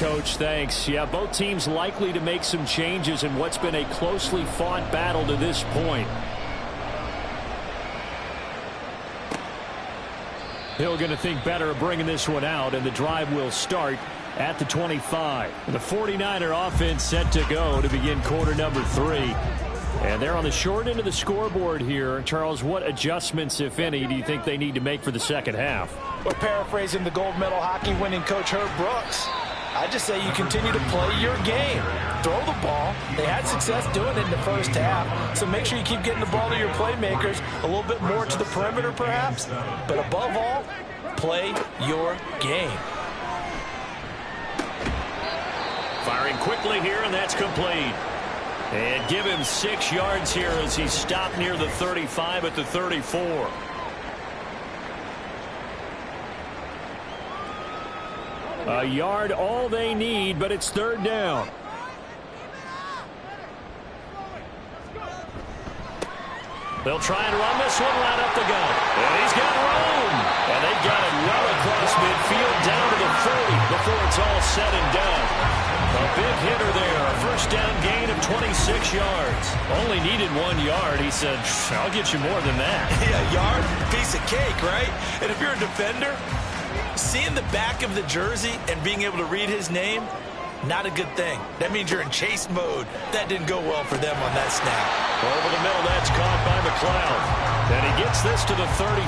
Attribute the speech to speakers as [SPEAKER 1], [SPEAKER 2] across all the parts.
[SPEAKER 1] Coach. Thanks. Yeah, both teams likely to make some changes in what's been a closely fought battle to this point. Hill going to think better of bringing this one out, and the drive will start at the 25. The 49er offense set to go to begin quarter number 3. And they're on the short end of the scoreboard here. Charles, what adjustments, if any, do you think they need to make for the second half?
[SPEAKER 2] Well, paraphrasing the gold medal hockey winning coach Herb Brooks, I just say you continue to play your game. Throw the ball. They had success doing it in the first half, so make sure you keep getting the ball to your playmakers, a little bit more to the perimeter perhaps, but above all, play your game.
[SPEAKER 1] Firing quickly here, and that's complete. And give him 6 yards here as he stopped near the 35 at the 34. A yard all they need, but it's third down. They'll try and run this one right up the gut. And he's got room. And they've got it well across midfield down to the 40 before it's all said and done. A big hitter there. A first down gain of 26 yards. Only needed 1 yard. He said, I'll get you more than that.
[SPEAKER 2] Yeah, yard, piece of cake, right? And if you're a defender, seeing the back of the jersey and being able to read his name, not a good thing. That means you're in chase mode. That didn't go well for them on that snap.
[SPEAKER 1] Over the middle, that's caught by McLeod. And he gets this to the 35.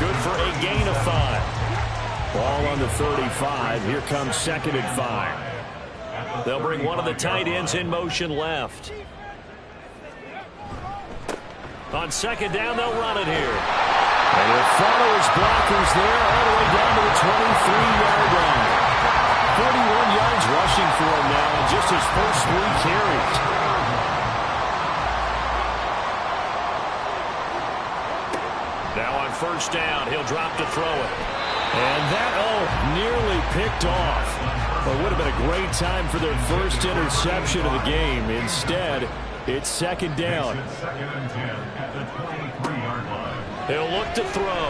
[SPEAKER 1] Good for a gain of 5. Ball on the 35. Here comes 2nd and 5. They'll bring one of the tight ends in motion left. On 2nd down, they'll run it here. And he'll follow his blockers there all the way down to the 23-yard line. 41 yards rushing for him now in just his first 3 carries. Now on first down, he'll drop to throw it. And that, nearly picked off. Well, it would have been a great time for their first interception of the game. Instead, it's 2nd down. He'll look to throw.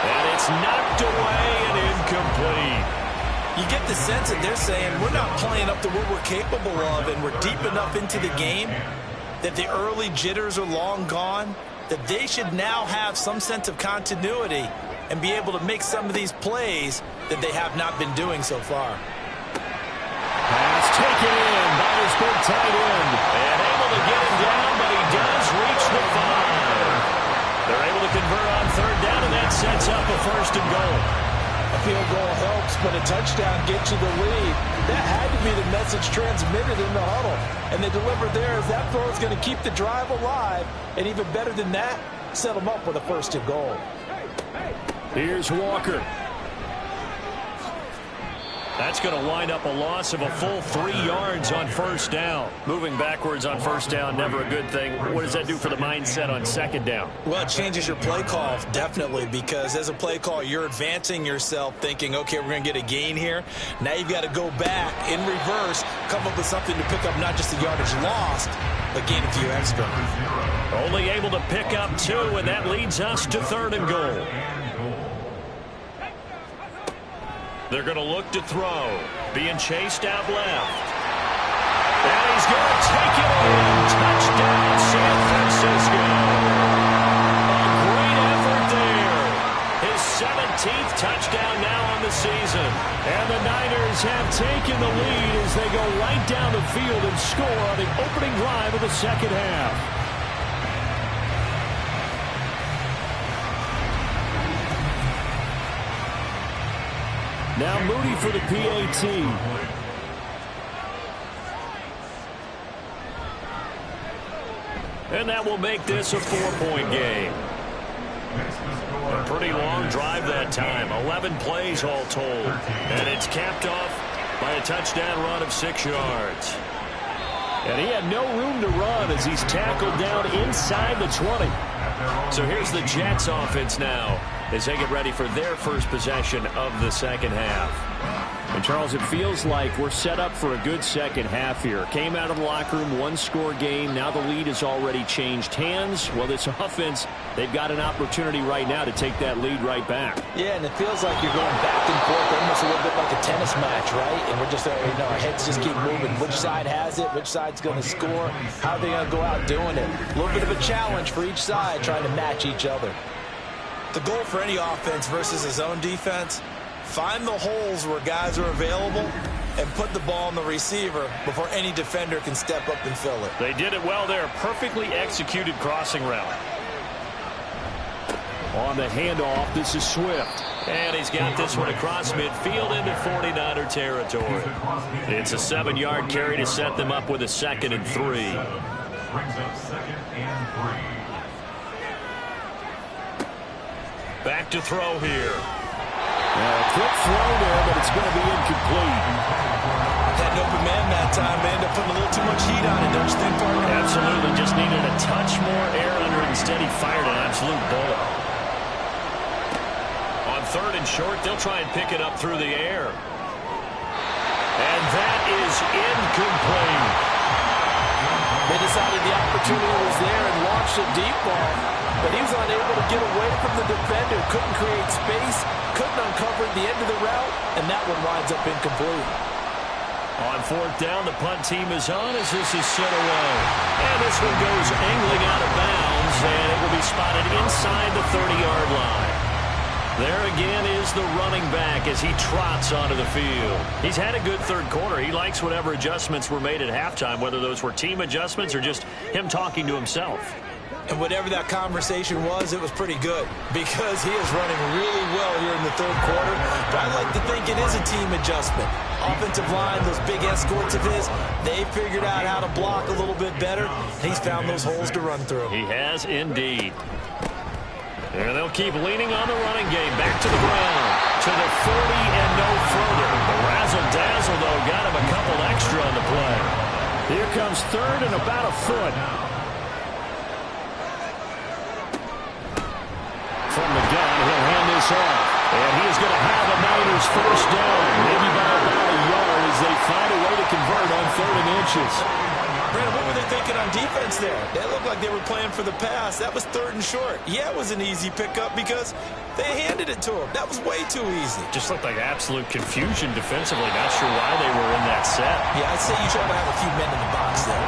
[SPEAKER 1] And it's knocked away and incomplete.
[SPEAKER 2] You get the sense that they're saying we're not playing up to what we're capable of, and we're deep enough into the game that the early jitters are long gone, that they should now have some sense of continuity and be able to make some of these plays that they have not been doing so far.
[SPEAKER 1] Pass taken in by his big tight end. And able to get him down, but he does reach the 5. They're able to convert on 3rd down, and that sets up a 1st and goal.
[SPEAKER 2] A field goal helps, but a touchdown gets you the lead. That had to be the message transmitted in the huddle. And they delivered there as that throw is going to keep the drive alive. And even better than that, set them up with a 1st and goal.
[SPEAKER 1] Here's Walker. That's going to wind up a loss of a full 3 yards on 1st down. Moving backwards on 1st down, never a good thing. What does that do for the mindset on 2nd down?
[SPEAKER 2] Well, it changes your play call, definitely, because as a play call, you're advancing yourself thinking, okay, we're going to get a gain here. Now you've got to go back in reverse, come up with something to pick up not just the yardage lost, but gain a few extra.
[SPEAKER 1] Only able to pick up 2, and that leads us to 3rd and goal. They're going to look to throw. Being chased out left. And he's going to take it in. Touchdown, San Francisco. A great effort there. His 17th touchdown now on the season. And the Niners have taken the lead as they go right down the field and score on the opening drive of the second half. Now Moody for the PAT. And that will make this a 4-point game. A pretty long drive that time. 11 plays all told. And it's capped off by a touchdown run of 6 yards. And he had no room to run as he's tackled down inside the 20. So here's the Jets offense now as they get ready for their first possession of the second half. And, Charles, it feels like we're set up for a good second half here. Came out of the locker room, 1-score game. Now the lead has already changed hands. Well, this offense, they've got an opportunity right now to take that lead right back.
[SPEAKER 2] Yeah, and it feels like you're going back and forth, almost a little bit like a tennis mismatch, right? And we're just, our heads just keep moving. Which side has it? Which side's going to score? How are they going to go out doing it? A little bit of a challenge for each side, trying to match each other.
[SPEAKER 3] The goal for any offense versus his own defense, find the holes where guys are available and put the ball on the receiver before any defender can step up and fill it.
[SPEAKER 1] They did it well there. Perfectly executed crossing route. On the handoff, this is Swift. And he's got this one across midfield into 49er territory. It's a 7-yard carry to set them up with a 2nd and 3.
[SPEAKER 4] Brings up 2nd and 3.
[SPEAKER 1] Back to throw here.
[SPEAKER 5] A quick throw there, but it's going to be incomplete.
[SPEAKER 3] Had an open man that time. They ended up putting a little too much heat on it, don't you think, partner?
[SPEAKER 1] Absolutely. Just needed a touch more air under it. Instead, he fired an absolute bullet. On 3rd and short, they'll try and pick it up through the air. And that is incomplete.
[SPEAKER 2] They decided the opportunity was there and launched a deep ball, but he was unable to get away from the defender. Couldn't create space, couldn't uncover the end of the route, and that one winds up incomplete.
[SPEAKER 1] On 4th down, the punt team is on as this is sent away. And this one goes angling out of bounds, and it will be spotted inside the 30-yard line. There again is the running back as he trots onto the field. He's had a good 3rd quarter. He likes whatever adjustments were made at halftime, whether those were team adjustments or just him talking to himself.
[SPEAKER 3] And whatever that conversation was, it was pretty good because he is running really well here in the 3rd quarter. But I like to think it is a team adjustment. Offensive line, those big escorts of his, they figured out how to block a little bit better. He's found those holes to run through.
[SPEAKER 1] He has indeed. And they'll keep leaning on the running game. Back to the ground. To the 40 and no further. The razzle-dazzle, though, got him a couple extra on the play.
[SPEAKER 5] Here comes 3rd and about a foot.
[SPEAKER 1] From the gun, he'll hand this off. And he is going to have a Niners 1st down. Maybe by about a yard as they find a way to convert on 3rd and inches.
[SPEAKER 3] Brandon, what were they thinking on defense there? They looked like they were playing for the pass. That was 3rd and short. Yeah, it was an easy pickup because they handed it to him. That was way too easy.
[SPEAKER 1] Just looked like absolute confusion defensively. Not sure why they were in that set.
[SPEAKER 3] Yeah, I'd say you try to have a few men in the box there.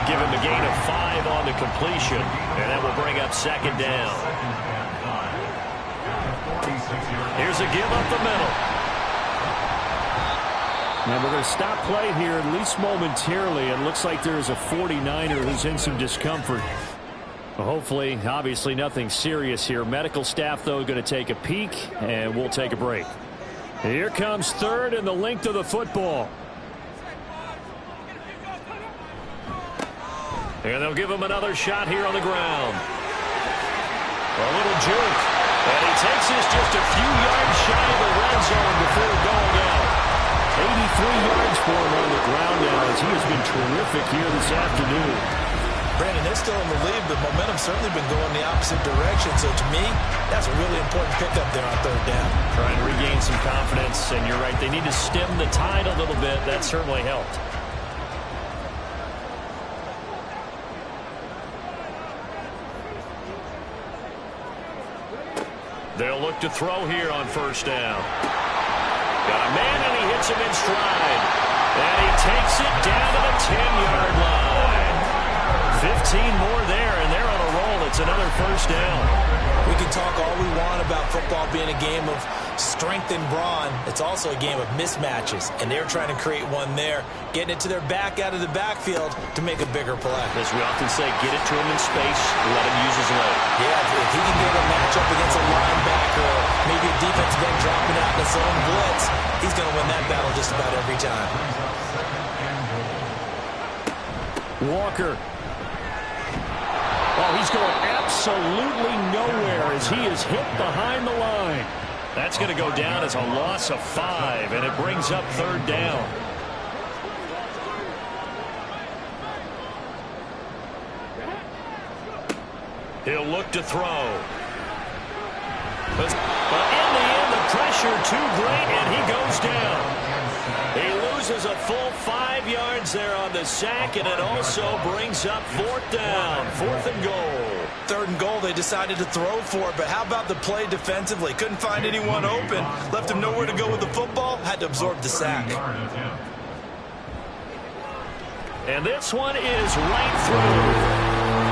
[SPEAKER 1] Give him a gain of 5 on the completion. And that will bring up 2nd down. Here's a give up the middle.
[SPEAKER 5] Now we're going to stop play here, at least momentarily. It looks like there is a 49er who's in some discomfort. Well, hopefully, obviously nothing serious here. Medical staff, though, going to take a peek, and we'll take a break. Here comes 3rd and the length of the football.
[SPEAKER 1] And they'll give him another shot here on the ground. A little juke. And he takes this just a few yards shy of the red zone before going out.
[SPEAKER 5] 83 yards for him on the ground now as he has been terrific here this afternoon.
[SPEAKER 3] Brandon, they're still in the lead, but momentum's certainly been going the opposite direction. So to me, that's a really important pickup there on 3rd down.
[SPEAKER 1] Trying to regain some confidence, and you're right, they need to stem the tide a little bit. That certainly helped. They'll look to throw here on 1st down. Got a man, and he hits him in stride. And he takes it down to the 10-yard line. 15 more there, and they're on a roll. It's another 1st down.
[SPEAKER 3] We can talk all we want about football being a game of strength and brawn. It's also a game of mismatches, and they're trying to create one there, getting it to their back out of the backfield to make a bigger play.
[SPEAKER 1] As we often say, get it to him in space, let him use his leg.
[SPEAKER 3] Yeah, if he can get a matchup against a linebacker or maybe a defensive end dropping out in his own blitz, he's going to win that battle just about every time.
[SPEAKER 5] Walker. Oh, he's going absolutely nowhere as he is hit behind the line.
[SPEAKER 1] That's going to go down as a loss of 5, and it brings up 3rd down. He'll look to throw. But in the end, the pressure too great, and he goes down. He loses a full 5 yards there on the sack, and it also brings up 4th down, 4th and goal.
[SPEAKER 3] 3rd and goal, they decided to throw for it. But how about the play defensively? Couldn't find anyone open. Left him nowhere to go with the football. Had to absorb the sack.
[SPEAKER 1] And this one is right through.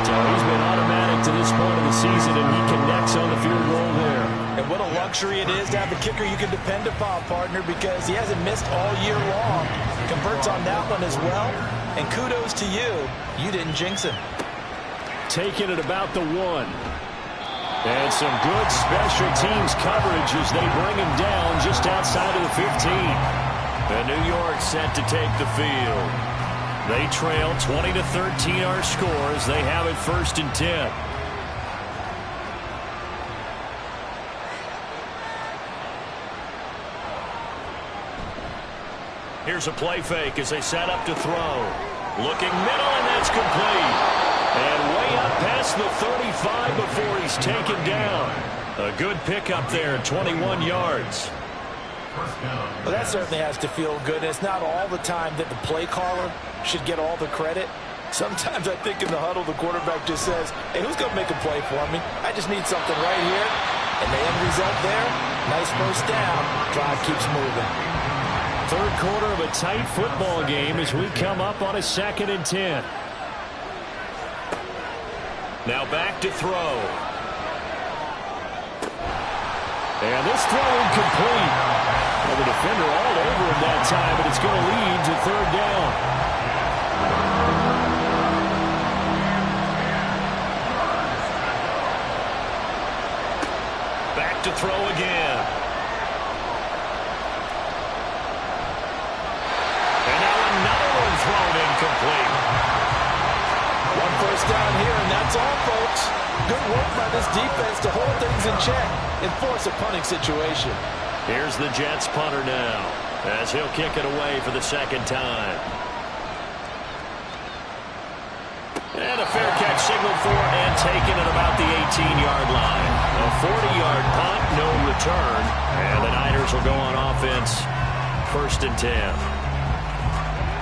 [SPEAKER 1] So he's been automatic to this point of the season, and he connects on the field goal there.
[SPEAKER 2] And what a luxury it is to have a kicker you can depend upon, partner, because he hasn't missed all year long. Converts on that one as well. And kudos to you. You didn't jinx him.
[SPEAKER 5] Taking it about the 1. And some good special teams coverage as they bring him down just outside of the 15.
[SPEAKER 1] And New York set to take the field. They trail 20-13 our scores. They have it 1st and 10. Here's a play fake as they set up to throw. Looking middle, and that's complete. And way up past the 35 before he's taken down. A good pickup there, 21 yards.
[SPEAKER 2] Well, that certainly has to feel good. It's not all the time that the play caller should get all the credit. Sometimes I think in the huddle, the quarterback just says, hey, who's going to make a play for me? I just need something right here. And the end result there, nice first down. Drive keeps moving.
[SPEAKER 5] 3rd quarter of a tight football game as we come up on a 2nd and 10.
[SPEAKER 1] Now back to throw.
[SPEAKER 5] And this throw incomplete. Well, the defender all over him that time, but it's going to lead to 3rd down.
[SPEAKER 1] Back to throw again. And now another one thrown incomplete.
[SPEAKER 2] 1 first down here, and that's all, folks. Good work by this defense to hold things in check and force a punting situation.
[SPEAKER 1] Here's the Jets punter now as he'll kick it away for the 2nd time. And a fair catch signaled for and taken at about the 18-yard line. A 40-yard punt, no return. And the Niners will go on offense, 1st and 10.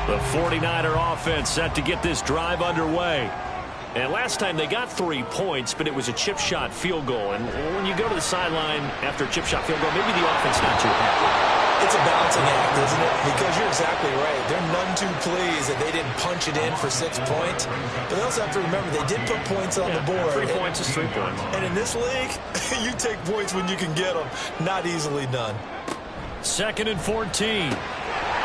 [SPEAKER 1] The 49er offense set to get this drive underway. And last time they got 3 points, but it was a chip shot field goal. And when you go to the sideline after a chip shot field goal, maybe the offense not too happy.
[SPEAKER 3] It's a balancing act, isn't it? Because you're exactly right. They're none too pleased that they didn't punch it in for 6 points. But they also have to remember they did put points on the board.
[SPEAKER 1] 3 points is 3 points.
[SPEAKER 3] And in this league, you take points when you can get them. Not easily done.
[SPEAKER 5] 2nd and 14.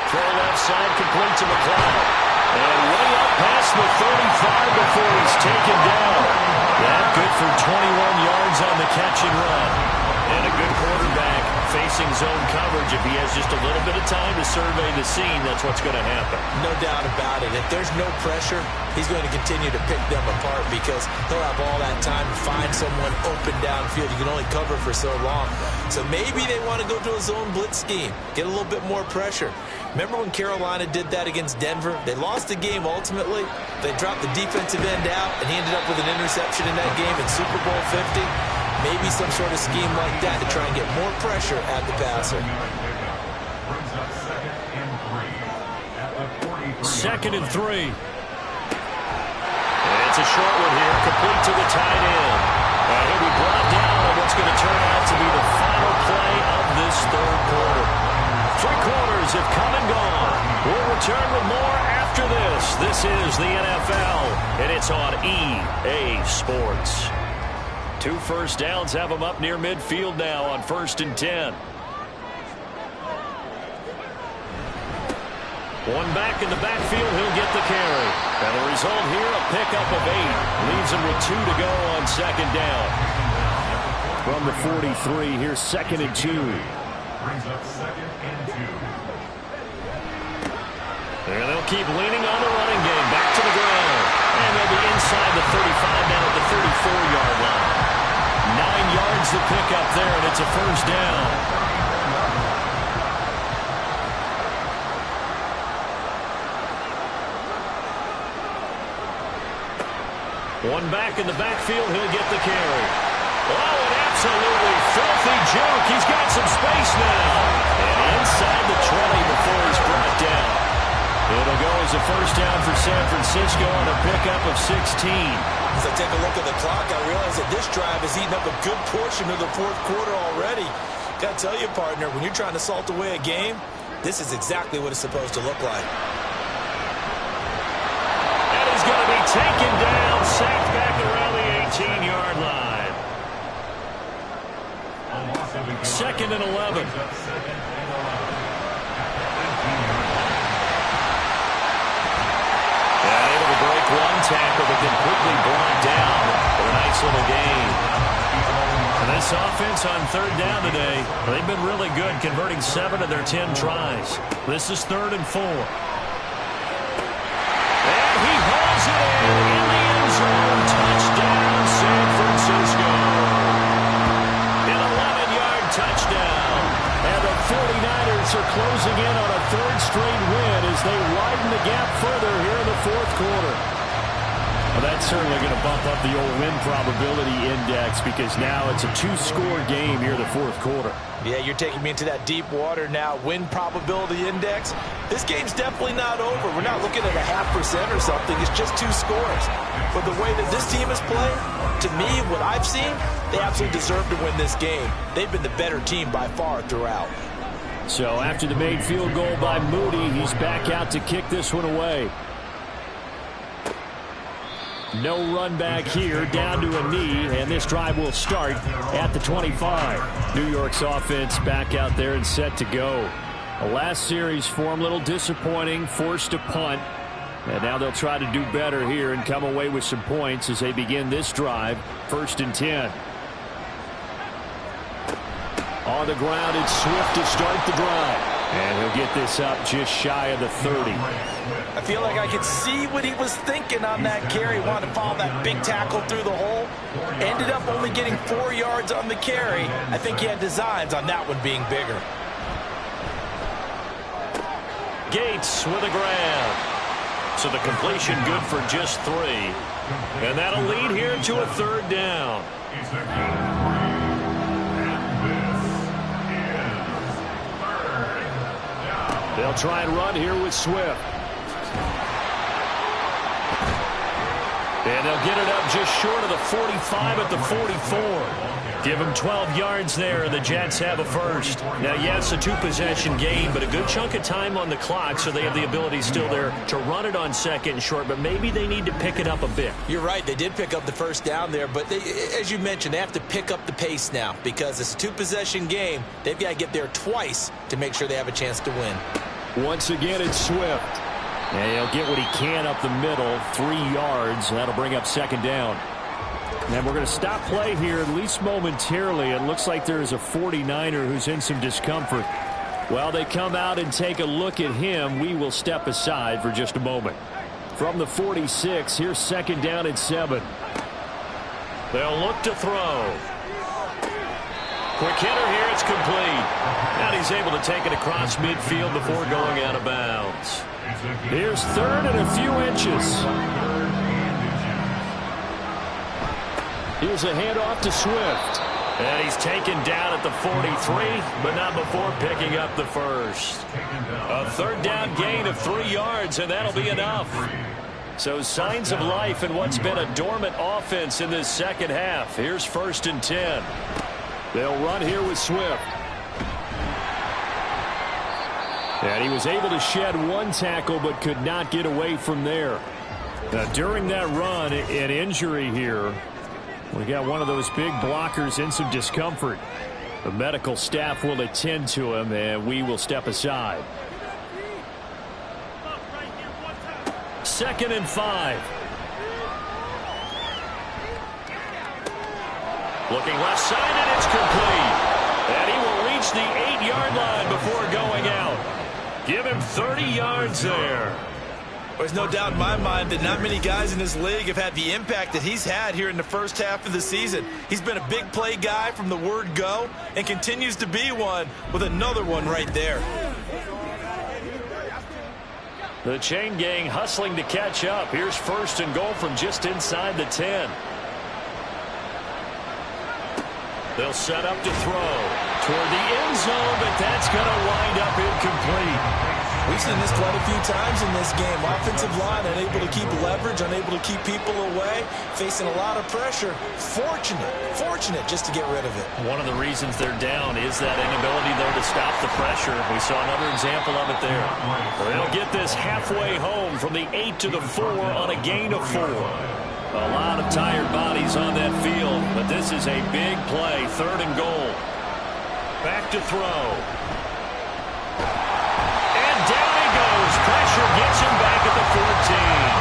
[SPEAKER 1] Throw left side complete to McLeod. And way up past the 35 before he's taken down. That good for 21 yards on the catch and run. And a good quarterback facing zone coverage. If he has just a little bit of time to survey the scene, that's what's going to happen.
[SPEAKER 3] No doubt about it. If there's no pressure, he's going to continue to pick them apart because he'll have all that time to find someone open downfield. You can only cover for so long. So maybe they want to go to a zone blitz scheme, get a little bit more pressure. Remember when Carolina did that against Denver? They lost the game ultimately. They dropped the defensive end out, and he ended up with an interception in that game in Super Bowl 50. Maybe some sort of scheme like that to try and get more pressure at the passer.
[SPEAKER 5] 2nd and 3.
[SPEAKER 1] And it's a short one here, complete to the tight end. And he'll be brought down on what's going to turn out to be the final play of this 3rd quarter. 3 quarters have come and gone. We'll return with more after this. This is the NFL, and it's on EA Sports. 2 first downs have them up near midfield now on 1st and 10. One back in the backfield, he'll get the carry. And the result here, a pickup of 8. Leaves him with 2 to go on 2nd down.
[SPEAKER 5] From the 43, here's 2nd and 2.
[SPEAKER 4] Brings up 2nd and 2.
[SPEAKER 1] And they'll keep leaning on the running game. Back to the ground. And they'll be inside the 35 down at the 34-yard line. 9 yards to pick up there, and it's a 1st down. One back in the backfield, he'll get the carry. Oh, an absolutely filthy juke. He's got some space now. And inside the 20 before he's brought down. It'll go as a 1st down for San Francisco. Francisco on a pickup of 16.
[SPEAKER 3] As I take a look at the clock, I realize that this drive has eaten up a good portion of the fourth quarter already. Got to tell you, partner, when you're trying to salt away a game, this is exactly what it's supposed to look like.
[SPEAKER 1] And he's going to be taken down, sacked back around the 18-yard line. Second and 11. Break one tackle, but then quickly brought down for a nice little gain. And this offense on third down today, they've been really good, converting 7 of their 10 tries. This is 3rd and 4. And he hauls it in the end zone. Touchdown, San Francisco. An 11-yard touchdown. And the 49ers are closing in on a 3rd straight win as they widen the gap further here in the fourth quarter. Well, that's certainly going to bump up the old win probability index because now it's a 2-score game here in the fourth quarter.
[SPEAKER 2] Yeah, you're taking me into that deep water now. Win probability index. This game's definitely not over. We're not looking at a 0.5% or something. It's just 2 scores. But the way that this team is playing, to me, what I've seen, they absolutely deserve to win this game. They've been the better team by far throughout.
[SPEAKER 5] So after the made field goal by Moody, he's back out to kick this one away. No run back here, down to a knee, and this drive will start at the 25. New York's offense back out there and set to go. The last series for them, a little disappointing, forced a punt. And now they'll try to do better here and come away with some points as they begin this drive, 1st and 10. On the ground, it's Swift to start the drive. And he'll get this up just shy of the 30.
[SPEAKER 2] I feel like I could see what he was thinking on that carry. Wanted to follow that big tackle through the hole. Ended up only getting 4 yards on the carry. I think he had designs on that one being bigger.
[SPEAKER 1] Gates with a grab. So the completion good for just 3. And that'll lead here to a 3rd down.
[SPEAKER 5] They'll try and run here with Swift.
[SPEAKER 1] And they'll get it up just short of the 45 at the 44. Give them 12 yards there, and the Jets have a first. Now, yes, a 2-possession game, but a good chunk of time on the clock, so they have the ability still there to run it on 2nd and short, but maybe they need to pick it up a bit.
[SPEAKER 3] You're right. They did pick up the first down there, but as you mentioned, they have to pick up the pace now because it's a 2-possession game. They've got to get there twice to make sure they have a chance to win.
[SPEAKER 5] Once again, it's Swift. And he'll get what he can up the middle, 3 yards. That'll bring up 2nd down. And we're going to stop play here, at least momentarily. It looks like there's a 49er who's in some discomfort. While they come out and take a look at him, we will step aside for just a moment. From the 46, here's 2nd down and 7.
[SPEAKER 1] They'll look to throw. Quick hitter here, it's complete. And he's able to take it across midfield before going out of bounds.
[SPEAKER 5] Here's 3rd and a few inches. Here's a handoff to Swift.
[SPEAKER 1] And he's taken down at the 43, but not before picking up the first. A 3rd down gain of 3 yards, and that'll be enough. So signs of life in what's been a dormant offense in this second half. Here's 1st and 10.
[SPEAKER 5] They'll run here with Swift. And he was able to shed 1 tackle but could not get away from there. Now, during that run, an injury here. We got one of those big blockers in some discomfort. The medical staff will attend to him, and we will step aside.
[SPEAKER 1] 2nd and 5. Looking left side, and it's complete. And he will reach the 8-yard line before going out. Give him 30 yards there.
[SPEAKER 2] There's no doubt in my mind that not many guys in this league have had the impact that he's had here in the first half of the season. He's been a big play guy from the word go and continues to be one with another one right there.
[SPEAKER 1] The chain gang hustling to catch up. Here's 1st and goal from just inside the 10. They'll set up to throw toward the end zone, but that's going to wind up incomplete.
[SPEAKER 3] We've seen this quite a few times in this game. Offensive line unable to keep leverage, unable to keep people away, facing a lot of pressure. Fortunate just to get rid of it.
[SPEAKER 1] One of the reasons they're down is that inability, though, to stop the pressure. We saw another example of it there. They'll get this halfway home from the 8 to the 4 on a gain of 4. A lot of tired bodies on that field, but this is a big play, 3rd and goal. Back to throw. And down he goes. Pressure gets him back at the 14.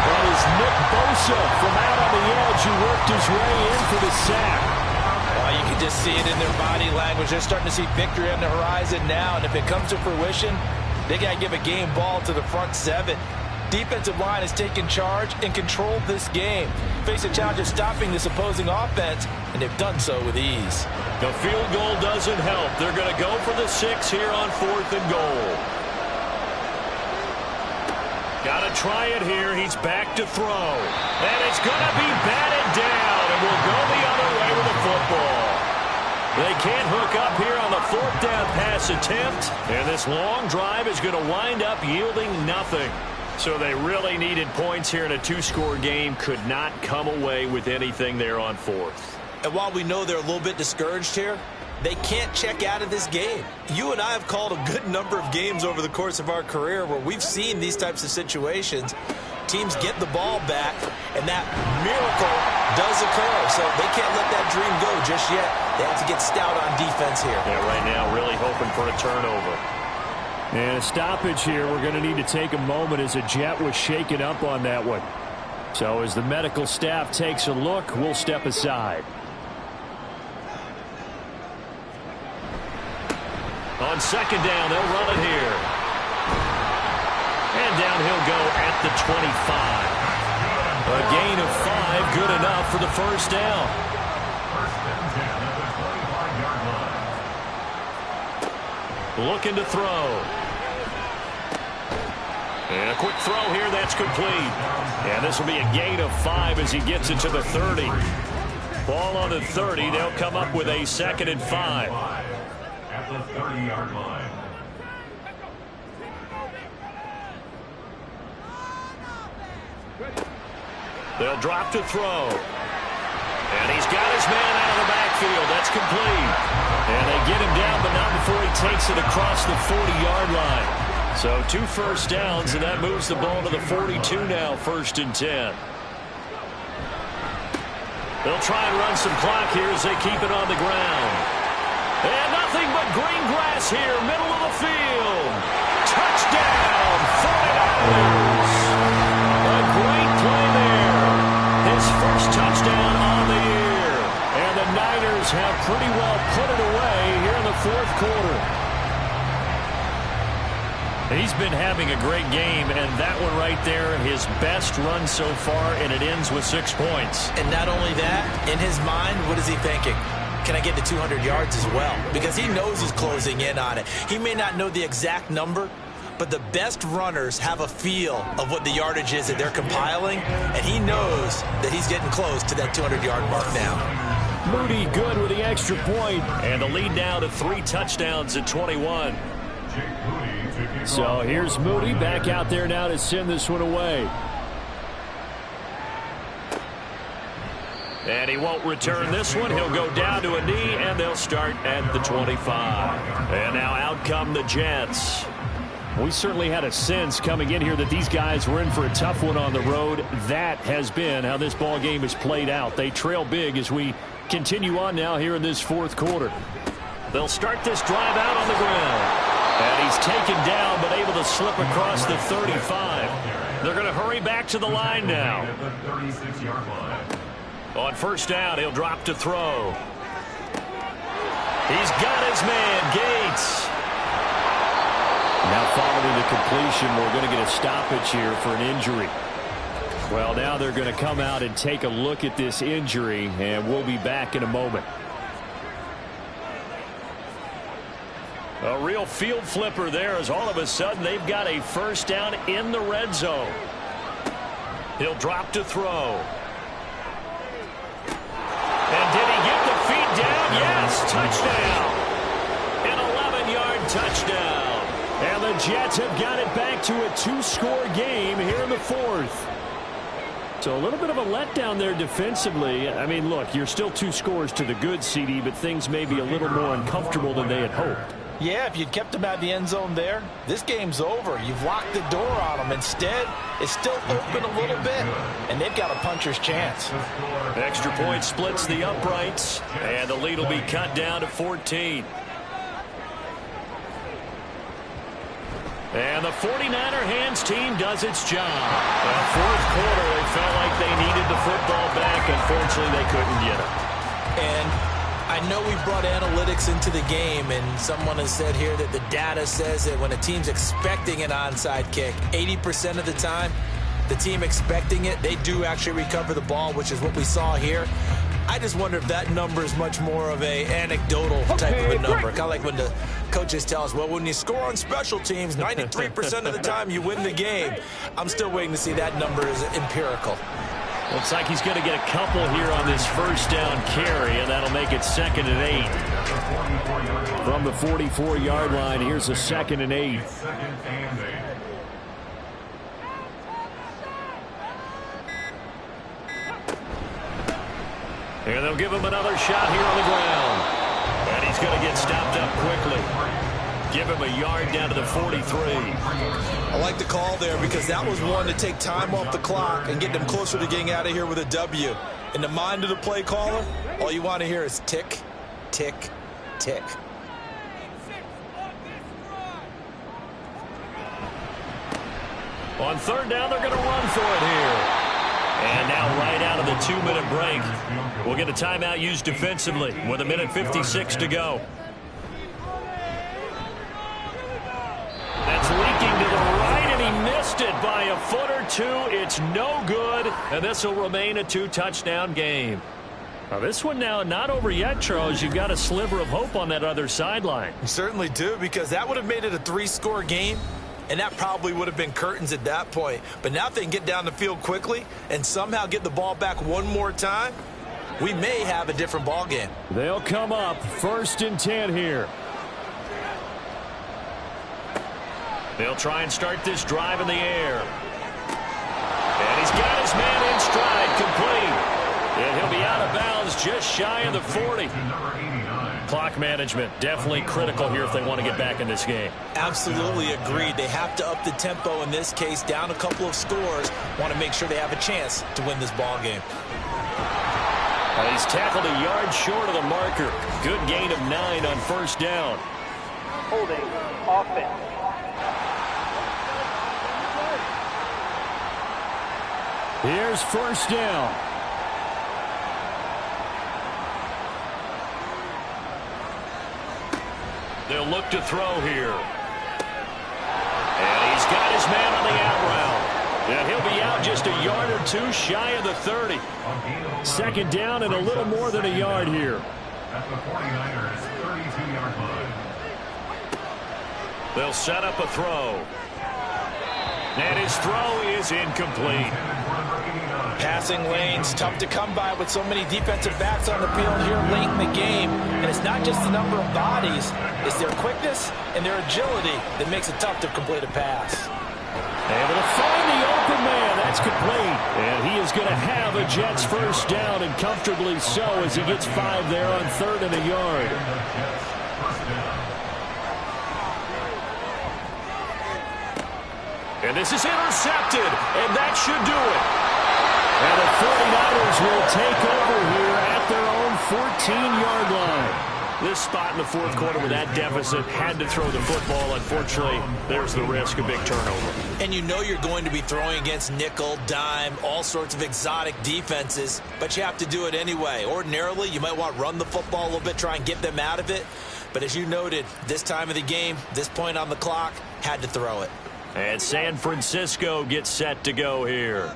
[SPEAKER 5] That is Nick Bosa from out on the edge who worked his way in for the sack.
[SPEAKER 2] Well, you can just see it in their body language. They're starting to see victory on the horizon now, and if it comes to fruition, they got to give a game ball to the front 7. Defensive line has taken charge and controlled this game. Face a challenge of stopping this opposing offense, and they've done so with ease.
[SPEAKER 1] The field goal doesn't help. They're going to go for the 6 here on 4th and goal. Got to try it here. He's back to throw. And it's going to be batted down, and will go the other way with the football. They can't hook up here on the 4th down pass attempt, and this long drive is going to wind up yielding nothing. So they really needed points here in a 2-score game. Could not come away with anything there on 4th.
[SPEAKER 3] And while we know they're a little bit discouraged here, they can't check out of this game. You and I have called a good number of games over the course of our career where we've seen these types of situations. Teams get the ball back, and that miracle does occur. So they can't let that dream go just yet. They have to get stout on defense here.
[SPEAKER 1] Yeah, right now really hoping for a turnover.
[SPEAKER 5] And a stoppage here. We're going to need to take a moment as a Jet was shaken up on that one. So as the medical staff takes a look, we'll step aside.
[SPEAKER 1] On 2nd down, they'll run it here. And down he'll go at the 25. A gain of 5, good enough for the 1st down.
[SPEAKER 4] 1st and 10 at the 25-yard line.
[SPEAKER 1] Looking to throw. And a quick throw here, that's complete. And this will be a gain of 5 as he gets it to the 30. Ball on the 30, they'll come up with a 2nd and 5.
[SPEAKER 4] At the 30-yard line.
[SPEAKER 1] They'll drop to throw. And he's got his man out of the backfield. That's complete. And they get him down, but not before he takes it across the 40-yard line. So 2 first downs, and that moves the ball to the 42 now, 1st and 10. They'll try and run some clock here as they keep it on the ground. And nothing but green grass here, middle of the field. Touchdown, 49ers. A great play there. His first touchdown on the year. And the Niners have pretty well put it away here in the 4th quarter. He's been having a great game, and that one right there, his best run so far, and it ends with 6 points.
[SPEAKER 3] And not only that, in his mind, what is he thinking? Can I get to 200 yards as well? Because he knows he's closing in on it. He may not know the exact number, but the best runners have a feel of what the yardage is that they're compiling, and he knows that he's getting close to that 200-yard mark now.
[SPEAKER 5] Moody good with the extra point.
[SPEAKER 1] And the lead now to 3 touchdowns at 21.
[SPEAKER 5] So here's Moody back out there now to send this one away.
[SPEAKER 1] And he won't return this one. He'll go down to a knee, and they'll start at the 25. And now out come the Jets.
[SPEAKER 5] We certainly had a sense coming in here that these guys were in for a tough one on the road. That has been how this ball game has played out. They trail big as we continue on now here in this 4th quarter.
[SPEAKER 1] They'll start this drive out on the ground. And he's taken down, but able to slip across the 35. They're going to hurry back to the line now. On 1st down, he'll drop to throw. He's got his man, Gates.
[SPEAKER 5] Now following the completion, we're going to get a stoppage here for an injury. Well, now they're going to come out and take a look at this injury, and we'll be back in a moment.
[SPEAKER 1] A real field flipper there as all of a sudden they've got a 1st down in the red zone. He'll drop to throw. And did he get the feet down? Yes, touchdown. An 11-yard touchdown.
[SPEAKER 5] And the Jets have got it back to a 2-score game here in the fourth. So a little bit of a letdown there defensively. I mean, look, you're still 2 scores to the good, CD, but things may be a little more uncomfortable than they had hoped.
[SPEAKER 2] Yeah, if you'd kept them out of the end zone there, this game's over. You've locked the door on them. Instead, it's still open a little bit, and they've got a puncher's chance.
[SPEAKER 1] Extra point splits the uprights, and the lead will be cut down to 14. And the 49er hands team does its job. The fourth quarter, they felt like they needed the football back. Unfortunately, they couldn't get it.
[SPEAKER 3] And I know we brought analytics into the game, and someone has said here that the data says that when a team's expecting an onside kick, 80% of the time, the team expecting it, they do actually recover the ball, which is what we saw here. I just wonder if that number is much more of a anecdotal type of a number. Kind of like when the coaches tell us, well, when you score on special teams, 93% of the time you win the game. I'm still waiting to see that number is empirical.
[SPEAKER 5] Looks like he's going to get a couple here on this first down carry, and that'll make it 2nd and 8. From the 44-yard line, here's a 2nd and 8.
[SPEAKER 1] And they'll give him another shot here on the ground. And he's going to get stopped up quickly. Give him a yard down to the 43.
[SPEAKER 3] I like the call there because that was one to take time off the clock and get them closer to getting out of here with a W. In the mind of the play caller, all you want to hear is tick, tick, tick.
[SPEAKER 1] On 3rd down, they're going to run for it here. And now right out of the 2-minute break, we'll get a timeout used defensively with 1:56 to go. That's leaking to the right, and he missed it by a foot or two. It's no good, and this will remain a 2-touchdown game.
[SPEAKER 5] Now this one now not over yet, Charles. You've got a sliver of hope on that other sideline.
[SPEAKER 3] You certainly do, because that would have made it a 3-score game. And that probably would have been curtains at that point. But now if they can get down the field quickly and somehow get the ball back one more time, we may have a different ball game.
[SPEAKER 5] They'll come up 1st and 10 here.
[SPEAKER 1] They'll try and start this drive in the air. And he's got his man in stride, complete. And he'll be out of bounds just shy of the 40. Clock management, definitely critical here if they want to get back in this game.
[SPEAKER 3] Absolutely agreed. They have to up the tempo in this case, down a couple of scores. Want to make sure they have a chance to win this ball game.
[SPEAKER 1] He's tackled a yard short of the marker. Good gain of 9 on 1st down.
[SPEAKER 6] Holding offense.
[SPEAKER 5] Here's 1st down.
[SPEAKER 1] They'll look to throw here. And he's got his man on the out route. And he'll be out just a yard or two shy of the 30.
[SPEAKER 5] 2nd down and a little more than a yard here.
[SPEAKER 4] At the 49ers 32-yard line.
[SPEAKER 1] They'll set up a throw. And his throw is incomplete.
[SPEAKER 2] Passing lanes, tough to come by with so many defensive backs on the field here late in the game. And it's not just the number of bodies, it's their quickness and their agility that makes it tough to complete a pass.
[SPEAKER 5] Able to find the open man. That's complete. And he is going to have a Jets 1st down, and comfortably so, as he gets 5 there on 3rd and a yard.
[SPEAKER 1] And this is intercepted, and that should do it.
[SPEAKER 5] And the 49ers will take over here at their own 14-yard line.
[SPEAKER 1] This spot in the 4th quarter with that deficit, had to throw the football. Unfortunately, there's the risk of big turnover.
[SPEAKER 3] And you know you're going to be throwing against nickel, dime, all sorts of exotic defenses, but you have to do it anyway. Ordinarily, you might want to run the football a little bit, try and get them out of it. But as you noted, this time of the game, this point on the clock, had to throw it.
[SPEAKER 1] And San Francisco gets set to go here.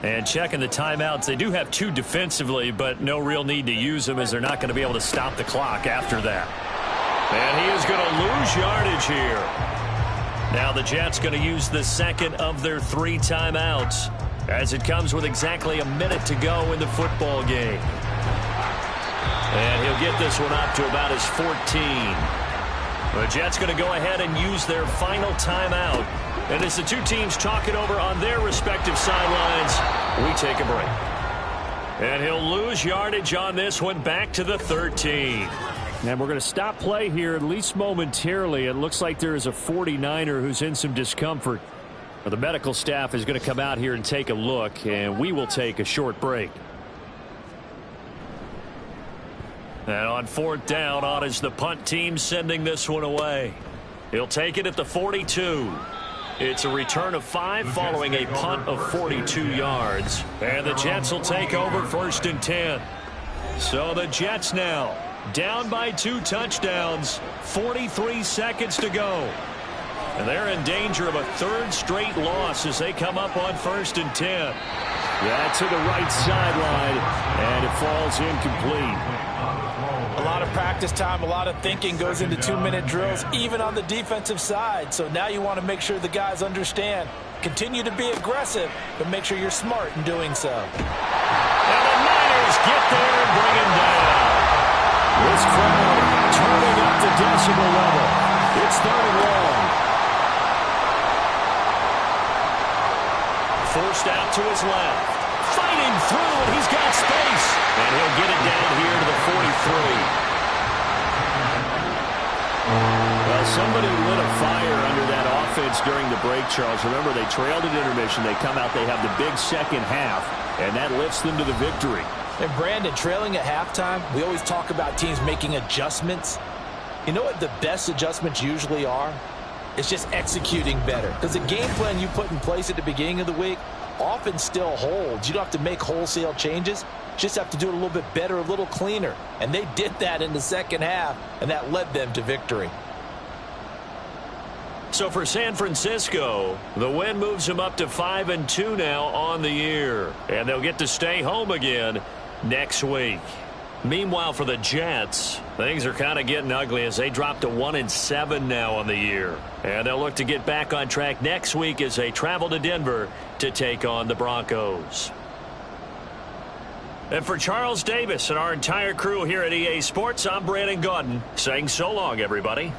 [SPEAKER 5] And checking the timeouts, they do have 2 defensively, but no real need to use them as they're not going to be able to stop the clock after that.
[SPEAKER 1] And he is going to lose yardage here.
[SPEAKER 5] Now the Jets going to use the 2nd of their 3 timeouts as it comes with exactly a minute to go in the football game.
[SPEAKER 1] And he'll get this one up to about his 14. The Jets going to go ahead and use their final timeout. And as the two teams talk it over on their respective sidelines, we take a break. And he'll lose yardage on this one back to the 13.
[SPEAKER 5] And we're going to stop play here, at least momentarily. It looks like there is a 49er who's in some discomfort. The medical staff is going to come out here and take a look, and we will take a short break.
[SPEAKER 1] And on fourth down, on is the punt team sending this one away. He'll take it at the 42. It's a return of 5 following a punt of 42 yards. And the Jets will take over first and 10. So the Jets now down by 2 touchdowns, 43 seconds to go. And they're in danger of a 3rd straight loss as they come up on first and 10.
[SPEAKER 5] Yeah, to the right sideline, and it falls incomplete.
[SPEAKER 2] A lot of practice time, a lot of thinking goes into 2-minute drills, even on the defensive side. So now you want to make sure the guys understand. Continue to be aggressive, but make sure you're smart in doing so.
[SPEAKER 1] And the Niners get there and bring him down.
[SPEAKER 5] This crowd turning up the decibel level. It's 3rd and long.
[SPEAKER 1] Forced out to his left. Fighting through, and he's got space. And he'll get it down here to the 43.
[SPEAKER 5] Well, somebody lit a fire under that offense during the break, Charles. Remember, they trailed at intermission. They come out, they have the big second half, and that lifts them to the victory.
[SPEAKER 2] And Brandon, trailing at halftime, we always talk about teams making adjustments. You know what the best adjustments usually are? It's just executing better. Because the game plan you put in place at the beginning of the week often still holds. You don't have to make wholesale changes. Just have to do it a little bit better, a little cleaner. And they did that in the second half, and that led them to victory.
[SPEAKER 1] So for San Francisco, the win moves them up to 5-2 now on the year. And they'll get to stay home again next week. Meanwhile, for the Jets, things are kind of getting ugly as they drop to 1-7 now on the year. And they'll look to get back on track next week as they travel to Denver to take on the Broncos. And for Charles Davis and our entire crew here at EA Sports, I'm Brandon Gaudin saying so long, everybody.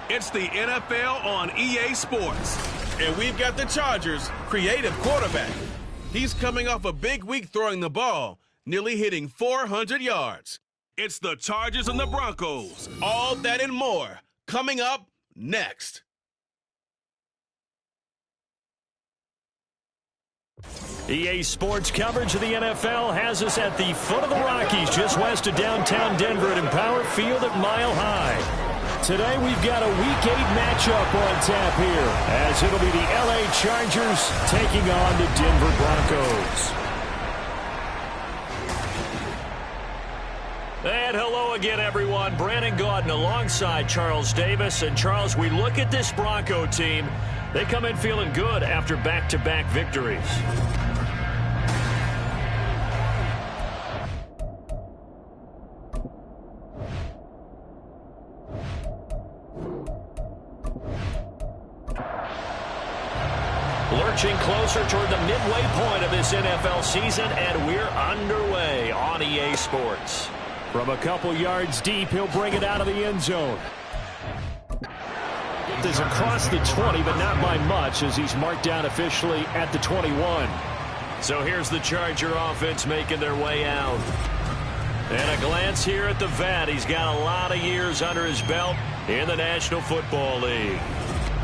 [SPEAKER 7] It's the NFL on EA Sports. And we've got the Chargers' creative quarterback. He's coming off a big week throwing the ball, nearly hitting 400 yards. It's the Chargers and the Broncos. All that and more coming up next.
[SPEAKER 5] EA Sports coverage of the NFL has us at the foot of the Rockies, just west of downtown Denver at Empower Field at Mile High. Today we've got a Week 8 matchup on tap here, as it'll be the LA Chargers taking on the Denver Broncos. And hello again, everyone. Brandon Gaudin alongside Charles Davis. And Charles, we look at this Bronco team. They come in feeling good after back-to-back victories.
[SPEAKER 1] Lurching closer toward the midway point of this NFL season, and we're underway on EA Sports.
[SPEAKER 5] From a couple yards deep, he'll bring it out of the end zone. Is across the 20, but not by much, as he's marked down officially at the 21.
[SPEAKER 1] So here's the Charger offense making their way out. And a glance here at the vet. He's got a lot of years under his belt in the National Football League.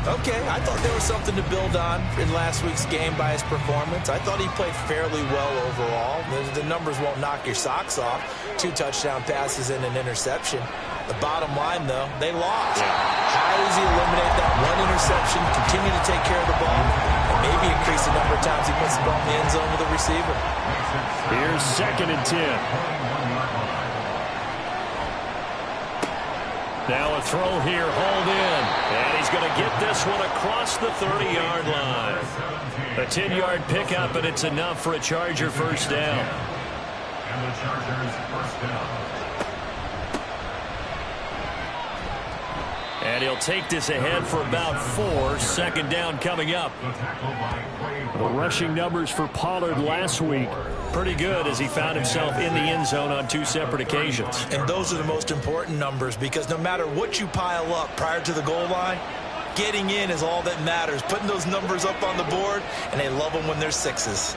[SPEAKER 3] Okay, I thought there was something to build on in last week's game by his performance. I thought he played fairly well overall. The numbers won't knock your socks off. 2 touchdown passes and an interception. The bottom line, though, they lost. How does he eliminate that one interception, continue to take care of the ball, and maybe increase the number of times he puts the ball in the end zone with a receiver?
[SPEAKER 5] Here's 2nd and 10. Now a throw here, hauled in. And he's going to get this one across the 30-yard line. A 10-yard pickup, and it's enough for a Charger first down.
[SPEAKER 4] And the Chargers first down.
[SPEAKER 1] And he'll take this ahead for about 4. 2nd down coming up.
[SPEAKER 5] The rushing numbers for Pollard last week,
[SPEAKER 1] pretty good, as he found himself in the end zone on 2 separate occasions.
[SPEAKER 3] And those are the most important numbers, because no matter what you pile up prior to the goal line, getting in is all that matters. Putting those numbers up on the board, and they love them when they're 6s.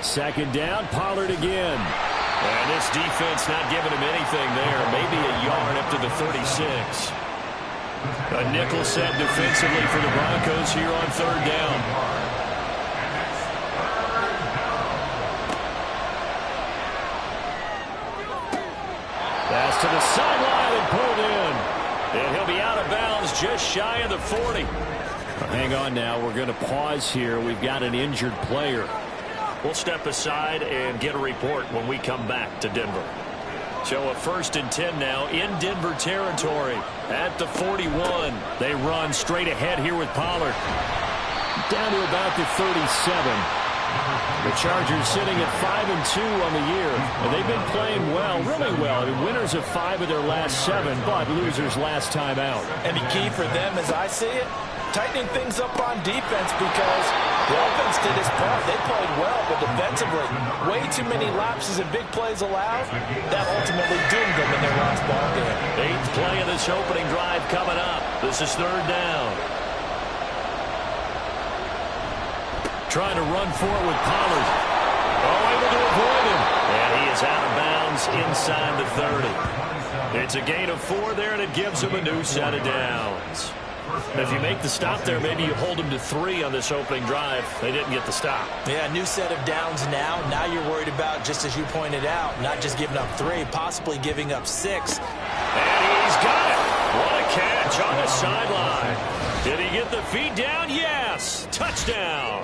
[SPEAKER 5] 2nd down, Pollard again.
[SPEAKER 1] And this defense not giving him anything there. Maybe a yard up to the 36. A nickel set defensively for the Broncos here on 3rd down.
[SPEAKER 5] Pass to the sideline and pulled in.
[SPEAKER 1] And he'll be out of bounds just shy of the 40.
[SPEAKER 5] Hang on now. We're going to pause here. We've got an injured player.
[SPEAKER 1] We'll step aside and get a report when we come back to Denver. So a 1st and 10 now in Denver territory at the 41.
[SPEAKER 5] They run straight ahead here with Pollard. Down to about the 37. The Chargers sitting at 5-2 on the year. And they've been playing well, really well. Winners of 5 of their last 7, but losers last time out.
[SPEAKER 2] And the key for them, as I see it, tightening things up on defense, because the offense did its part. They played well, but defensively, way too many lapses and big plays allowed. That ultimately doomed them in their last ball game.
[SPEAKER 1] 8th play of this opening drive coming up. This is 3rd down.
[SPEAKER 5] Trying to run for it with Pollard. Oh, able to avoid him.
[SPEAKER 1] And he is out of bounds inside the 30. It's a gain of 4 there, and it gives him a new set of downs. If you make the stop there, maybe you hold them to 3 on this opening drive. They didn't get the stop.
[SPEAKER 3] Yeah, new set of downs now. Now you're worried about, just as you pointed out, not just giving up 3, possibly giving up 6.
[SPEAKER 1] And he's got it. What a catch on the sideline. Did he get the feet down? Yes. Touchdown.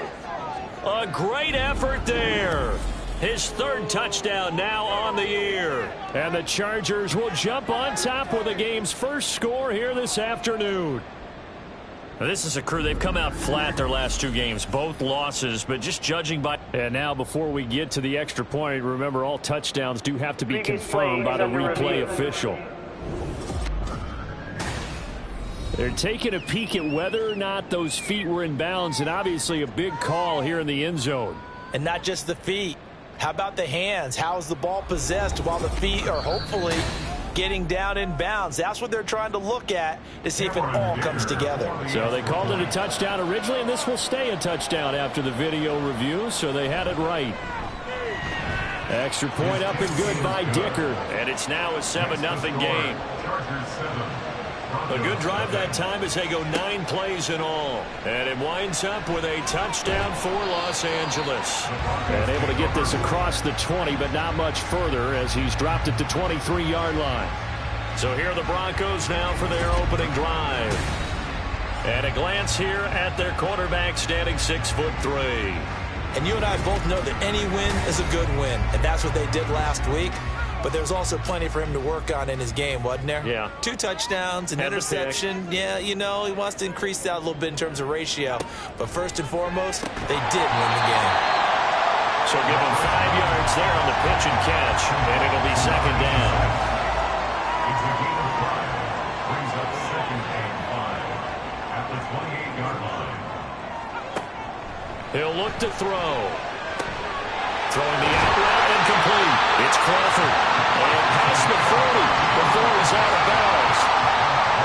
[SPEAKER 1] A great effort there. His 3rd touchdown now on the year.
[SPEAKER 5] And the Chargers will jump on top with the game's first score here this afternoon.
[SPEAKER 1] Now, this is a crew. They've come out flat their last 2 games, both losses, but just judging by...
[SPEAKER 5] And now before we get to the extra point, remember all touchdowns do have to be confirmed by the replay official. They're taking a peek at whether or not those feet were in bounds, and obviously a big call here in the end zone.
[SPEAKER 3] And not just the feet. How about the hands? How is the ball possessed while the feet are hopefully getting down in bounds? That's what they're trying to look at to see if it all comes together.
[SPEAKER 5] So they called it a touchdown originally, and this will stay a touchdown after the video review, so they had it right. Extra point up and good by Dicker.
[SPEAKER 1] And it's now a 7-0 game. A good drive that time as they go 9 plays in all. And it winds up with a touchdown for Los Angeles.
[SPEAKER 5] And able to get this across the 20, but not much further as he's dropped it to 23-yard line.
[SPEAKER 1] So here are the Broncos now for their opening drive. And a glance here at their quarterback standing 6'3".
[SPEAKER 3] And you and I both know that any win is a good win. And that's what they did last week. But there's also plenty for him to work on in his game, wasn't there?
[SPEAKER 1] Yeah.
[SPEAKER 3] 2 touchdowns, an interception. Yeah, you know, he wants to increase that a little bit in terms of ratio. But first and foremost, they did win the game.
[SPEAKER 1] So give him 5 yards there on the pitch and catch, and it'll be 2nd down.
[SPEAKER 4] It's a gain of 5. Brings up 2nd and 5 at the 28-yard line.
[SPEAKER 1] He'll look to throw. Throwing the out route incomplete. It's Crawford. And past the 40 before he's out of bounds.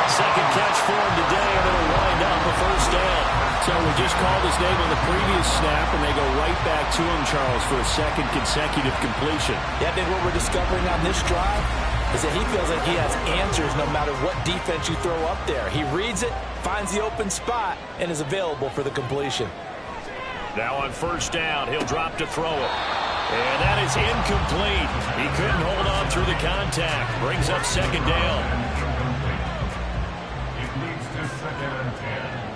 [SPEAKER 1] Second catch for him today, and it'll wind up a first down.
[SPEAKER 5] So we just called his name on the previous snap, and they go right back to him, Charles, for a second consecutive completion.
[SPEAKER 2] Yeah, I think what we're discovering on this drive is that he feels like he has answers no matter what defense you throw up there. He reads it, finds the open spot, and is available for the completion.
[SPEAKER 1] Now on first down, he'll drop to throw it. And that is incomplete. He couldn't hold on through the contact. Brings up second down.
[SPEAKER 4] It leads to 2nd and 10.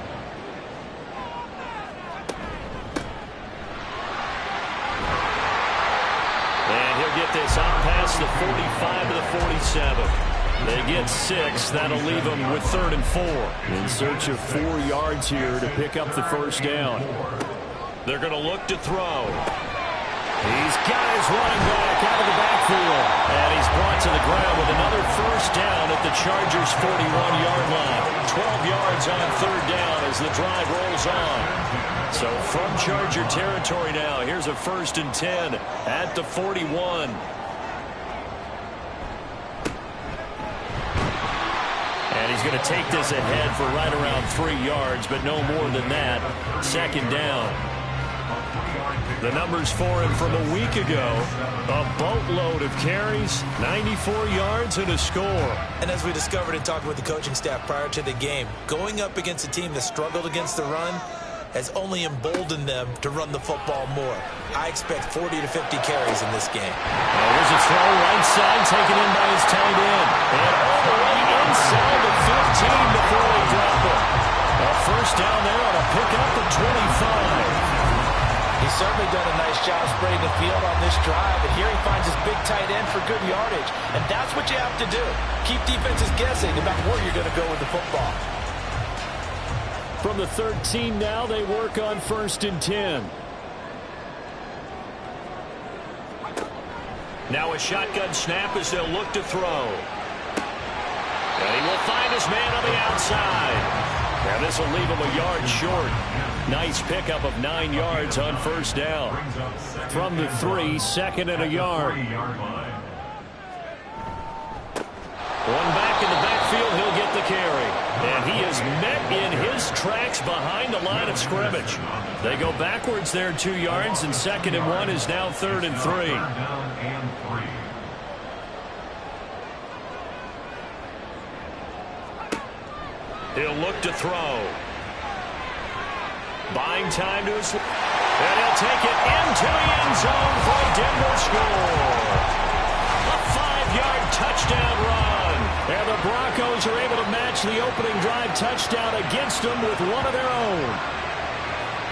[SPEAKER 1] And he'll get this up past the 45 to the 47. They get 6. That'll leave them with 3rd and 4.
[SPEAKER 5] In search of 4 yards here to pick up the first down.
[SPEAKER 1] They're going to look to throw. He's got his running back out of the backfield. And he's brought to the ground with another first down at the Chargers' 41-yard line. 12 yards on 3rd down as the drive rolls on. So from Charger territory now, here's a 1st and 10 at the 41. And he's going to take this ahead for right around 3 yards, but no more than that. 2nd down. The numbers for him from a week ago, a boatload of carries, 94 yards and a score.
[SPEAKER 3] And as we discovered in talking with the coaching staff prior to the game, going up against a team that struggled against the run has only emboldened them to run the football more. I expect 40 to 50 carries in this game.
[SPEAKER 1] Well, here's a throw right side taken in by his tight end. And all the way inside the 15 before they drop it. A first down there on a pickup of 25.
[SPEAKER 2] He's certainly done a nice job spreading the field on this drive, and here he finds his big tight end for good yardage. And that's what you have to do. Keep defenses guessing about where you're going to go with the football.
[SPEAKER 5] From the 13 now, they work on 1st and 10.
[SPEAKER 1] Now a shotgun snap as they'll look to throw. And he will find his man on the outside. And this will leave him a yard short. Nice pickup of 9 yards on first down.
[SPEAKER 5] From the 3, 2nd and a yard.
[SPEAKER 1] One back in the backfield, he'll get the carry. And he is met in his tracks behind the line of scrimmage. They go backwards there 2 yards, and 2nd and 1 is now 3rd and 3. He'll look to throw. Buying time to his... And he'll take it into the end zone for a Denver score. A 5-yard touchdown run. And the Broncos are able to match the opening drive touchdown against them with one of their own.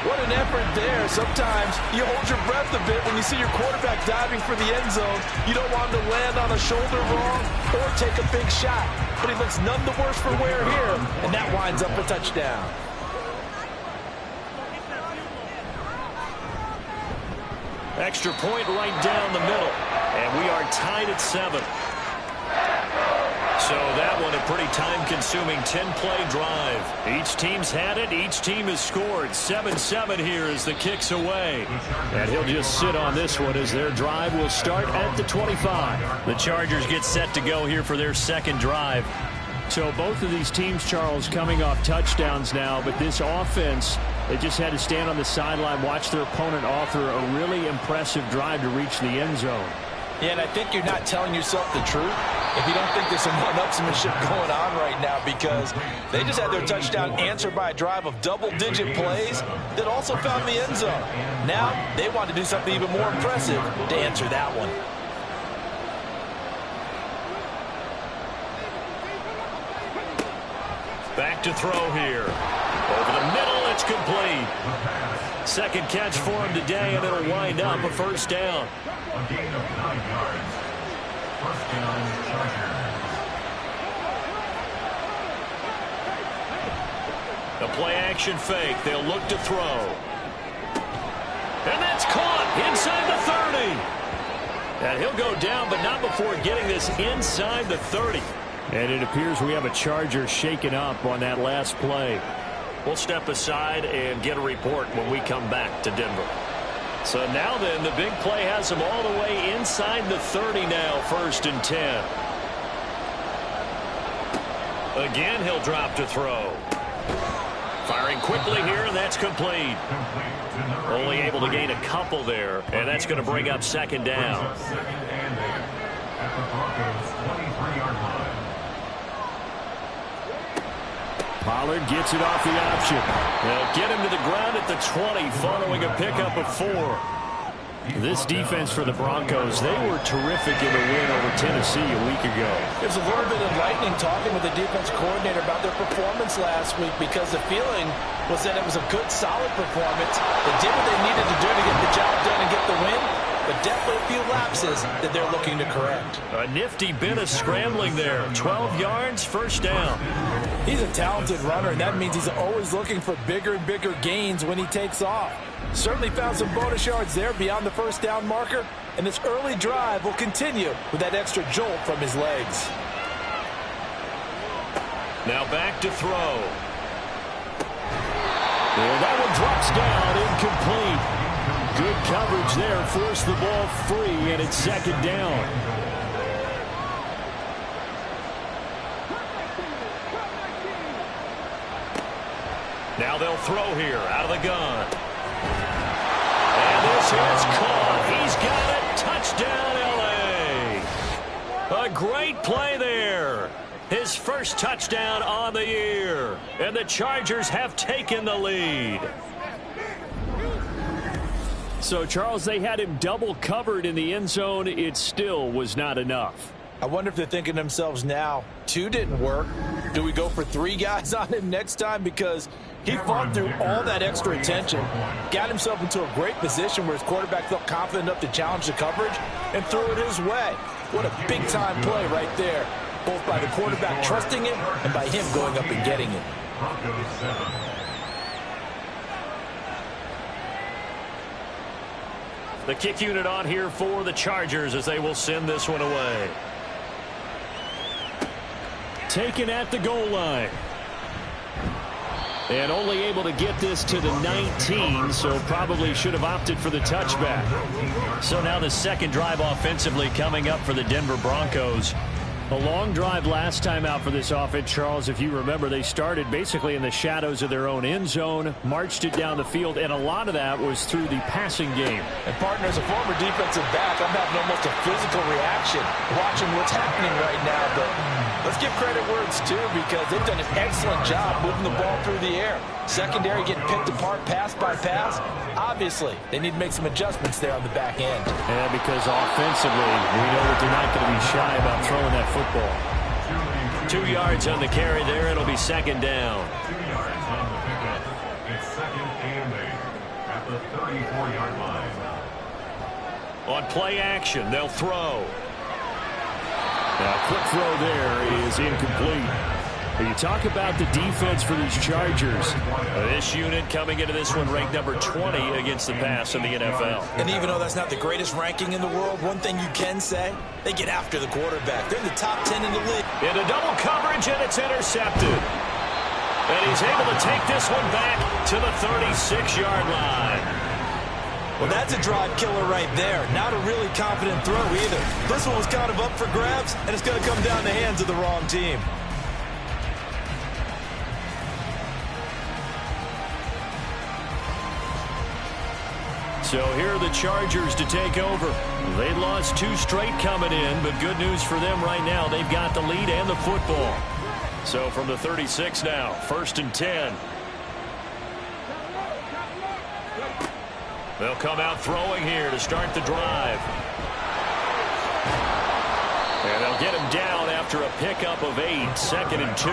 [SPEAKER 2] What an effort there. Sometimes you hold your breath a bit when you see your quarterback diving for the end zone. You don't want him to land on a shoulder wrong or take a big shot. But he looks none the worse for wear here, and that winds up a touchdown.
[SPEAKER 1] Extra point right down the middle. And we are tied at 7. So that one a pretty time-consuming 10-play drive. Each team's had it. Each team has scored. 7-7 here as the kick's away.
[SPEAKER 5] And he'll just sit on this one as their drive will start at the 25.
[SPEAKER 1] The Chargers get set to go here for their second drive.
[SPEAKER 5] So both of these teams, Charles, coming off touchdowns now, but this offense, they just had to stand on the sideline, watch their opponent author a really impressive drive to reach the end zone.
[SPEAKER 2] Yeah, and I think you're not telling yourself the truth if you don't think there's some one-upsmanship going on right now, because they just had their touchdown answered by a drive of double-digit plays that also found the end zone. Now they want to do something even more impressive to answer that one.
[SPEAKER 1] Back to throw here. Over the middle, it's complete. Second catch for him today, and it'll wind up a first down.
[SPEAKER 4] A gain of 9 yards. First down, Chargers.
[SPEAKER 1] A play-action fake. They'll look to throw. And that's caught inside the 30. And he'll go down, but not before getting this inside the 30.
[SPEAKER 5] And it appears we have a Charger shaken up on that last play.
[SPEAKER 1] We'll step aside and get a report when we come back to Denver.
[SPEAKER 5] So now then, the big play has him all the way inside the 30 now, 1st and 10.
[SPEAKER 1] Again, he'll drop to throw. Firing quickly here, and that's complete. Only able to gain a couple there, and that's going to bring up 2nd down.
[SPEAKER 4] At the Broncos' 23-yard line.
[SPEAKER 5] Pollard gets it off the option. They'll get him to the ground at the 20 following a pickup of 4. This defense for the Broncos, they were terrific in the win over Tennessee a week ago.
[SPEAKER 2] It was a little bit enlightening talking with the defense coordinator about their performance last week because the feeling was that it was a good, solid performance. They did what they needed to do to get the job done and get the win, but definitely a few lapses that they're looking to correct.
[SPEAKER 1] A nifty bit of scrambling there. 12 yards, 1st down.
[SPEAKER 2] He's a talented runner, and that means he's always looking for bigger and bigger gains when he takes off. Certainly found some bonus yards there beyond the 1st down marker, and this early drive will continue with that extra jolt from his legs.
[SPEAKER 1] Now back to throw.
[SPEAKER 5] And that one drops down, incomplete. Good coverage there, forced the ball free, and it's 2nd down.
[SPEAKER 1] Now they'll throw here out of the gun. And this is caught. He's got it. Touchdown, L.A. A great play there. His first touchdown on the year. And the Chargers have taken the lead.
[SPEAKER 5] So, Charles, they had him double covered in the end zone. It still was not enough.
[SPEAKER 2] I wonder if they're thinking to themselves now, 2 didn't work. Do we go for 3 guys on him next time? Because he fought through all that extra attention, got himself into a great position where his quarterback felt confident enough to challenge the coverage and threw it his way. What a big-time play right there, both by the quarterback trusting it and by him going up and getting it.
[SPEAKER 1] The kick unit on here for the Chargers as they will send this one away.
[SPEAKER 5] Taken at the goal line. And only able to get this to the 19, so probably should have opted for the touchback.
[SPEAKER 1] So now the 2nd drive offensively coming up for the Denver Broncos.
[SPEAKER 5] A long drive last time out for this offense, Charles. If you remember, they started basically in the shadows of their own end zone, marched it down the field, and a lot of that was through the passing game.
[SPEAKER 2] And, partner, as a former defensive back, I'm having almost a physical reaction watching what's happening right now. But let's give credit where it's due because they've done an excellent job moving the ball through the air. Secondary getting picked apart pass by pass. Obviously, they need to make some adjustments there on the back end.
[SPEAKER 5] Yeah, because offensively, we know that they're not going to be shy about throwing that football.
[SPEAKER 1] 2 yards on the carry there. It'll be 2nd down.
[SPEAKER 4] 2 yards on the pickup. It's 2nd and 8 at the 34-yard line.
[SPEAKER 1] On play action, they'll throw.
[SPEAKER 5] Now, quick throw there is incomplete. When you talk about the defense for these Chargers,
[SPEAKER 1] This unit coming into this one ranked number 20 against the pass in the NFL.
[SPEAKER 3] And even though that's not the greatest ranking in the world, one thing you can say, they get after the quarterback. They're in the top 10 in the league.
[SPEAKER 1] Into double coverage, and it's intercepted. And he's able to take this one back to the 36-yard line.
[SPEAKER 3] Well, that's a drive killer right there. Not a really confident throw either. This one was kind of up for grabs, and it's going to come down the hands of the wrong team.
[SPEAKER 1] So here are the Chargers to take over. They lost 2 straight coming in, but good news for them right now. They've got the lead and the football. So from the 36 now, 1st and 10. They'll come out throwing here to start the drive. And they'll get him down after a pickup of 8, 2nd and 2.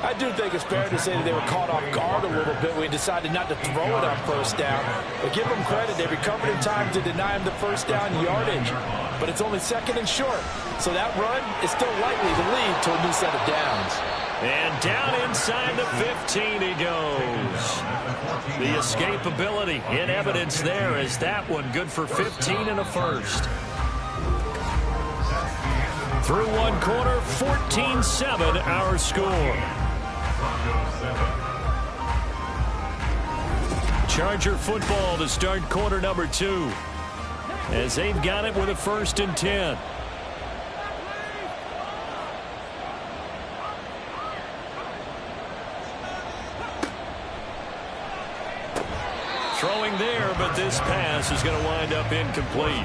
[SPEAKER 2] I do think it's fair to say that they were caught off guard a little bit when we decided not to throw it on 1st down. But give them credit. They recovered in time to deny him the 1st down yardage. But it's only 2nd and short. So that run is still likely to lead to a new set of downs.
[SPEAKER 1] And down inside the 15 he goes. The escapability in evidence there as that one good for 15 and a 1st. Through one quarter, 14-7 our score.
[SPEAKER 5] Charger football to start quarter number 2. As they've got it with a 1st and 10. Throwing there, but this pass is going to wind up incomplete.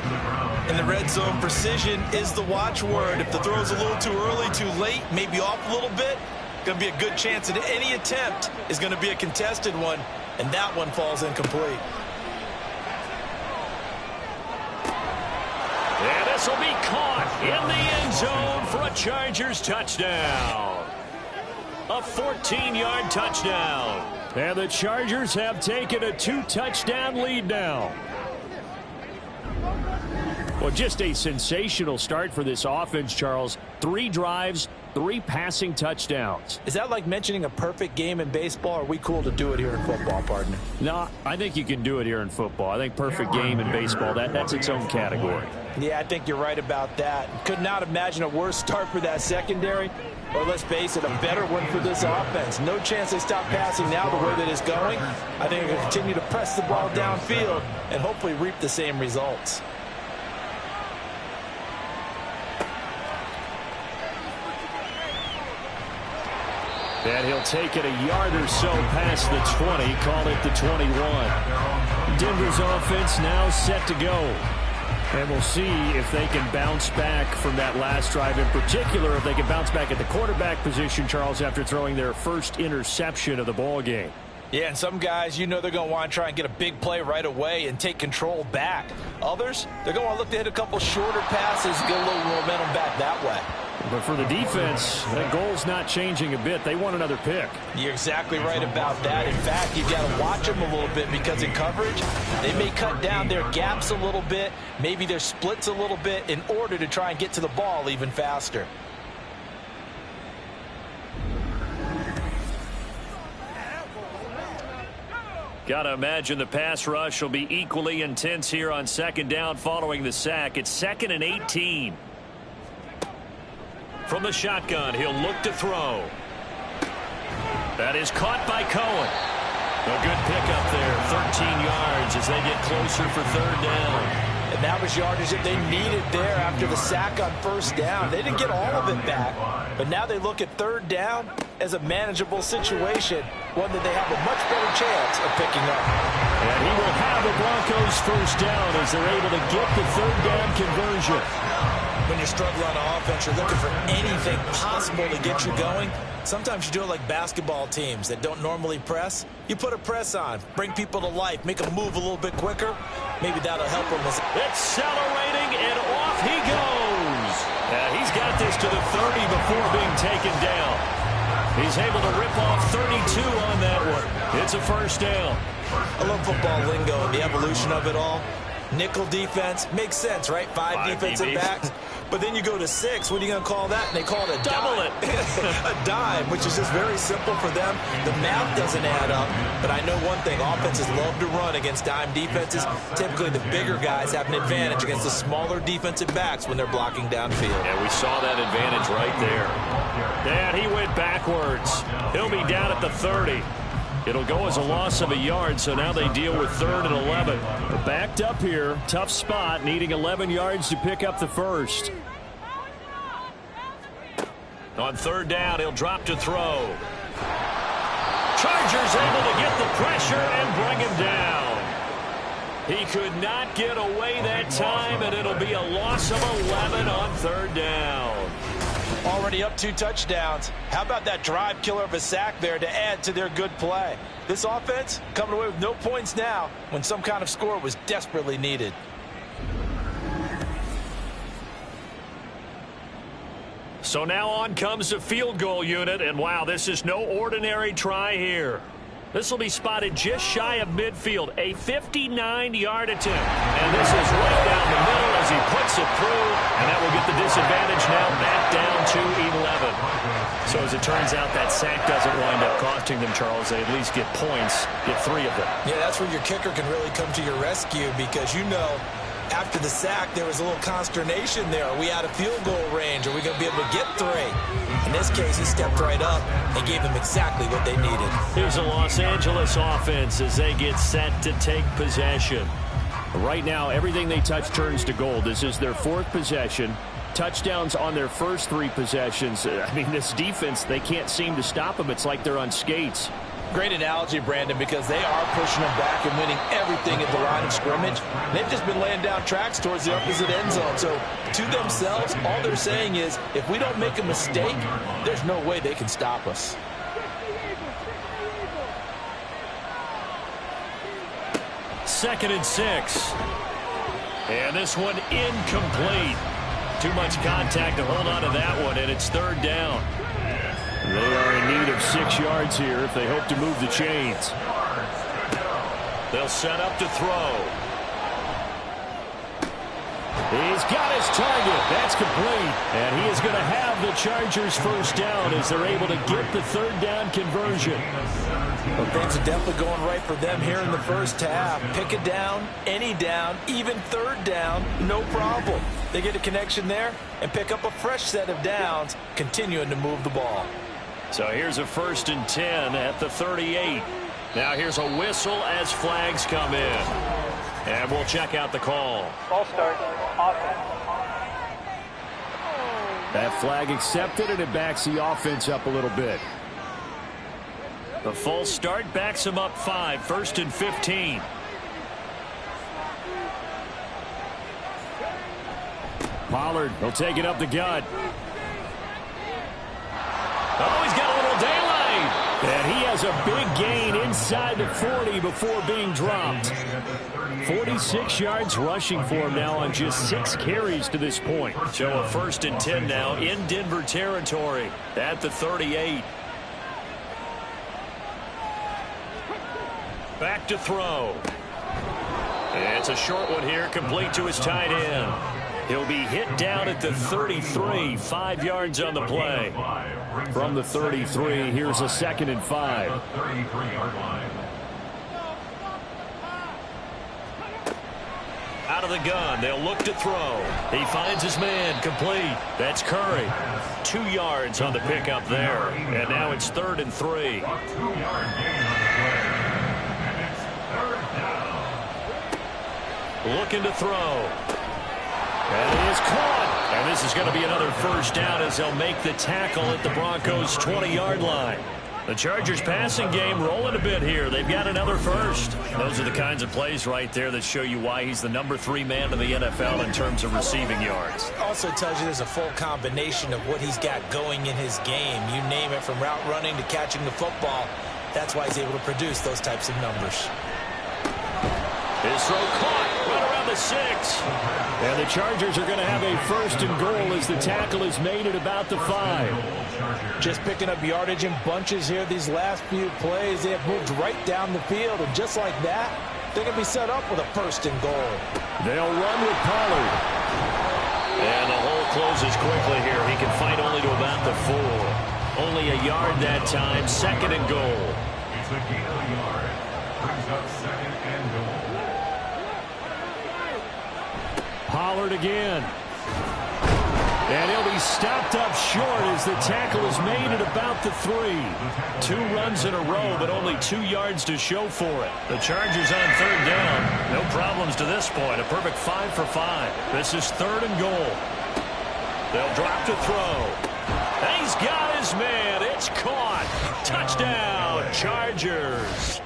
[SPEAKER 3] In the red zone, precision is the watchword. If the throw's a little too early, too late, maybe off a little bit, going to be a good chance that any attempt is going to be a contested one, and that one falls incomplete.
[SPEAKER 5] And this will be caught in the end zone for a Chargers touchdown. A 14-yard touchdown. And the Chargers have taken a 2-touchdown lead now. Well, just a sensational start for this offense, Charles. 3 drives, 3 passing touchdowns.
[SPEAKER 2] Is that like mentioning a perfect game in baseball? Or are we cool to do it here in football, partner?
[SPEAKER 5] No, I think you can do it here in football. I think perfect game in baseball, that's its own category.
[SPEAKER 2] Yeah, I think you're right about that. Could not imagine a worse start for that secondary. Or let's face it, a better one for this offense. No chance they stop passing now the way that it's going. I think they're going to continue to press the ball downfield and hopefully reap the same results.
[SPEAKER 5] And he'll take it a yard or so past the 20, call it the 21. Denver's offense now set to go. And we'll see if they can bounce back from that last drive, in particular if they can bounce back at the quarterback position, Charles, after throwing their first interception of the ball game.
[SPEAKER 2] Yeah, and some guys, you know they're going to want to try and get a big play right away and take control back. Others, they're going to look to hit a couple shorter passes, get a little momentum back that way.
[SPEAKER 5] But for the defense, that goal's not changing a bit. They want another pick.
[SPEAKER 2] You're exactly right about that. In fact, you've got to watch them a little bit because in coverage, they may cut down their gaps a little bit, maybe their splits a little bit in order to try and get to the ball even faster.
[SPEAKER 5] Got to imagine the pass rush will be equally intense here on 2nd down following the sack. It's 2nd and 18. From the shotgun, he'll look to throw. That is caught by Cohen. A good pickup there, 13 yards as they get closer for 3rd down.
[SPEAKER 2] And that was yardage that they needed there after the sack on 1st down. They didn't get all of it back, but now they look at 3rd down as a manageable situation, one that they have a much better chance of picking up.
[SPEAKER 5] And he will have the Broncos 1st down as they're able to get the 3rd down conversion.
[SPEAKER 3] When you're struggling on offense, you're looking for anything possible to get you going. Sometimes you do it like basketball teams that don't normally press. You put a press on, bring people to life, make them move a little bit quicker. Maybe that'll help them.
[SPEAKER 5] Accelerating, and off he goes. He's got this to the 30 before being taken down. He's able to rip off 32 on that one. It's a 1st down.
[SPEAKER 3] I love football lingo and the evolution of it all. Nickel defense makes sense, right? 5 defensive backs. But then you go to 6. What are you going to call that? And they call it a
[SPEAKER 5] double
[SPEAKER 3] dime. A dime, which is just very simple for them. The math doesn't add up. But I know one thing. Offenses love to run against dime defenses. Typically, the bigger guys have an advantage against the smaller defensive backs when they're blocking downfield.
[SPEAKER 5] Yeah, we saw that advantage right there. And he went backwards. He'll be down at the 30. It'll go as a loss of a yard, so now they deal with 3rd and 11. But backed up here, tough spot, needing 11 yards to pick up the 1st. On 3rd down, he'll drop to throw. Chargers able to get the pressure and bring him down. He could not get away that time, and it'll be a loss of 11 on 3rd down.
[SPEAKER 2] Already up 2 touchdowns. How about that drive killer of a sack there to add to their good play? This offense coming away with no points now when some kind of score was desperately needed.
[SPEAKER 5] So now on comes the field goal unit, and wow, this is no ordinary try here. This will be spotted just shy of midfield, a 59-yard attempt. And this is right down the middle as he puts it through, and that will get the disadvantage now back down to 11. So as it turns out, that sack doesn't wind up costing them, Charles. They at least get points, get 3 of them.
[SPEAKER 3] Yeah, that's where your kicker can really come to your rescue because you know After the sack, there was a little consternation there. Are we out of field goal range? Are we going to be able to get 3? In this case, he stepped right up and gave them exactly what they needed.
[SPEAKER 5] Here's a Los Angeles offense as they get set to take possession. Right now, everything they touch turns to gold. This is their 4th possession. Touchdowns on their first 3 possessions. I mean, this defense, they can't seem to stop them. It's like they're on skates.
[SPEAKER 2] Great analogy, Brandon, because they are pushing them back and winning everything at the line of scrimmage. They've just been laying down tracks towards the opposite end zone. So to themselves, all they're saying is, if we don't make a mistake, there's no way they can stop us.
[SPEAKER 5] Second and 6. And this one incomplete. Too much contact to hold on to that one, and it's 3rd down. They are in need of 6 yards here if they hope to move the chains.
[SPEAKER 1] They'll set up to throw.
[SPEAKER 5] He's got his target. That's complete. And he is going to have the Chargers first down as they're able to get the 3rd down conversion.
[SPEAKER 2] Well, things are definitely going right for them here in the first half. Pick a down, any down, even 3rd down, no problem. They get a connection there and pick up a fresh set of downs, continuing to move the ball.
[SPEAKER 5] So here's a 1st and 10 at the 38. Now here's a whistle as flags come in. And we'll check out the call.
[SPEAKER 6] Ball start, offense.
[SPEAKER 5] That flag accepted, and it backs the offense up a little bit. The false start backs him up 5, 1st and 15. Pollard will take it up the gut. Oh, he's got a little daylight. And he has a big gain inside the 40 before being dropped. 46 yards rushing for him now on just 6 carries to this point.
[SPEAKER 1] So a 1st and 10 now in Denver territory at the 38. Back to throw. It's a short one here, complete to his tight end. He'll be hit down at the 33, 5 yards on the play.
[SPEAKER 5] From the 33, here's a 2nd and 5.
[SPEAKER 1] Out of the gun, they'll look to throw. He finds his man, complete. That's Curry. 2 yards on the pickup there. And now it's 3rd and 3. Looking to throw.
[SPEAKER 5] And he is caught.
[SPEAKER 1] And this is going to be another first down as they'll make the tackle at the Broncos' 20-yard line. The Chargers passing game rolling a bit here. They've got another first. Those are the kinds of plays right there that show you why he's the number 3 man in the NFL in terms of receiving yards.
[SPEAKER 3] Also tells you there's a full combination of what he's got going in his game. You name it, from route running to catching the football. That's why he's able to produce those types of numbers.
[SPEAKER 1] His throw caught right around the 6.
[SPEAKER 5] And the Chargers are going to have a 1st and goal as the tackle is made at about the 5.
[SPEAKER 2] Just picking up yardage in bunches here these last few plays. They have moved right down the field, and just like that, they're going to be set up with a 1st and goal.
[SPEAKER 5] They'll run with Pollard.
[SPEAKER 1] And the hole closes quickly here. He can fight only to about the 4. Only a yard that time, 2nd and goal.
[SPEAKER 4] It's a gain of a yard. Brings up 2nd and goal.
[SPEAKER 5] Pollard again. And he'll be stopped up short as the tackle is made at about the 3.
[SPEAKER 1] 2 runs in a row, but only 2 yards to show for it. The Chargers on 3rd down. No problems to this point. A perfect 5 for 5. This is 3rd and goal. They'll drop to throw. And he's got his man. It's caught. Touchdown, Chargers.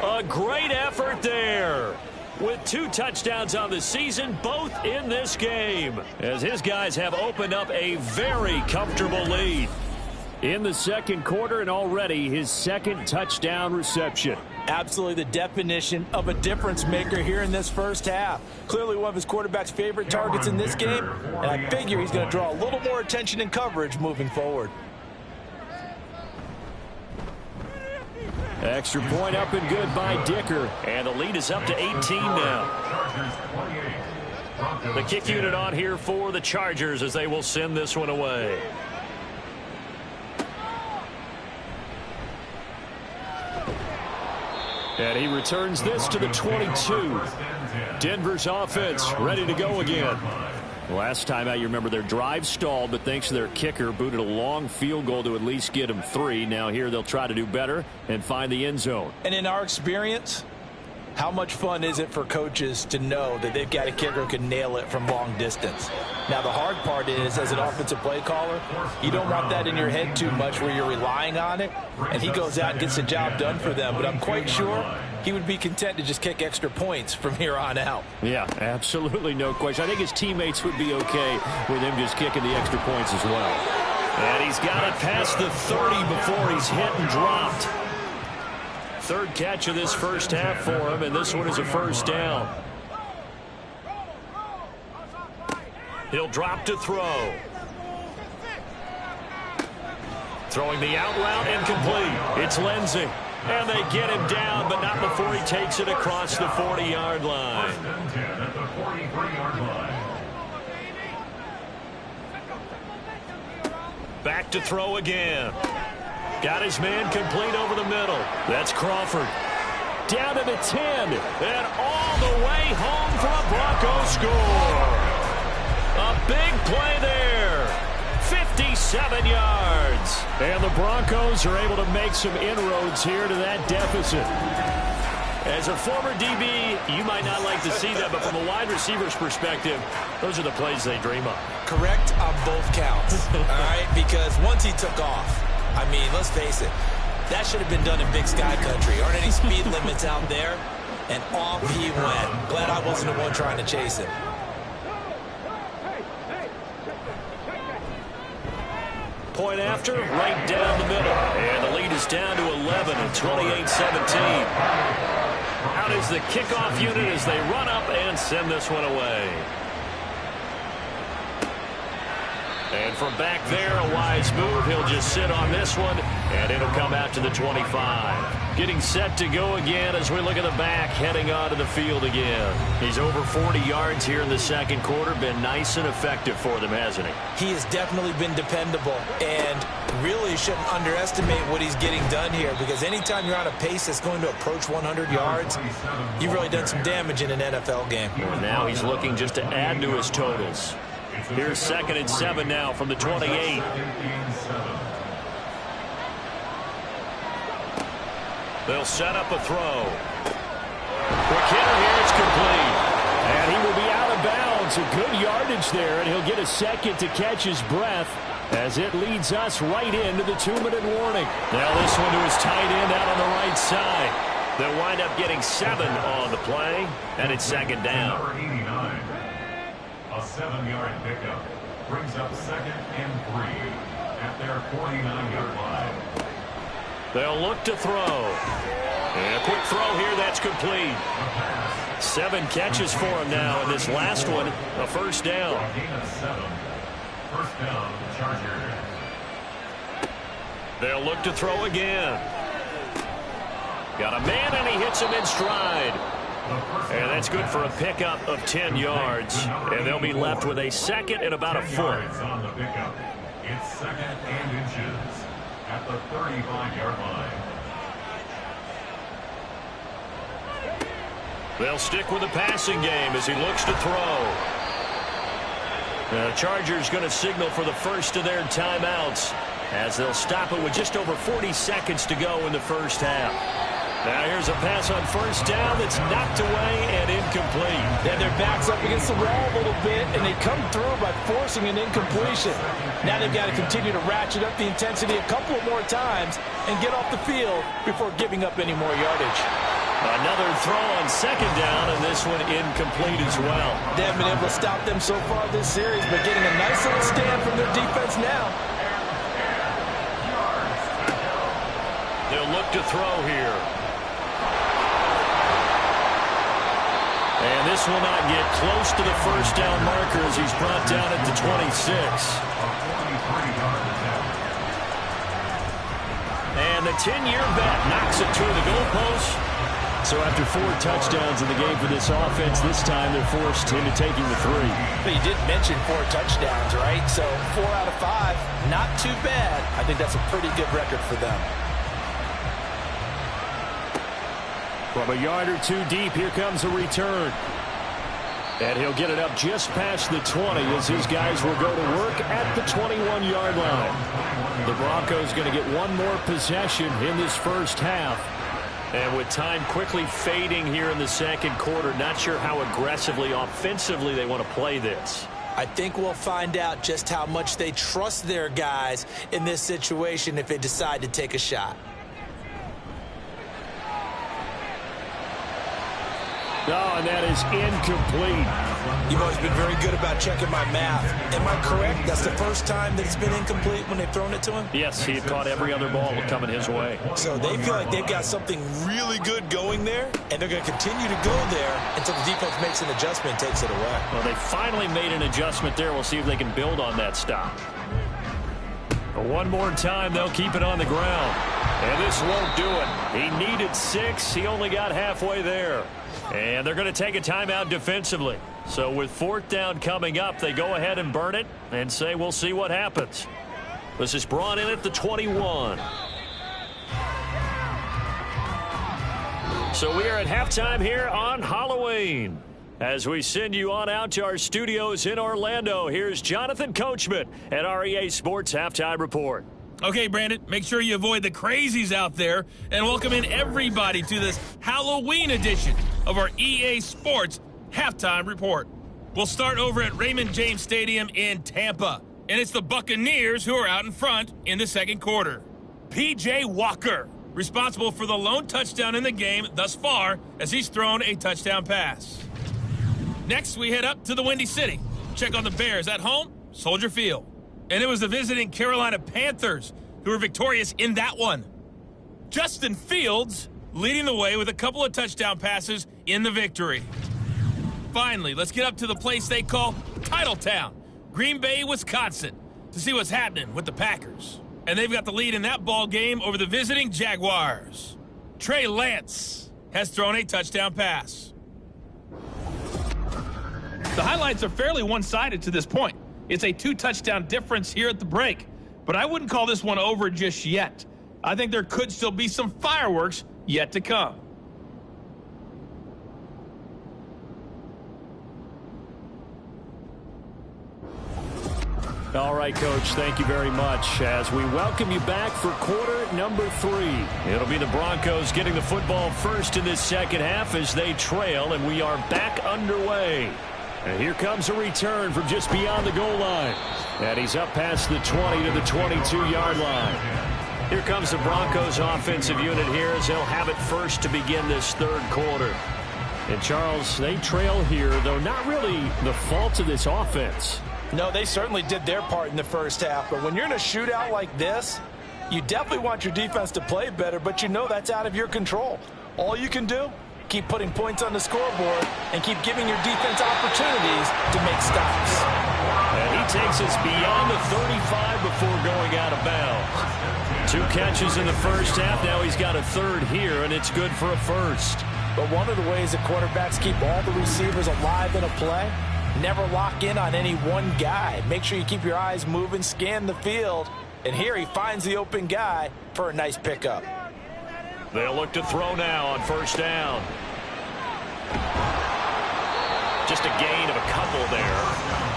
[SPEAKER 1] A great effort there. With 2 touchdowns on the season, both in this game, as his guys have opened up a very comfortable lead.
[SPEAKER 5] In the 2nd quarter, and already his 2nd touchdown reception.
[SPEAKER 2] Absolutely the definition of a difference maker here in this first half. Clearly one of his quarterback's favorite targets in this game, and I figure he's going to draw a little more attention and coverage moving forward.
[SPEAKER 5] Extra point up and good by Dicker.
[SPEAKER 1] And the lead is up to 18 now. The kick unit on here for the Chargers as they will send this one away.
[SPEAKER 5] And he returns this to the 22. Denver's offense ready to go again. Last time out, you remember their drive stalled, but thanks to their kicker, booted a long field goal to at least get them 3. Now here they'll try to do better and find the end zone.
[SPEAKER 2] And in our experience, how much fun is it for coaches to know that they've got a kicker who can nail it from long distance? Now, the hard part is, as an offensive play caller, you don't want that in your head too much where you're relying on it, and he goes out and gets the job done for them. But I'm quite sure he would be content to just kick extra points from here on out.
[SPEAKER 5] Yeah, absolutely no question. I think his teammates would be okay with him just kicking the extra points as well.
[SPEAKER 1] And he's got it past the 30 before he's hit and dropped. Third catch of this first half for him, and this one is a first down. He'll drop to throw. Throwing the out route incomplete. It's Lindsey. And they get him down, but not before he takes it across the 40-yard line. Back to throw again. Got his man complete over the middle. That's Crawford. Down to the 10. And all the way home for a Broncos score. A big play there. 57 yards.
[SPEAKER 5] And the Broncos are able to make some inroads here to that deficit.
[SPEAKER 1] As a former DB, you might not like to see that, but from a wide receiver's perspective, those are the plays they dream of.
[SPEAKER 3] Correct on both counts, all right? Because once he took off, I mean, let's face it, that should have been done in Big Sky country. Aren't any speed limits out there? And off he went. Glad I wasn't the one trying to chase him.
[SPEAKER 1] Point after, right down the middle. And the lead is down to 11 at 28-17. Out is the kickoff unit as they run up and send this one away. And from back there, a wise move. He'll just sit on this one, and it'll come out to the 25. Getting set to go again as we look at the back, heading onto the field again. He's over 40 yards here in the second quarter. Been nice and effective for them, hasn't he?
[SPEAKER 3] He has definitely been dependable, and really shouldn't underestimate what he's getting done here, because anytime you're on a pace that's going to approach 100 yards, you've really done some damage in an NFL game.
[SPEAKER 1] And now he's looking just to add to his totals. Here's 2nd and 7 now from the 28. They'll set up a throw. Quick hitter here, it's complete.
[SPEAKER 5] And he will be out of bounds. A good yardage there, and he'll get a second to catch his breath as it leads us right into the 2-minute warning.
[SPEAKER 1] Now this one to his tight end out on the right side. They'll wind up getting 7 on the play, and it's 2nd down.
[SPEAKER 4] Number 89. A 7-yard pickup brings up 2nd and 3 at their 49-yard line.
[SPEAKER 1] They'll look to throw. And a quick throw here, that's complete. 7 catches for him now, and this last one, a first down.
[SPEAKER 4] First down, Chargers.
[SPEAKER 1] They'll look to throw again. Got a man, and he hits him in stride. And that's good for a pickup of 10 yards. And they'll be left with a second and about a foot.
[SPEAKER 4] On the pickup. It's 2nd and inches at the 35-yard line.
[SPEAKER 1] They'll stick with the passing game as he looks to throw. The Chargers going to signal for the first of their timeouts as they'll stop it with just over 40 seconds to go in the first half. Now here's a pass on first down that's knocked away and incomplete.
[SPEAKER 2] And their back's up against the wall a little bit, and they come through by forcing an incompletion. Now they've got to continue to ratchet up the intensity a couple of more times and get off the field before giving up any more yardage.
[SPEAKER 1] Another throw on 2nd down, and this one incomplete as well.
[SPEAKER 2] They haven't been able to stop them so far this series, but getting a nice little stand from their defense now.
[SPEAKER 1] They'll look to throw here. And this will not get close to the first down marker as he's brought down at the 26. And the 10-year vet knocks it through the goalpost.
[SPEAKER 5] So after 4 touchdowns in the game for this offense, this time they're forced into taking the 3.
[SPEAKER 2] But you did mention 4 touchdowns, right? So 4 out of 5, not too bad. I think that's a pretty good record for them.
[SPEAKER 5] From a yard or 2 deep, here comes a return. And he'll get it up just past the 20 as his guys will go to work at the 21-yard line. The Broncos going to get one more possession in this first half. And with time quickly fading here in the second quarter, not sure how aggressively, offensively they want to play this.
[SPEAKER 3] I think we'll find out just how much they trust their guys in this situation if they decide to take a shot.
[SPEAKER 5] Oh, and that is incomplete.
[SPEAKER 3] You've always been very good about checking my math. Am I correct? That's the first time that it's been incomplete when they've thrown it to him?
[SPEAKER 5] Yes, he had caught every other ball coming his way.
[SPEAKER 3] So they feel like they've got something really good going there, and they're going to continue to go there until the defense makes an adjustment and takes it away.
[SPEAKER 5] Well, they finally made an adjustment there. We'll see if they can build on that stop. But one more time, they'll keep it on the ground. And this won't do it. He needed 6. He only got halfway there. And they're going to take a timeout defensively. So with 4th down coming up, they go ahead and burn it and say we'll see what happens. This is brought in at the 21. So we are at halftime here on Halloween. As we send you on out to our studios in Orlando, here's Jonathan Coachman at our EA Sports Halftime Report.
[SPEAKER 8] Okay, Brandon, make sure you avoid the crazies out there and welcome in everybody to this Halloween edition of our EA Sports Halftime Report. We'll start over at Raymond James Stadium in Tampa, and it's the Buccaneers who are out in front in the second quarter. P.J. Walker, responsible for the lone touchdown in the game thus far as he's thrown a touchdown pass. Next, we head up to the Windy City. Check on the Bears at home, Soldier Field. And it was the visiting Carolina Panthers who were victorious in that one. Justin Fields leading the way with a couple of touchdown passes in the victory. Finally, let's get up to the place they call Titletown, Green Bay, Wisconsin, to see what's happening with the Packers. And they've got the lead in that ball game over the visiting Jaguars. Trey Lance has thrown a touchdown pass. The highlights are fairly one-sided to this point. It's a 2-touchdown difference here at the break, but I wouldn't call this one over just yet. I think there could still be some fireworks yet to come.
[SPEAKER 5] All right, Coach, thank you very much as we welcome you back for quarter number 3. It'll be the Broncos getting the football first in this second half as they trail, and we are back underway. And here comes a return from just beyond the goal line. And he's up past the 20 to the 22-yard line. Here comes the Broncos offensive unit here as they'll have it first to begin this third quarter. And, Charles, they trail here, though not really the fault of this offense.
[SPEAKER 2] No, they certainly did their part in the first half. But when you're in a shootout like this, you definitely want your defense to play better, but you know that's out of your control. All you can do, keep putting points on the scoreboard and keep giving your defense opportunities to make stops.
[SPEAKER 5] And he takes us beyond the 35 before going out of bounds. 2 catches in the first half. Now he's got a third here, and it's good for a first.
[SPEAKER 2] But one of the ways that quarterbacks keep all the receivers alive in a play, never lock in on any one guy. Make sure you keep your eyes moving, scan the field. And here he finds the open guy for a nice pickup.
[SPEAKER 5] They'll look to throw now on first down. Just a gain of a couple there.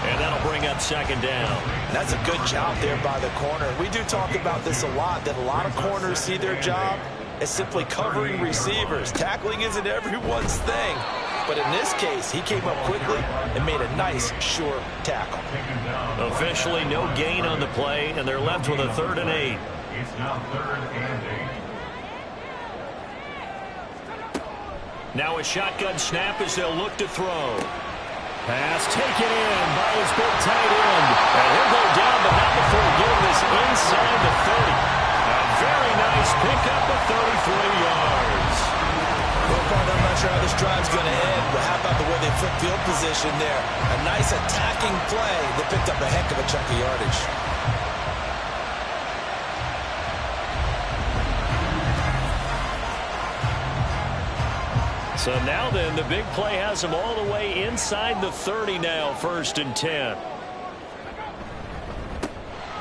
[SPEAKER 5] And that'll bring up second down.
[SPEAKER 2] That's a good job there by the corner. We do talk about this a lot, that a lot of corners see their job as simply covering receivers. Tackling isn't everyone's thing. But in this case, he came up quickly and made a nice, sure tackle.
[SPEAKER 5] Officially no gain on the play, and they're left with a 3rd and 8.
[SPEAKER 4] It's now 3rd and 8.
[SPEAKER 5] Now a shotgun snap as they'll look to throw. Pass taken in by his big tight end. And he'll go down, but not before getting this inside the 30. A very nice pickup of 33 yards.
[SPEAKER 3] I'm not sure how this drive's going to end, but how about the way they flip field position there? A nice attacking play that picked up a heck of a chunk of yardage.
[SPEAKER 5] So now then, the big play has them all the way inside the 30 now, 1st and 10.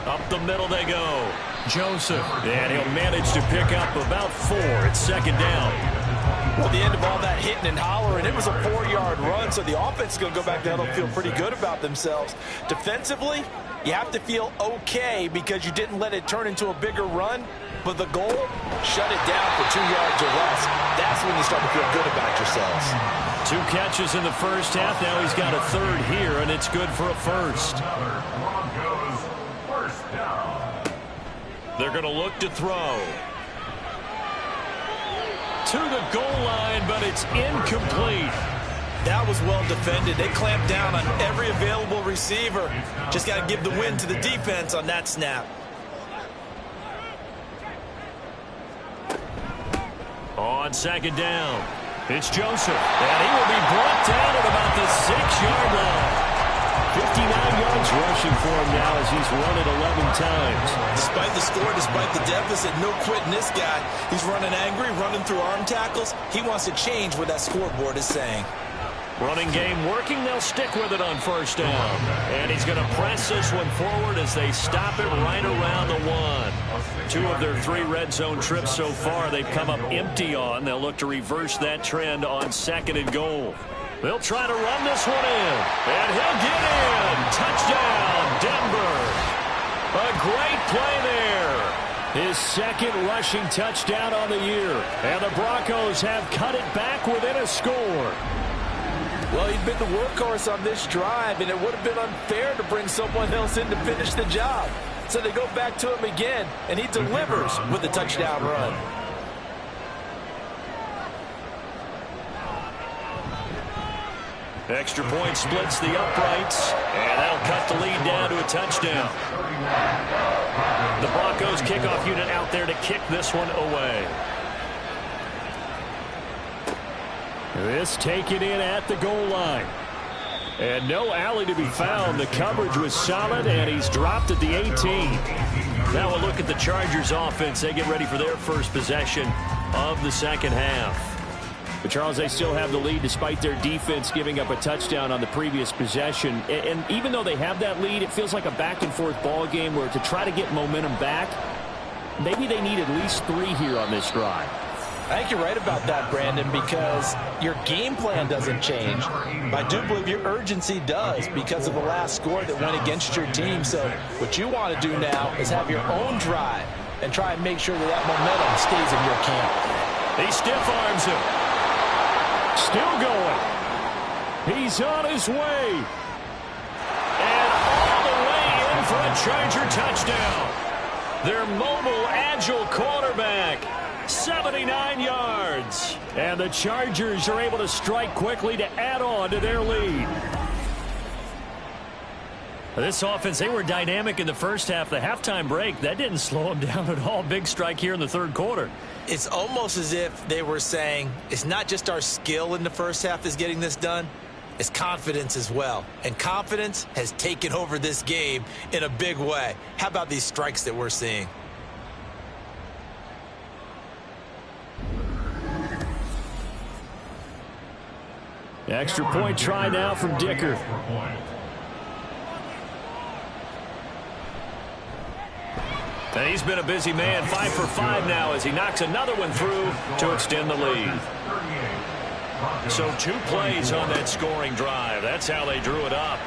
[SPEAKER 5] Up the middle they go. Joseph. And he'll manage to pick up about 4 at second down.
[SPEAKER 2] Well, the end of all that hitting and hollering, it was a 4-yard run, so the offense is going to go back to huddle and feel pretty good about themselves. Defensively, you have to feel okay because you didn't let it turn into a bigger run, but the goal, shut it down for 2 yards or less. That's when you start to feel good about yourselves.
[SPEAKER 5] 2 catches in the first half. Now he's got a third here, and it's good for a first. They're going to look to throw. To the goal line, but it's incomplete.
[SPEAKER 3] That was well defended. They clamped down on every available receiver. Just got to give the win to the defense on that snap.
[SPEAKER 5] On second down, it's Joseph, and he will be brought down at about the 6-yard line. 59 yards rushing for him now as he's run it 11 times.
[SPEAKER 3] Despite the score, despite the deficit, no quitting this guy. He's running angry, running through arm tackles. He wants to change what that scoreboard is saying.
[SPEAKER 5] Running game working. They'll stick with it on first down. And he's going to press this one forward as they stop it right around the 1. 2 of their 3 red zone trips so far they've come up empty on. They'll look to reverse that trend on second and goal. They'll try to run this one in. And he'll get in. Touchdown, Denver. A great play there. His second rushing touchdown on the year. And the Broncos have cut it back within a score.
[SPEAKER 2] Well, he'd been the workhorse on this drive, and it would have been unfair to bring someone else in to finish the job. So they go back to him again, and he delivers with a touchdown run.
[SPEAKER 5] Extra point splits the uprights, and that'll cut the lead down to a touchdown. The Broncos kickoff unit out there to kick this one away. This taken in at the goal line. And no alley to be found. The coverage was solid, and he's dropped at the 18. Now we'll look at the Chargers offense. They get ready for their first possession of the second half. But, Charles, they still have the lead despite their defense giving up a touchdown on the previous possession. And even though they have that lead, it feels like a back-and-forth ball game where to try to get momentum back, maybe they need at least 3 here on this drive.
[SPEAKER 2] I think you're right about that, Brandon, because your game plan doesn't change. I do believe your urgency does because of the last score that went against your team. So what you want to do now is have your own drive and try and make sure that momentum stays in your camp.
[SPEAKER 5] He stiff arms him. Still going. He's on his way. And all the way in for a Charger touchdown. Their mobile, agile quarterback. 79 yards. And the Chargers are able to strike quickly to add on to their lead. This offense, they were dynamic in the first half. The halftime break, that didn't slow them down at all. Big strike here in the third quarter.
[SPEAKER 3] It's almost as if they were saying, it's not just our skill in the first half that's getting this done. It's confidence as well. And confidence has taken over this game in a big way. How about these strikes that we're seeing?
[SPEAKER 5] Extra point try now from Dicker. And he's been a busy man, 5 for 5 now as he knocks another one through to extend the lead. So 2 plays on that scoring drive. That's how they drew it up.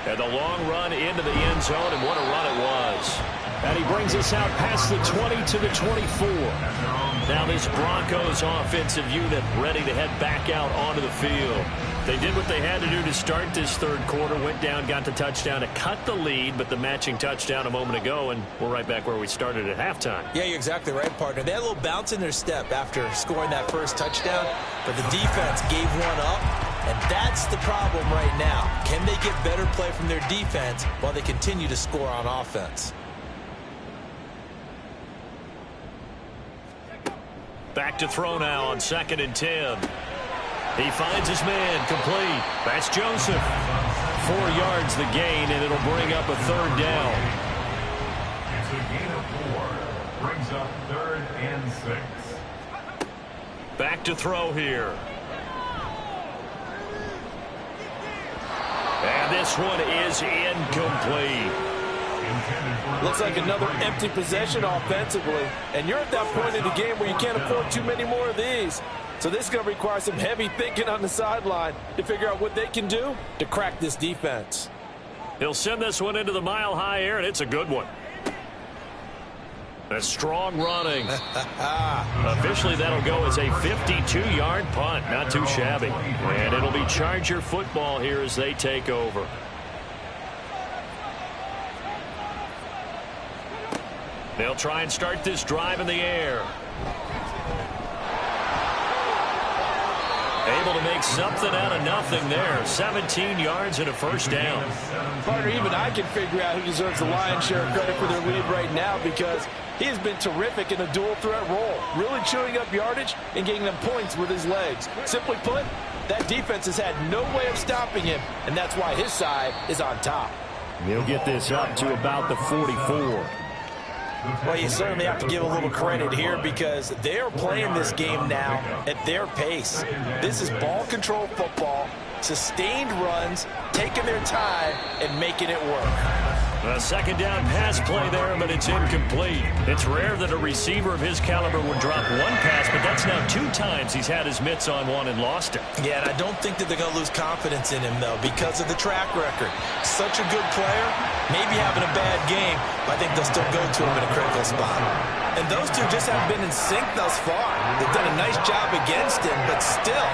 [SPEAKER 5] And the long run into the end zone, and what a run it was. And he brings us out past the 20 to the 24. Now this Broncos offensive unit ready to head back out onto the field. They did what they had to do to start this third quarter, went down, got the touchdown to cut the lead, but the matching touchdown a moment ago, and we're right back where we started at halftime.
[SPEAKER 3] Yeah, you're exactly right, partner. They had a little bounce in their step after scoring that first touchdown, but the defense gave one up, and that's the problem right now. Can they get better play from their defense while they continue to score on offense?
[SPEAKER 5] Back to throw now on 2nd and 10. He finds his man, complete. That's Joseph. 4 yards the gain, and it'll bring up a third down.
[SPEAKER 4] It's a gain of 4. Brings up 3rd and 6.
[SPEAKER 5] Back to throw here. And this one is incomplete.
[SPEAKER 2] Looks like another empty possession offensively. And you're at that point in the game where you can't afford too many more of these. So this is going to require some heavy thinking on the sideline to figure out what they can do to crack this defense.
[SPEAKER 1] He'll send this one into the mile-high air, and it's a good one. A strong running. Officially, that'll go as a 52-yard punt. Not too shabby. And it'll be Charger football here as they take over. They'll try and start this drive in the air. Able to make something out of nothing there. 17 yards and a first down.
[SPEAKER 2] Partner, even I can figure out who deserves the lion's share of credit for their lead right now, because he has been terrific in a dual threat role, really chewing up yardage and getting them points with his legs. Simply put, that defense has had no way of stopping him, and that's why his side is on top.
[SPEAKER 5] He'll get this up to about the 44.
[SPEAKER 2] Well, you certainly have to give a little credit here, because they're playing this game now at their pace. This is ball control football, sustained runs, taking their time and making it work.
[SPEAKER 1] A second down pass play there, but it's incomplete. It's rare that a receiver of his caliber would drop one pass, but that's now 2 times he's had his mitts on one and lost it.
[SPEAKER 3] Yeah, and I don't think that they're going to lose confidence in him, though, because of the track record. Such a good player, maybe having a bad game, but I think they'll still go to him in a critical spot. And those two just haven't been in sync thus far. They've done a nice job against him, but still,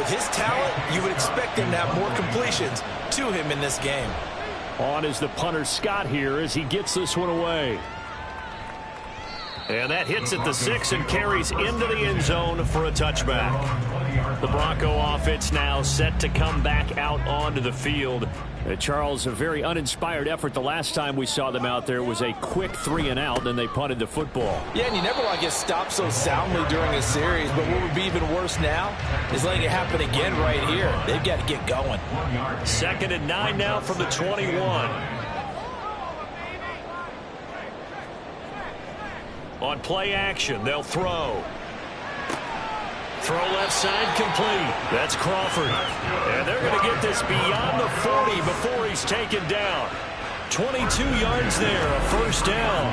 [SPEAKER 3] with his talent, you would expect him to have more completions to him in this game.
[SPEAKER 5] On is the punter Scott here as he gets this one away.
[SPEAKER 1] And that hits at the 6 and carries into the end zone for a touchback. The Bronco offense now set to come back out onto the field.
[SPEAKER 5] Charles, a very uninspired effort the last time we saw them out there. It was a quick 3-and-out, and they punted the football.
[SPEAKER 2] Yeah, and you never want to get stopped so soundly during a series, but what would be even worse now is letting it happen again right here. They've got to get going.
[SPEAKER 1] 2nd and 9 now from the 21. On play action, they'll throw. Throw left side complete. That's Crawford. And they're going to get this beyond the 40 before he's taken down. 22 yards there, a first down.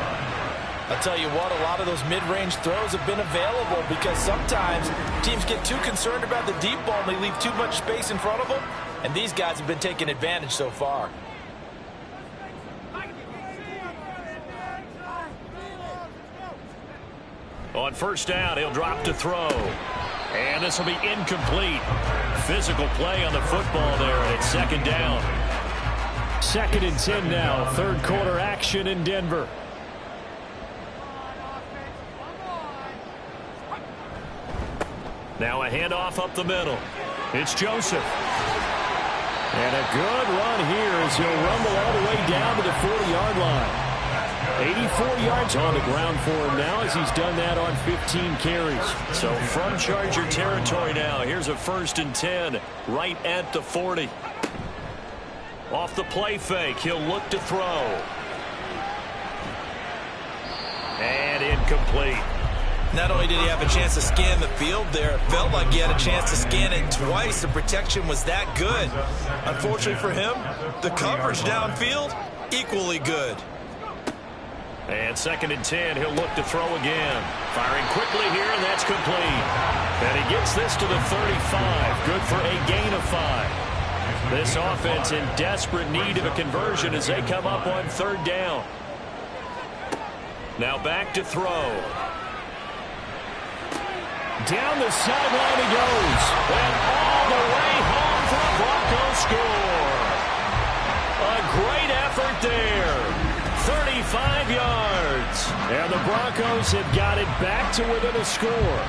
[SPEAKER 2] I'll tell you what, a lot of those mid-range throws have been available, because sometimes teams get too concerned about the deep ball and they leave too much space in front of them, and these guys have been taking advantage so far.
[SPEAKER 1] On first down, he'll drop to throw. And this will be incomplete. Physical play on the football there, and it's 2nd down.
[SPEAKER 5] 2nd and 10 now. 3rd quarter action in Denver.
[SPEAKER 1] Now a handoff up the middle. It's Joseph.
[SPEAKER 5] And a good run here as he'll rumble all the way down to the 40-yard line. 84 yards on the ground for him now as he's done that on 15 carries.
[SPEAKER 1] So from Charger territory now, here's a 1st and 10 right at the 40. Off the play fake, he'll look to throw. And incomplete.
[SPEAKER 3] Not only did he have a chance to scan the field there, it felt like he had a chance to scan it twice. The protection was that good. Unfortunately for him, the coverage downfield, equally good.
[SPEAKER 1] And 2nd and 10, he'll look to throw again. Firing quickly here, and that's complete. And he gets this to the 35. Good for a gain of 5. This offense in desperate need of a conversion as they come up on 3rd down. Now back to throw.
[SPEAKER 5] Down the sideline he goes.
[SPEAKER 1] And all the way home for the Broncos score. A great effort there. 35 yards.
[SPEAKER 5] And the Broncos have got it back to within a score.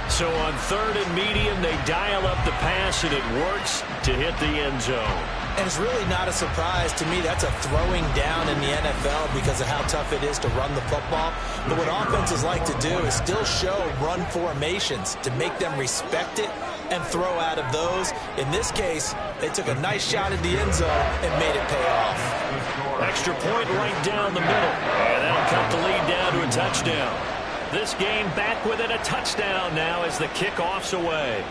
[SPEAKER 1] So on 3rd and medium, they dial up the pass, and it works to hit the end zone.
[SPEAKER 3] And it's really not a surprise to me. That's a throwing down in the NFL because of how tough it is to run the football. But what offenses like to do is still show run formations to make them respect it and throw out of those. In this case, they took a nice shot at the end zone and made it pay off.
[SPEAKER 1] Extra point right down the middle. And that'll cut the lead down to a touchdown. This game back within a touchdown now as the kickoff's away.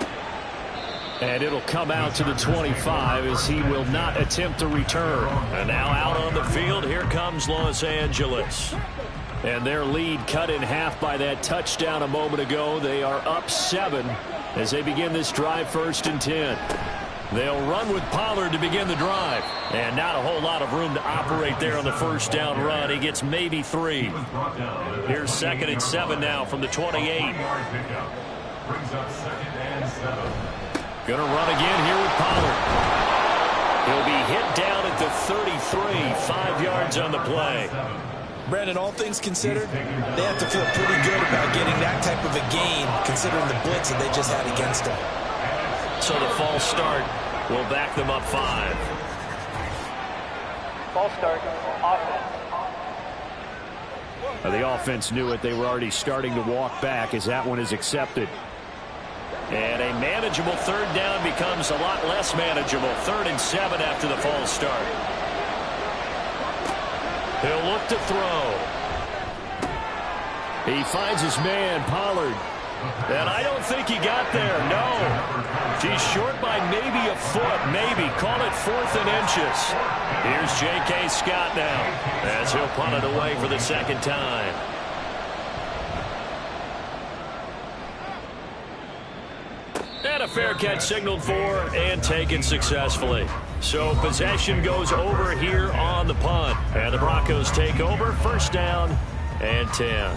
[SPEAKER 5] And it'll come out to the 25 as he will not attempt to return.
[SPEAKER 1] And now out on the field, here comes Los Angeles.
[SPEAKER 5] And their lead cut in half by that touchdown a moment ago. They are up 7 as they begin this drive, 1st and 10. They'll run with Pollard to begin the drive. And not a whole lot of room to operate there on the 1st down run. He gets maybe 3. Here's 2nd and 7 now from the 28. Gonna run again here with Pollard. He'll be hit down at the 33, 5 yards on the play.
[SPEAKER 3] Brandon, all things considered, they have to feel pretty good about getting that type of a gain, considering the blitz that they just had against them.
[SPEAKER 5] So the false start will back them up 5.
[SPEAKER 6] False start, offense.
[SPEAKER 5] The offense knew it. They were already starting to walk back as that one is accepted. And a manageable 3rd down becomes a lot less manageable. 3rd and 7 after the false start. He'll look to throw. He finds his man, Pollard. And I don't think he got there, no. He's short by maybe a foot, maybe. Call it 4th and inches. Here's J.K. Scott now as he'll punt it away for the 2nd time. And a fair catch signaled for and taken successfully. So possession goes over here on the punt. And the Broncos take over, 1st down and 10.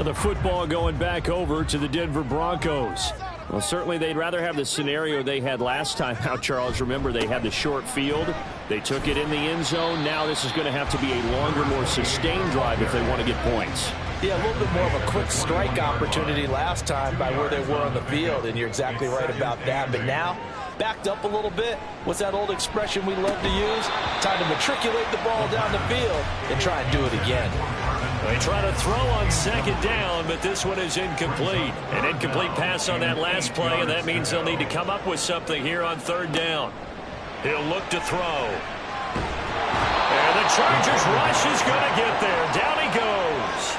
[SPEAKER 5] The football going back over to the Denver Broncos. Well, certainly they'd rather have the scenario they had last time out, Charles. Remember, they had the short field. They took it in the end zone. Now this is going to have to be a longer, more sustained drive if they want to get points.
[SPEAKER 2] Yeah, a little bit more of a quick strike opportunity last time by where they were on the field, and you're exactly right about that. But now, backed up a little bit. What's that old expression we love to use? Time to matriculate the ball down the field and try and do it again.
[SPEAKER 5] They try to throw on 2nd down, but this one is incomplete. An incomplete pass on that last play, and that means they'll need to come up with something here on 3rd down. He'll look to throw. And the Chargers rush is going to get there. Down he goes.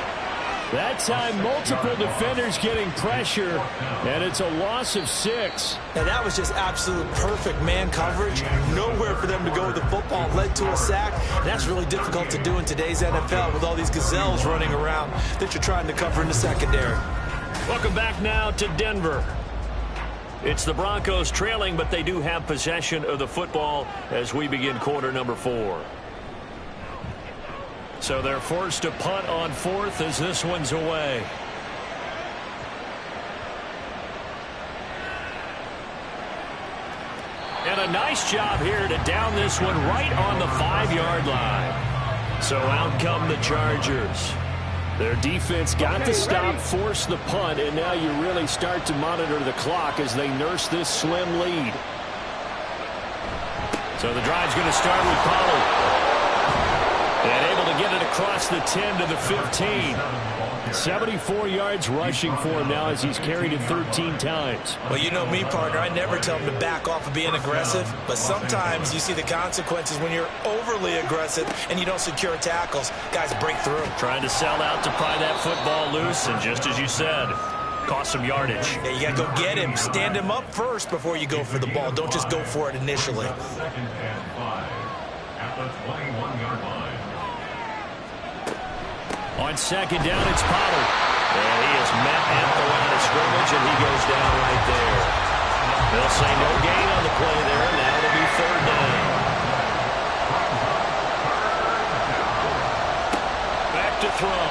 [SPEAKER 5] That time, multiple defenders getting pressure, and it's a loss of 6.
[SPEAKER 3] Now, that was just absolute perfect man coverage. Nowhere for them to go with the football. Led to a sack. That's really difficult to do in today's NFL with all these gazelles running around that you're trying to cover in the secondary.
[SPEAKER 5] Welcome back now to Denver. It's the Broncos trailing, but they do have possession of the football as we begin quarter number 4. So they're forced to punt on 4th as this one's away. And a nice job here to down this one right on the 5-yard line. So out come the Chargers. Their defense got the stop, forced the punt, and now you really start to monitor the clock as they nurse this slim lead. So the drive's going to start with Pollard. And able to get it across the 10 to the 15. 74 yards rushing for him now as he's carried it 13 times.
[SPEAKER 3] Well, you know me, partner. I never tell him to back off of being aggressive, but sometimes you see the consequences when you're overly aggressive and you don't secure tackles. Guys break through.
[SPEAKER 5] Trying to sell out to pry that football loose, and just as you said, cost some yardage.
[SPEAKER 3] Yeah, you got to go get him. Stand him up first before you go for the ball. Don't just go for it initially.
[SPEAKER 4] 2nd and 5 at the 21-yard line.
[SPEAKER 5] On 2nd down, it's Pollard. And he is met at the line of scrimmage, and he goes down right there. They'll say no gain on the play there. Now it'll be 3rd down. Back to throw.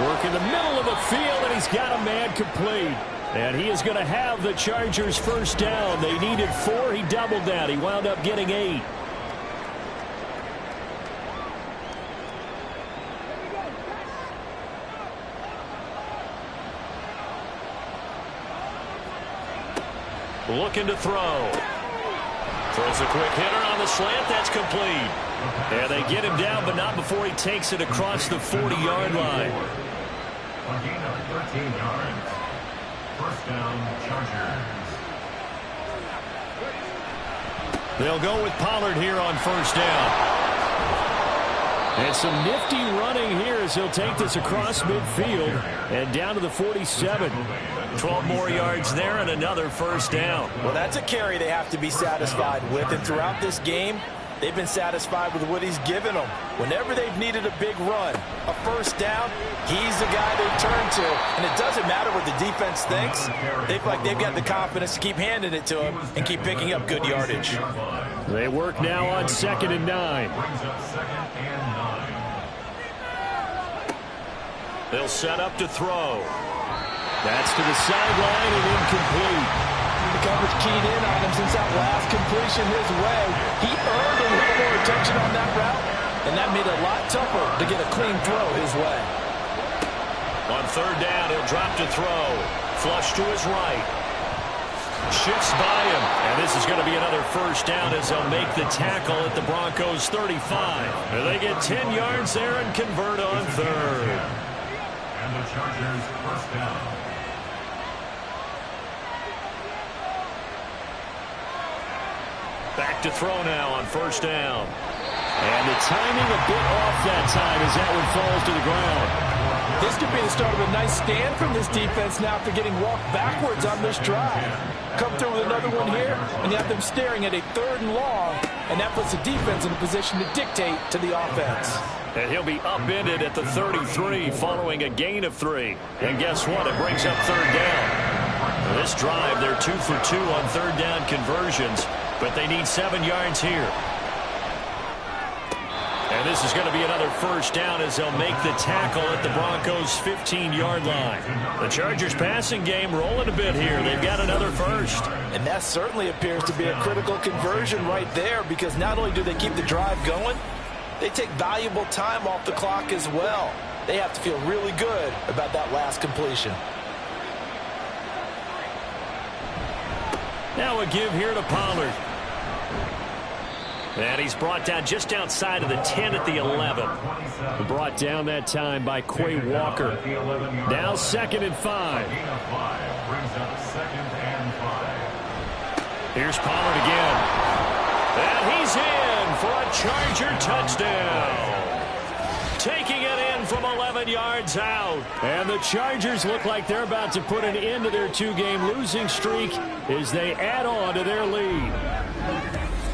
[SPEAKER 5] Work in the middle of the field, and he's got a man complete. And he is going to have the Chargers 1st down. They needed 4. He doubled that. He wound up getting 8. Looking to throw. Throws a quick hitter on the slant. That's complete. And they get him down, but not before he takes it across the 40-yard line.
[SPEAKER 4] A gain of 13 yards. 1st down, Chargers.
[SPEAKER 5] They'll go with Pollard here on 1st down. And some nifty running here as he'll take this across midfield and down to the 47. 12 more yards there and another 1st down.
[SPEAKER 2] Well, that's a carry they have to be satisfied with. And throughout this game, They've been satisfied with what he's given them. Whenever they've needed a big run, a first down, he's the guy they turn to. And it doesn't matter what the defense thinks. They feel like they've got the confidence to keep handing it to him and keep picking up good yardage.
[SPEAKER 5] They work now on 2nd and 9.
[SPEAKER 1] They'll set up to throw.
[SPEAKER 5] That's to the sideline and incomplete.
[SPEAKER 2] The coverage keyed in on him since that last completion his way. He earned a little more attention on that route, and that made it a lot tougher to get a clean throw his way.
[SPEAKER 1] On 3rd down, he'll drop to throw. Flush to his right. Shifts by him, and this is going to be another first down as they'll make the tackle at the Broncos' 35. And they get 10 yards there and convert on 3rd.
[SPEAKER 4] And the Chargers first down.
[SPEAKER 1] Back to throw now on 1st down.
[SPEAKER 5] And the timing a bit off that time as that one falls to the ground.
[SPEAKER 2] This could be the start of a nice stand from this defense now after getting walked backwards on this drive. Come through with another one here, and you have them staring at a 3rd and long, and that puts the defense in a position to dictate to the offense.
[SPEAKER 1] And he'll be upended at the 33 following a gain of 3. And guess what? It brings up 3rd down. This drive, they're 2 for 2 on 3rd down conversions, but they need 7 yards here. And this is going to be another first down as they'll make the tackle at the Broncos' 15-yard line. The Chargers passing game rolling a bit here. They've got another first.
[SPEAKER 2] And that certainly appears to be a critical conversion right there, because not only do they keep the drive going, they take valuable time off the clock as well. They have to feel really good about that last completion.
[SPEAKER 1] Now a give here to Pollard. And he's brought down just outside of the 10 at the 11.
[SPEAKER 5] Brought down that time by Quay Walker. Now 2nd and 5.
[SPEAKER 1] Here's Pollard again. And he's in for a Charger touchdown. Taking it in from 11 yards out.
[SPEAKER 5] And the Chargers look like they're about to put an end to their 2-game losing streak as they add on to their lead.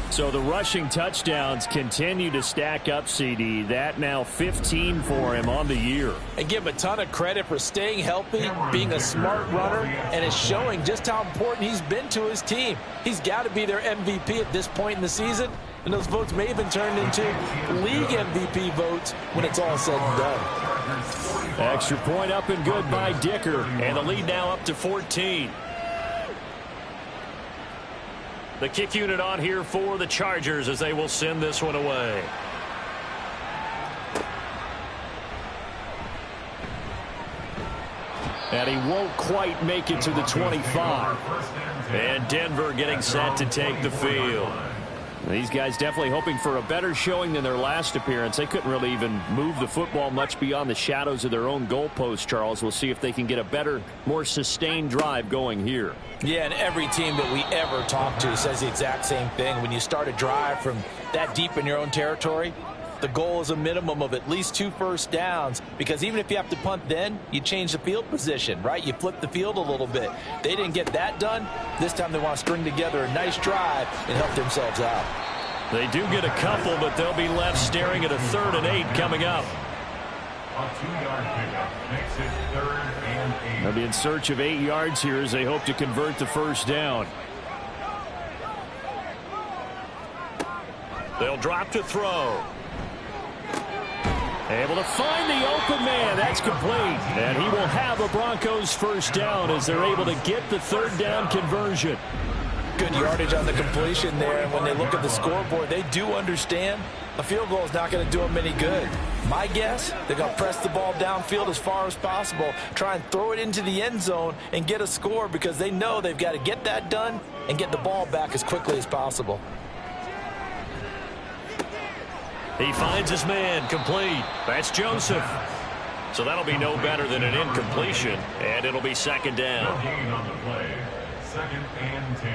[SPEAKER 5] So the rushing touchdowns continue to stack up, CD. That now 15 for him on the year.
[SPEAKER 2] And give him a ton of credit for staying healthy, being a smart runner, and it's showing just how important he's been to his team. He's got to be their MVP at this point in the season, and those votes may have been turned into league MVP votes when it's all said and done.
[SPEAKER 5] Extra point up and good by Dicker.
[SPEAKER 1] And the lead now up to 14. The kick unit on here for the Chargers as they will send this one away.
[SPEAKER 5] And he won't quite make it to the 25.
[SPEAKER 1] And Denver getting set to take the field.
[SPEAKER 5] These guys definitely hoping for a better showing than their last appearance. They couldn't really even move the football much beyond the shadows of their own goalpost, Charles. We'll see if they can get a better, more sustained drive going here.
[SPEAKER 2] Yeah, and every team that we ever talk to says the exact same thing. When you start a drive from that deep in your own territory, the goal is a minimum of at least 2 first downs, because even if you have to punt then, you change the field position, right? You flip the field a little bit. They didn't get that done. This time they want to string together a nice drive and help themselves out.
[SPEAKER 1] They do get a couple, but they'll be left staring at a 3rd and 8 coming up.
[SPEAKER 4] A 2-yard pickup makes it 3rd and 8.
[SPEAKER 5] They'll be in search of 8 yards here as they hope to convert the first down.
[SPEAKER 1] They'll drop to throw.
[SPEAKER 5] Able to find the open man. That's complete. And he will have a Broncos first down as they're able to get the 3rd down conversion.
[SPEAKER 2] Good yardage on the completion there, and when they look at the scoreboard, they do understand a field goal is not going to do them any good. My guess, they're going to press the ball downfield as far as possible, try and throw it into the end zone and get a score, because they know they've got to get that done and get the ball back as quickly as possible.
[SPEAKER 1] He finds his man, complete. That's Joseph. So that'll be no better than an incompletion, and it'll be 2nd down.
[SPEAKER 4] Gain on the play. 2nd and 10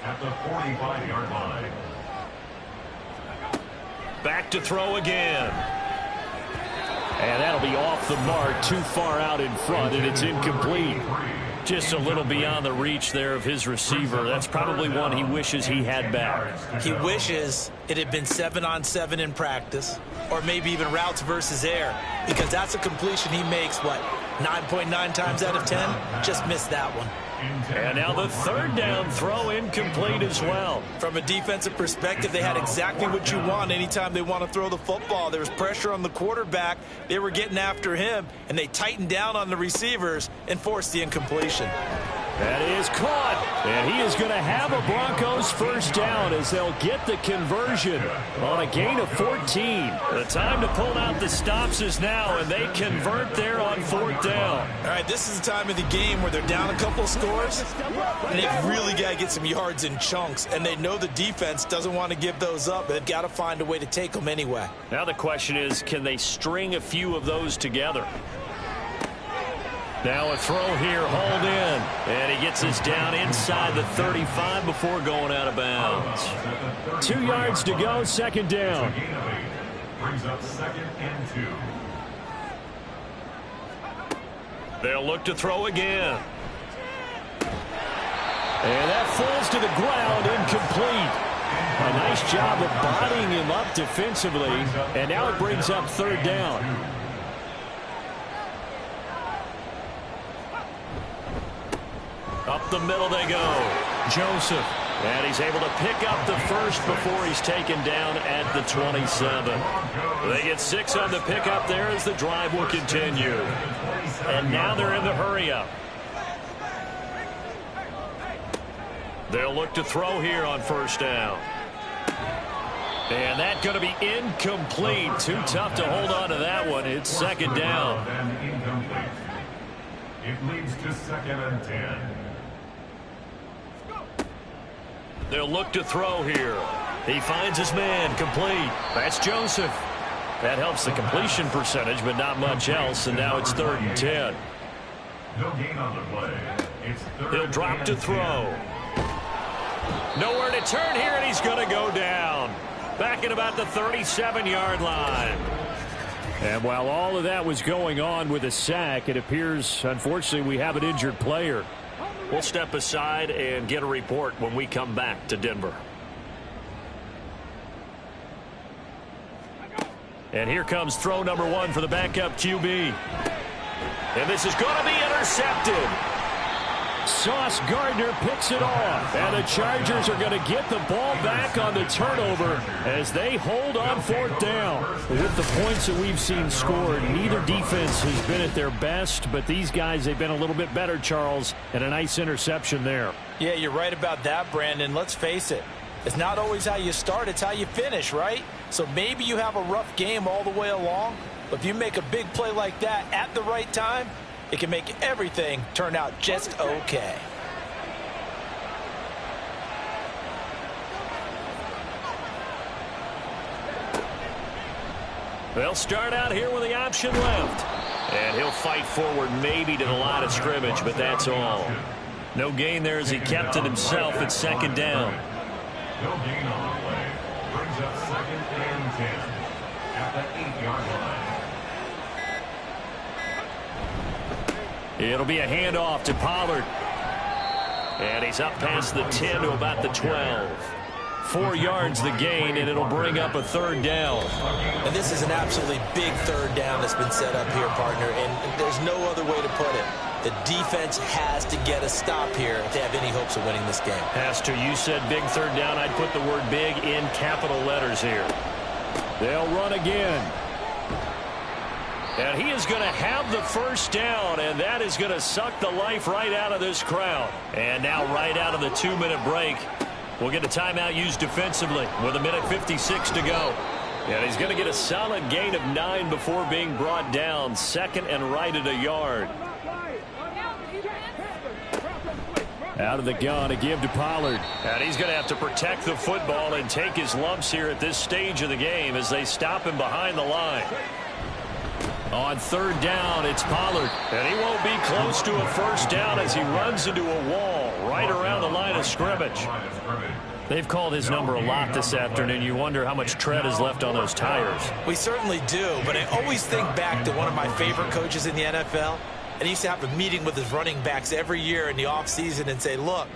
[SPEAKER 4] at the 45-yard line.
[SPEAKER 1] Back to throw again.
[SPEAKER 5] And that'll be off the mark, too far out in front, and it's incomplete. Just a little beyond the reach there of his receiver. That's probably one he wishes he had back.
[SPEAKER 3] He wishes it had been 7-on-7 in practice, or maybe even routes versus air, because that's a completion he makes, 9.9 times out of 10? Just missed that one.
[SPEAKER 5] And now the third down throw incomplete as well.
[SPEAKER 3] From a defensive perspective, they had exactly what you want anytime they want to throw the football. There was pressure on the quarterback. They were getting after him, and they tightened down on the receivers and forced the incompletion.
[SPEAKER 5] That is caught, and he is going to have a Broncos first down as they'll get the conversion on a gain of 14. The time to pull out the stops is now, and they convert there on fourth down.
[SPEAKER 3] All right, this is the time of the game where they're down a couple of scores, and they've really got to get some yards in chunks, and they know the defense doesn't want to give those up, but they've got to find a way to take them anyway.
[SPEAKER 5] Now the question is, can they string a few of those together? Now a throw here, hold in, and he gets us down inside the 35 before going out of bounds. 2 yards to go, second down.
[SPEAKER 4] Brings up 2nd and 2.
[SPEAKER 5] They'll look to throw again. And that falls to the ground, incomplete. A nice job of bodying him up defensively, and now it brings up third down. Up the middle they go. Joseph. And he's able to pick up the first before he's taken down at the 27. They get 6 on the pickup there as the drive will continue. And now they're in the hurry-up. They'll look to throw here on first down. And that's going to be incomplete. Too tough to hold on to that one. It's second down.
[SPEAKER 4] It leads to 2nd and 10.
[SPEAKER 5] They'll look to throw here. He finds his man, complete. That's Joseph. That helps the completion percentage, but not much else, and now it's 3rd and 10.
[SPEAKER 4] No gain on the play. It's 3rd.
[SPEAKER 5] He'll drop to throw. Nowhere to turn here, and he's going to go down. Back at about the 37-yard line. And while all of that was going on with a sack, it appears, unfortunately, we have an injured player. We'll step aside and get a report when we come back to Denver. And here comes throw number 1 for the backup QB. And this is going to be intercepted. Sauce Gardner picks it off. And the Chargers are going to get the ball back on the turnover as they hold on fourth down. With the points that we've seen scored, neither defense has been at their best, but these guys, they've been a little bit better, Charles, and a nice interception there.
[SPEAKER 2] Yeah, you're right about that, Brandon. Let's face it. It's not always how you start, it's how you finish, right? So maybe you have a rough game all the way along, but if you make a big play like that at the right time, it can make everything turn out just okay.
[SPEAKER 5] They'll start out here with the option left. And he'll fight forward maybe to the line of scrimmage, but that's all. No gain there as he kept it himself at second down.
[SPEAKER 4] No gain on the play. Brings up 2nd and 10 at the 8-yard line.
[SPEAKER 5] It'll be a handoff to Pollard. And he's up past the 10 to about the 12. 4 yards the gain, and it'll bring up a third down.
[SPEAKER 3] And this is an absolutely big third down that's been set up here, partner, and there's no other way to put it. The defense has to get a stop here if they have any hopes of winning this game.
[SPEAKER 5] Has to. You said big third down. I'd put the word big in capital letters here. They'll run again. And he is going to have the first down, and that is going to suck the life right out of this crowd. And now right out of the 2-minute break, we'll get a timeout used defensively with 1:56 to go. And he's going to get a solid gain of 9 before being brought down. 2nd and right at a yard. Out of the gun, a give to Pollard. And he's going to have to protect the football and take his lumps here at this stage of the game as they stop him behind the line. On third down, it's Pollard. And he won't be close to a first down as he runs into a wall right around the line of scrimmage. They've called his number a lot this afternoon. You wonder how much tread is left on those tires.
[SPEAKER 3] We certainly do, but I always think back to one of my favorite coaches in the NFL, and he used to have a meeting with his running backs every year in the offseason and say, look,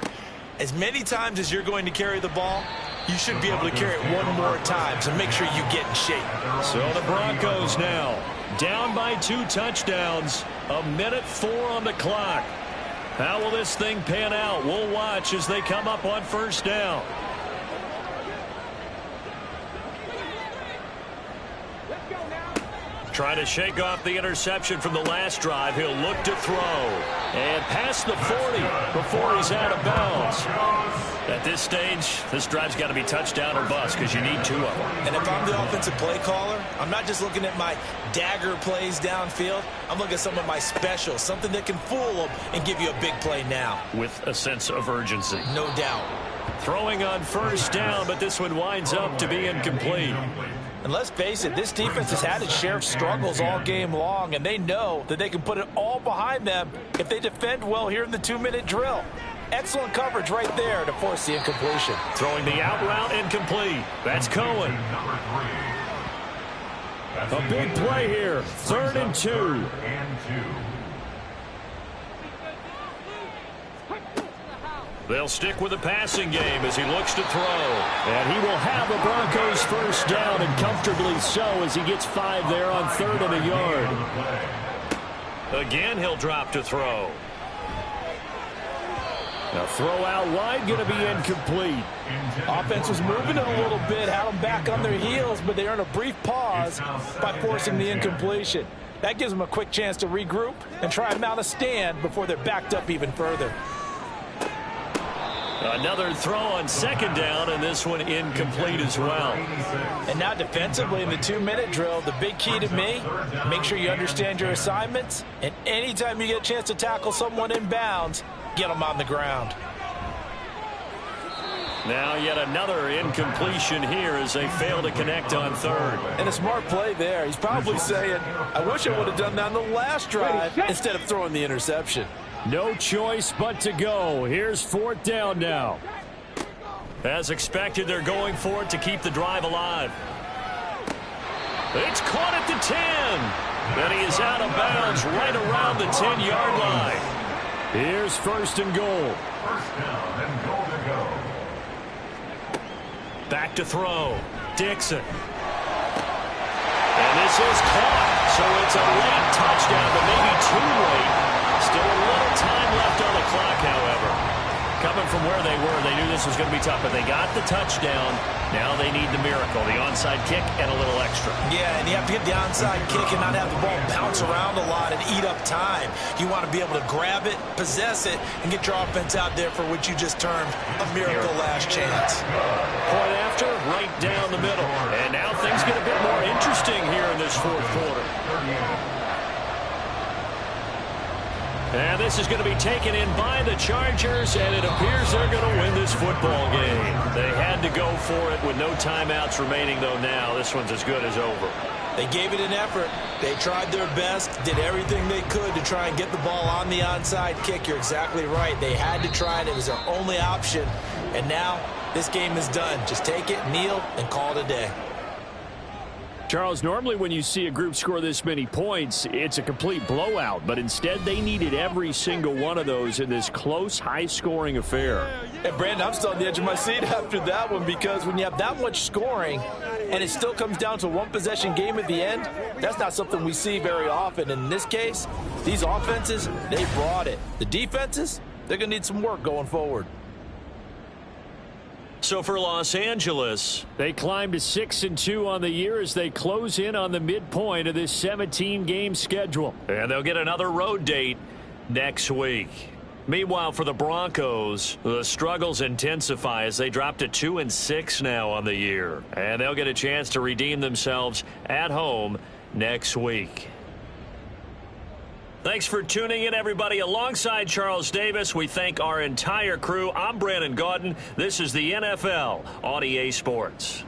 [SPEAKER 3] as many times as you're going to carry the ball, you should be able to carry it one more time, so make sure you get in shape.
[SPEAKER 5] So the Broncos now down by 2 touchdowns, 1:04 on the clock. How will this thing pan out? We'll watch as they come up on first down. Trying to shake off the interception from the last drive. He'll look to throw. And past the 40 before he's out of bounds. At this stage, this drive's got to be touchdown or bust because you need 2 of them.
[SPEAKER 3] And if I'm the offensive play caller, I'm not just looking at my dagger plays downfield. I'm looking at some of my specials, something that can fool them and give you a big play now.
[SPEAKER 5] With a sense of urgency.
[SPEAKER 3] No doubt.
[SPEAKER 5] Throwing on first down, but this one winds up to be incomplete.
[SPEAKER 2] And let's face it, this defense has had its share of struggles all game long, and they know that they can put it all behind them if they defend well here in the 2-minute drill. Excellent coverage right there to force the incompletion.
[SPEAKER 5] Throwing the out route incomplete. That's Cohen. A big play here. 3rd and 2. They'll stick with the passing game as he looks to throw. And he will have the Broncos first down, and comfortably so as he gets 5 there on 3rd and a yard. Again, he'll drop to throw. Now throw out wide, going to be incomplete.
[SPEAKER 2] Offense was moving it a little bit, had them back on their heels, but they earned a brief pause by forcing the incompletion. That gives them a quick chance to regroup and try and mount a stand before they're backed up even further.
[SPEAKER 5] Another throw on 2nd down, and this one incomplete as well.
[SPEAKER 2] And now defensively in the 2-minute drill, the big key to me, make sure you understand your assignments, and anytime you get a chance to tackle someone in bounds, get them on the ground.
[SPEAKER 5] Now yet another incompletion here as they fail to connect on 3rd.
[SPEAKER 2] And a smart play there. He's probably saying, I wish I would have done that on the last drive instead of throwing the interception.
[SPEAKER 5] No choice but to go. Here's 4th down now. As expected, they're going for it to keep the drive alive. It's caught at the 10. And he is out of bounds right around the 10-yard line. Here's 1st and goal.
[SPEAKER 4] First down and goal to go.
[SPEAKER 5] Back to throw. Dixon. And this is caught. So it's a late touchdown, but maybe too late. Still a little time left on the clock, however. Coming from where they were, they knew this was going to be tough, but they got the touchdown. Now they need the miracle, the onside kick and a little extra.
[SPEAKER 3] Yeah, and you have to get the onside kick and not have the ball bounce around a lot and eat up time. You want to be able to grab it, possess it, and get your offense out there for what you just termed a miracle last chance.
[SPEAKER 5] Point after, right down the middle. And now things get a bit more interesting here in this 4th quarter. And this is going to be taken in by the Chargers, and it appears they're going to win this football game. They had to go for it with no timeouts remaining, though now this one's as good as over.
[SPEAKER 3] They gave it an effort. They tried their best, did everything they could to try and get the ball on the onside kick. You're exactly right. They had to try it. It was their only option. And now this game is done. Just take it, kneel, and call it a day.
[SPEAKER 5] Charles, normally when you see a group score this many points, it's a complete blowout. But instead, they needed every single one of those in this close, high-scoring affair.
[SPEAKER 2] Hey, Brandon, I'm still on the edge of my seat after that one because when you have that much scoring and it still comes down to a one-possession game at the end, that's not something we see very often. And in this case, these offenses, they brought it. The defenses, they're going to need some work going forward.
[SPEAKER 5] So for Los Angeles, they climb to 6-2 on the year as they close in on the midpoint of this 17-game schedule. And they'll get another road date next week. Meanwhile, for the Broncos, the struggles intensify as they drop to 2-6 now on the year. And they'll get a chance to redeem themselves at home next week. Thanks for tuning in, everybody. Alongside Charles Davis, we thank our entire crew. I'm Brandon Gaudin. This is the NFL on EA Sports.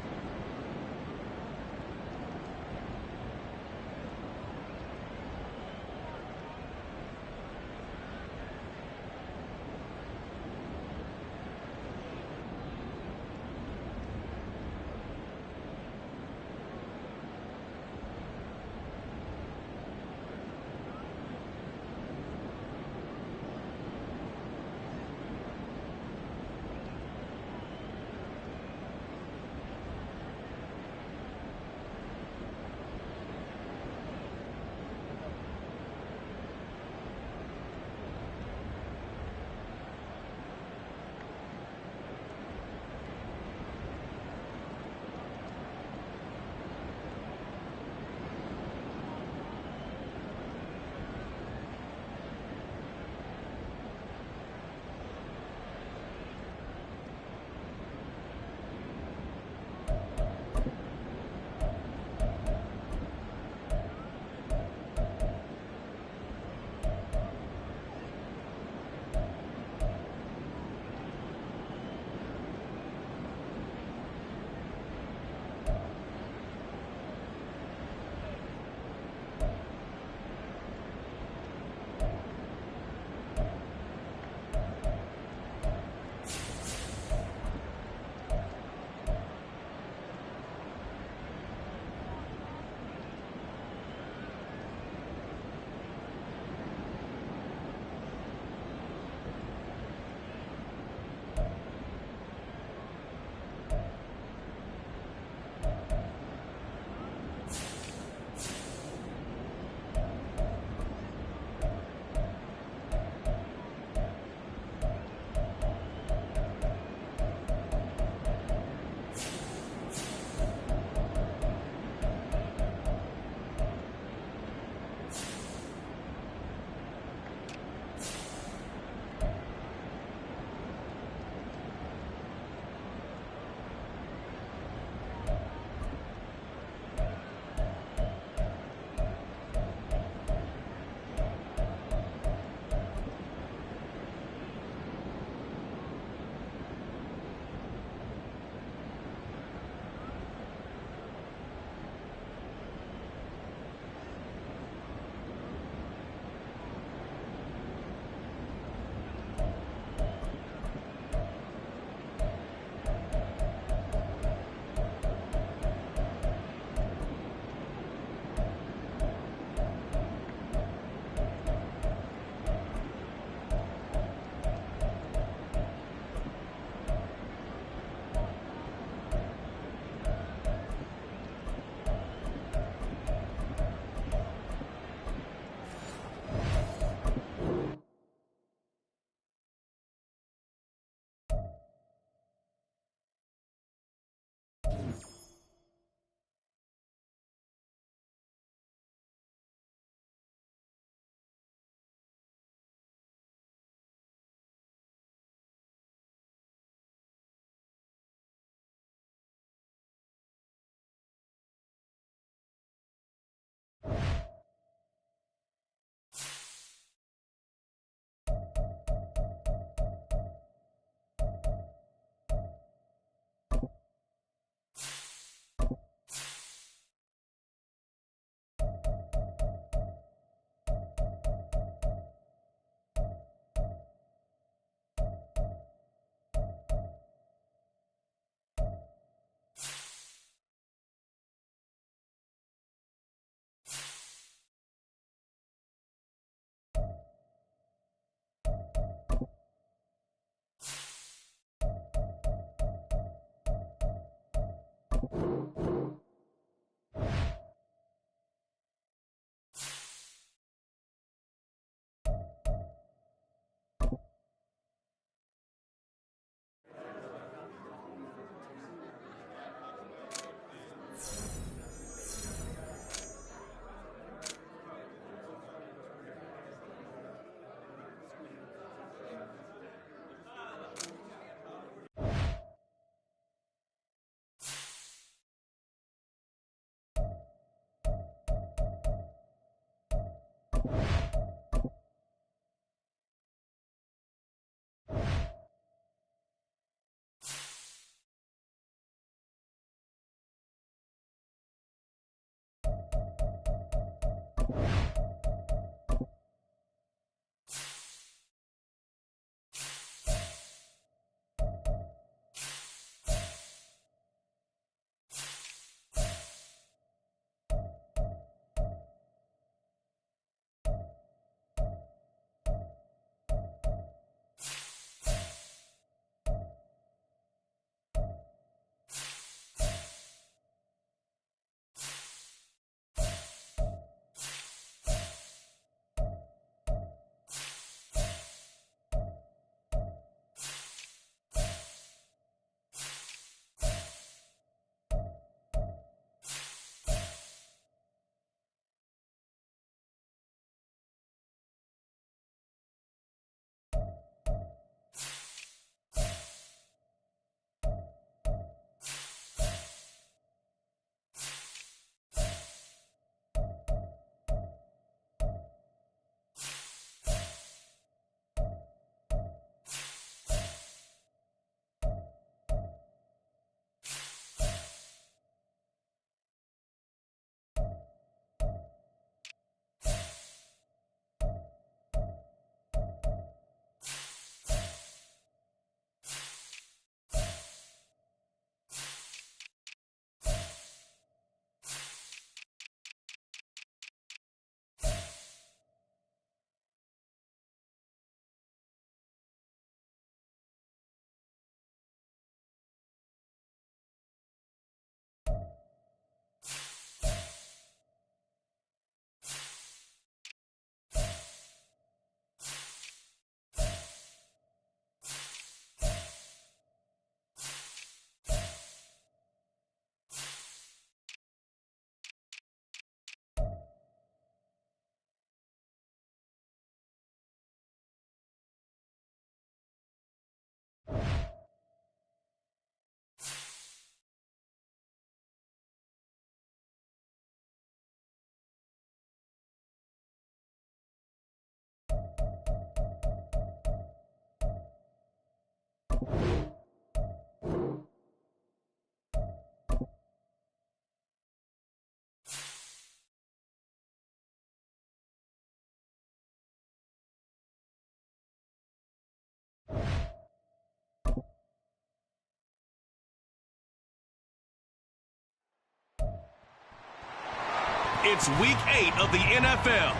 [SPEAKER 7] It's week 8 of the NFL,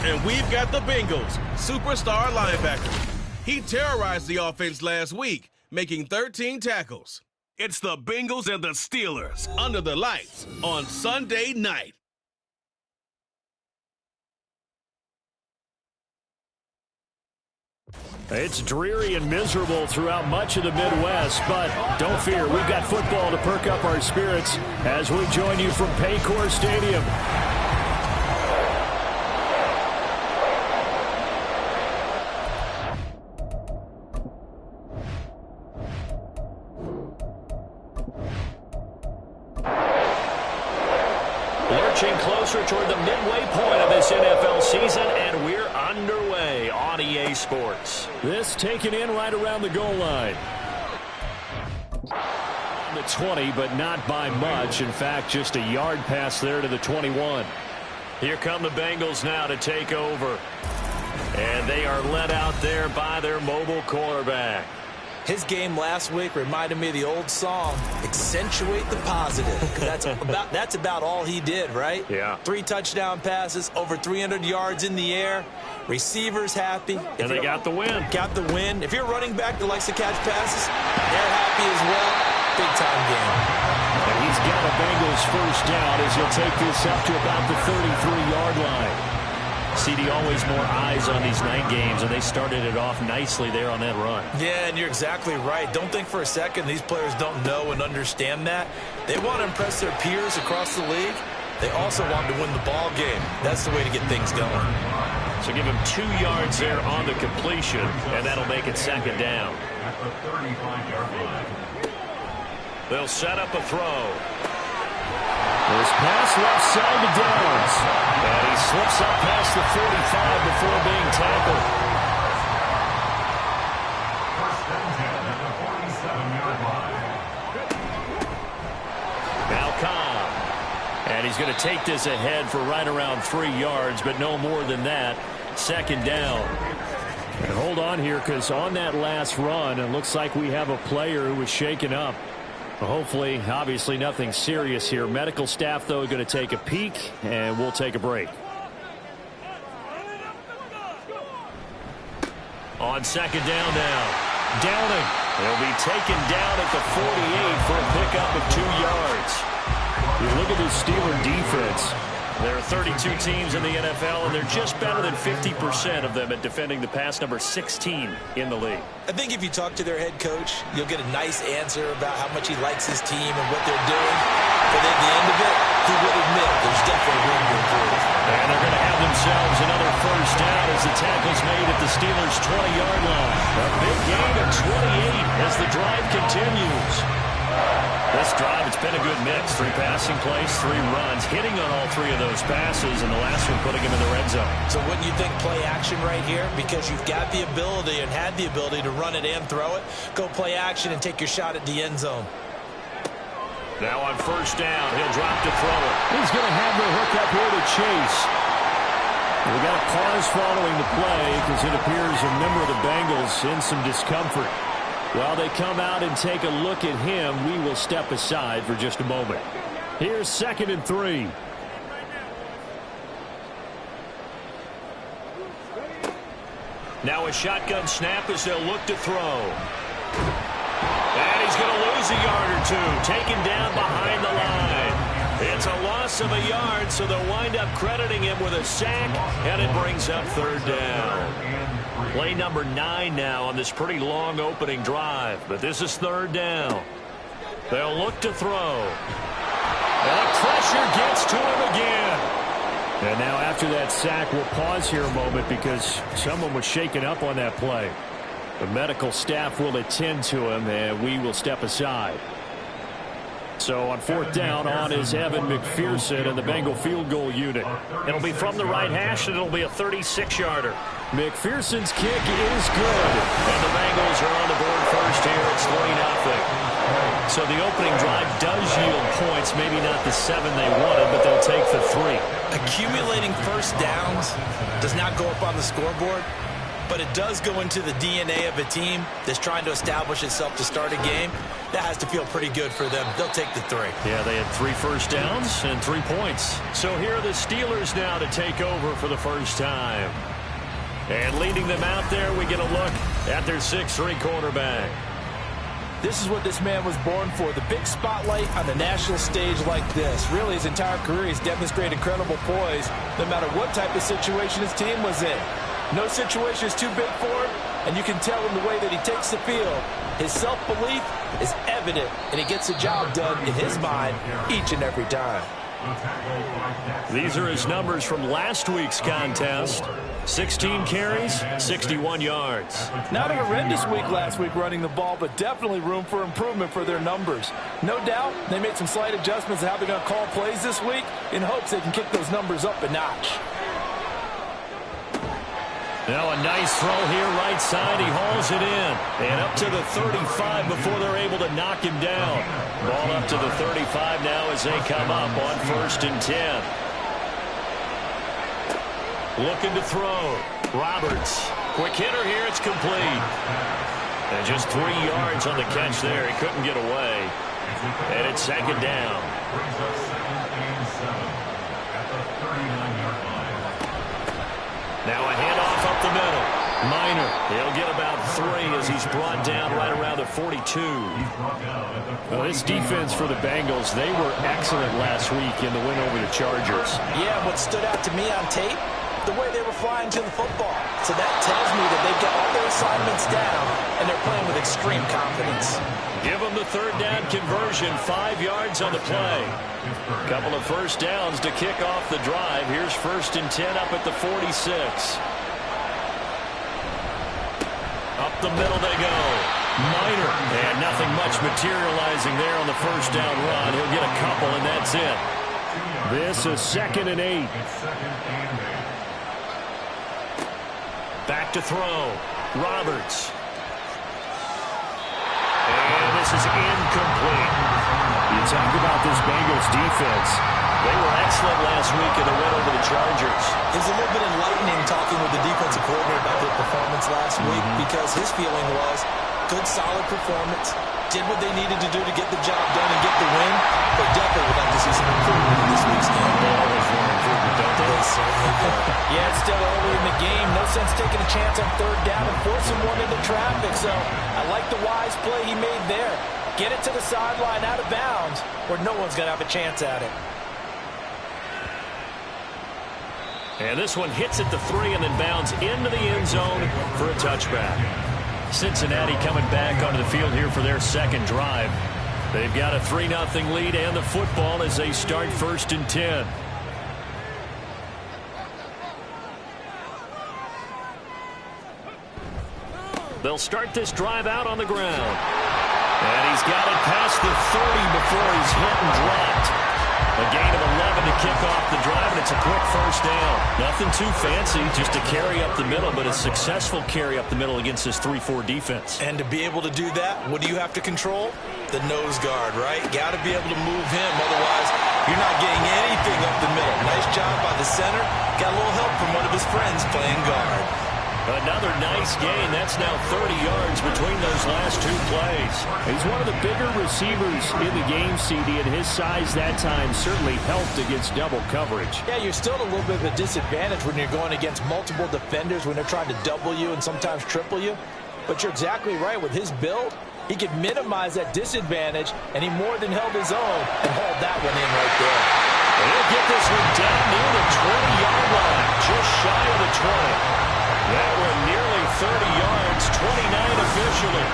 [SPEAKER 7] and we've got the Bengals superstar linebacker. He terrorized the offense last week, making 13 tackles. It's the Bengals and the Steelers under the lights on Sunday night.
[SPEAKER 5] It's dreary and miserable throughout much of the Midwest, but don't fear, we've got football to perk up our spirits as we join you from Paycor Stadium. Lurching closer toward the midway point of this NFL season, and we're underway on EA Sports. This taken in right around the goal line. On the 20, but not by much. In fact, just a yard pass there to the 21. Here come the Bengals now to take over. And they are led out there by their mobile quarterback.
[SPEAKER 3] His game last week reminded me of the old song, accentuate the positive. That's about all he did, right?
[SPEAKER 5] Yeah.
[SPEAKER 3] 3 touchdown passes, over 300 yards in the air. Receivers happy.
[SPEAKER 5] And they got the win.
[SPEAKER 3] Got the win. If you're a running back that likes to catch passes, they're happy as well. Big-time game.
[SPEAKER 5] And he's got his first down as he'll take this up to about the 33-yard line. CD, always more eyes on these night games, and they started it off nicely there on that run.
[SPEAKER 2] Yeah, and you're exactly right. Don't think for a second these players don't know and understand that. They want to impress their peers across the league. They also want to win the ball game. That's the way to get things going.
[SPEAKER 1] So give him 2 yards there on the completion, and that'll make it second down.
[SPEAKER 4] At the 35-yard line.
[SPEAKER 1] They'll set up a throw.
[SPEAKER 5] This pass left side to Downs.
[SPEAKER 1] And he slips up past the 45 before being tackled.
[SPEAKER 4] First and 10 at the 47-yard line.
[SPEAKER 1] Now Cobb. And he's going to take this ahead for right around 3 yards, but no more than that. Second down.
[SPEAKER 5] And hold on here, because on that last run, it looks like we have a player who was shaken up. Hopefully, obviously nothing serious here. Medical staff, though, going to take a peek, and we'll take a break.
[SPEAKER 1] On second down now. Downing. He'll be taken down at the 48 for a pickup of 2 yards.
[SPEAKER 5] You look at this Steeler defense.
[SPEAKER 1] There are 32 teams in the NFL, and they're just better than 50% of them at defending the pass, number 16 in the league.
[SPEAKER 2] I think if you talk to their head coach, you'll get a nice answer about how much he likes his team and what they're doing. But at the end of it, he would admit there's definitely room to improve.
[SPEAKER 1] And they're going to have themselves another first down as the tackle's made at the Steelers' 20-yard line. A big gain of 28 as the drive continues. This drive, it's been a good mix. 3 passing plays, 3 runs, hitting on all 3 of those passes, and the last one putting him in the red zone.
[SPEAKER 2] So wouldn't you think play action right here? Because you've got the ability and had the ability to run it and throw it. Go play action and take your shot at the end zone.
[SPEAKER 1] Now on first down, he'll drop to throw it.
[SPEAKER 5] He's going to have the hook up here to Chase. We got a pause following the play because it appears a member of the Bengals in some discomfort. While they come out and take a look at him, we will step aside for just a moment. Here's 2nd and 3.
[SPEAKER 1] Now a shotgun snap as they'll look to throw. And he's going to lose a yard or 2, taken down behind the line. It's a loss of a yard, so they'll wind up crediting him with a sack, and it brings up 3rd down. Play number 9 now on this pretty long opening drive, but this is 3rd down. They'll look to throw. And pressure gets to him again.
[SPEAKER 5] And now after that sack, we'll pause here a moment because someone was shaken up on that play. The medical staff will attend to him, and we will step aside. So on 4th down, on is Evan McPherson and the Bengal field goal unit.
[SPEAKER 1] It'll be from the right hash, and it'll be a 36-yarder.
[SPEAKER 5] McPherson's kick is good.
[SPEAKER 1] And the Bengals are on the board first here. It's 3-0. So the opening drive does yield points, maybe not the 7 they wanted, but they'll take the 3.
[SPEAKER 2] Accumulating first downs does not go up on the scoreboard, but it does go into the DNA of a team that's trying to establish itself to start a game. That has to feel pretty good for them. They'll take the 3.
[SPEAKER 1] Yeah, they had 3 first downs and 3 points. So here are the Steelers now to take over for the first time. And leading them out there, we get a look at their 6'3" quarterback.
[SPEAKER 2] This is what this man was born for, the big spotlight on the national stage like this. Really, his entire career, he's demonstrated incredible poise, no matter what type of situation his team was in. No situation is too big for him, and you can tell in the way that he takes the field. His self-belief is evident, and he gets the job done in his mind each and every time.
[SPEAKER 1] These are his numbers from last week's contest. 16 carries, 61 yards.
[SPEAKER 2] Not a horrendous week last week running the ball, but definitely room for improvement for their numbers. No doubt they made some slight adjustments to how they're going to call plays this week in hopes they can kick those numbers up a notch.
[SPEAKER 1] Now a nice throw here right side. He hauls it in. And up to the 35 before they're able to knock him down. Ball up to the 35 now as they come up on 1st and 10. Looking to throw. Roberts. Quick hitter here. It's complete. And just 3 yards on the catch there. He couldn't get away. And it's 2nd down. Now a handoff up the middle. Minor, he'll get about 3 as he's brought down right around the 42.
[SPEAKER 5] Well, this defense for the Bengals, they were excellent last week in the win over the Chargers.
[SPEAKER 2] Yeah, what stood out to me on tape, the way they were flying to the football. So that tells me that they've got all their assignments down, and they're playing with extreme confidence.
[SPEAKER 1] Give them the third down conversion, 5 yards on the play. Couple of first downs to kick off the drive. Here's 1st and 10 up at the 46. Up the middle they go. Minor. And nothing much materializing there on the first down run. He'll get a couple, and that's it.
[SPEAKER 5] This is 2nd and 8.
[SPEAKER 1] Back to throw. Roberts. And this is incomplete.
[SPEAKER 5] You talk about this Bengals defense.
[SPEAKER 1] They were excellent last week in the win over the Chargers.
[SPEAKER 3] It was a little bit enlightening talking with the defensive coordinator about their performance last week because his feeling was good, solid performance, did what they needed to do to get the job done and get the win, but definitely would like to see some improvement in this week's game.
[SPEAKER 1] They always want improvement, don't they?
[SPEAKER 3] They certainly do.
[SPEAKER 2] Yeah, it's still early in the game. No sense taking a chance on third down and forcing one into traffic. So I like the wise play he made there. Get it to the sideline out of bounds where no one's going to have a chance at it.
[SPEAKER 1] And this one hits at the 3 and then bounds into the end zone for a touchback. Cincinnati coming back onto the field here for their second drive. They've got a 3-0 lead and the football as they start 1st and 10. They'll start this drive out on the ground. And he's got it past the 30 before he's hit and dropped. A gain of 11 to kick off the drive, and it's a quick first down. Nothing too fancy, just a carry up the middle, but a successful carry up the middle against this 3-4 defense.
[SPEAKER 3] And to be able to do that, what do you have to control? The nose guard, right? Got to be able to move him, otherwise you're not getting anything up the middle. Nice job by the center. Got a little help from one of his friends playing guard.
[SPEAKER 1] Another nice gain. That's now 30 yards between those last 2 plays.
[SPEAKER 5] He's one of the bigger receivers in the game, CD, and his size that time certainly helped against double coverage.
[SPEAKER 2] Yeah, you're still at a little bit of a disadvantage when you're going against multiple defenders when they're trying to double you and sometimes triple you. But you're exactly right. With his build, he could minimize that disadvantage, and he more than held his own and hauled that one in right there.
[SPEAKER 1] And he'll get this one down near the 20-yard line, just shy of the 20. That one nearly 30 yards, 29 officially.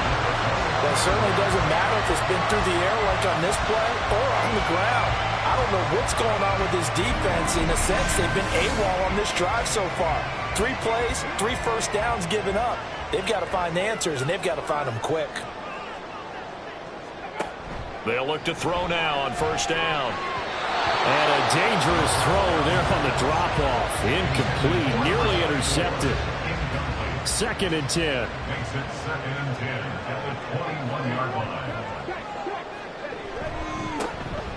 [SPEAKER 2] Well, it certainly doesn't matter if it's been through the air like on this play or on the ground. I don't know what's going on with this defense. In a sense, they've been AWOL on this drive so far. 3 plays, 3 first downs given up. They've got to find the answers, and they've got to find them quick.
[SPEAKER 1] They'll look to throw now on first down.
[SPEAKER 5] And a dangerous throw there on the drop-off. Incomplete, nearly intercepted. 2nd and 10.
[SPEAKER 4] Makes it 2nd and 10 at the 21-yard line.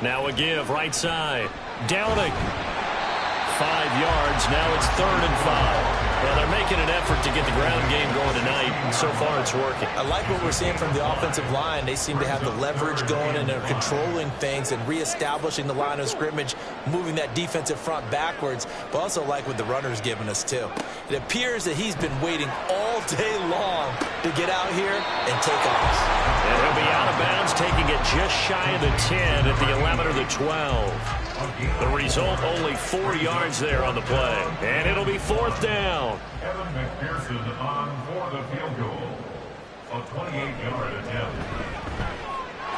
[SPEAKER 1] Now a give, right side. Downing. 5 yards. Now it's 3rd and 5. Well, they're making an effort to get the ground game going tonight, and so far it's working.
[SPEAKER 3] I like what we're seeing from the offensive line. They seem to have the leverage going, and they're controlling things and reestablishing the line of scrimmage, moving that defensive front backwards, but also like what the runner's giving us, too. It appears that he's been waiting all day long to get out here and take off.
[SPEAKER 1] And he'll be out of bounds, taking it just shy of the 10 at the 11 or the 12. The result, only 4 yards there on the play. And it'll be 4th down.
[SPEAKER 4] Evan McPherson on for the field goal. A 28-yard attempt.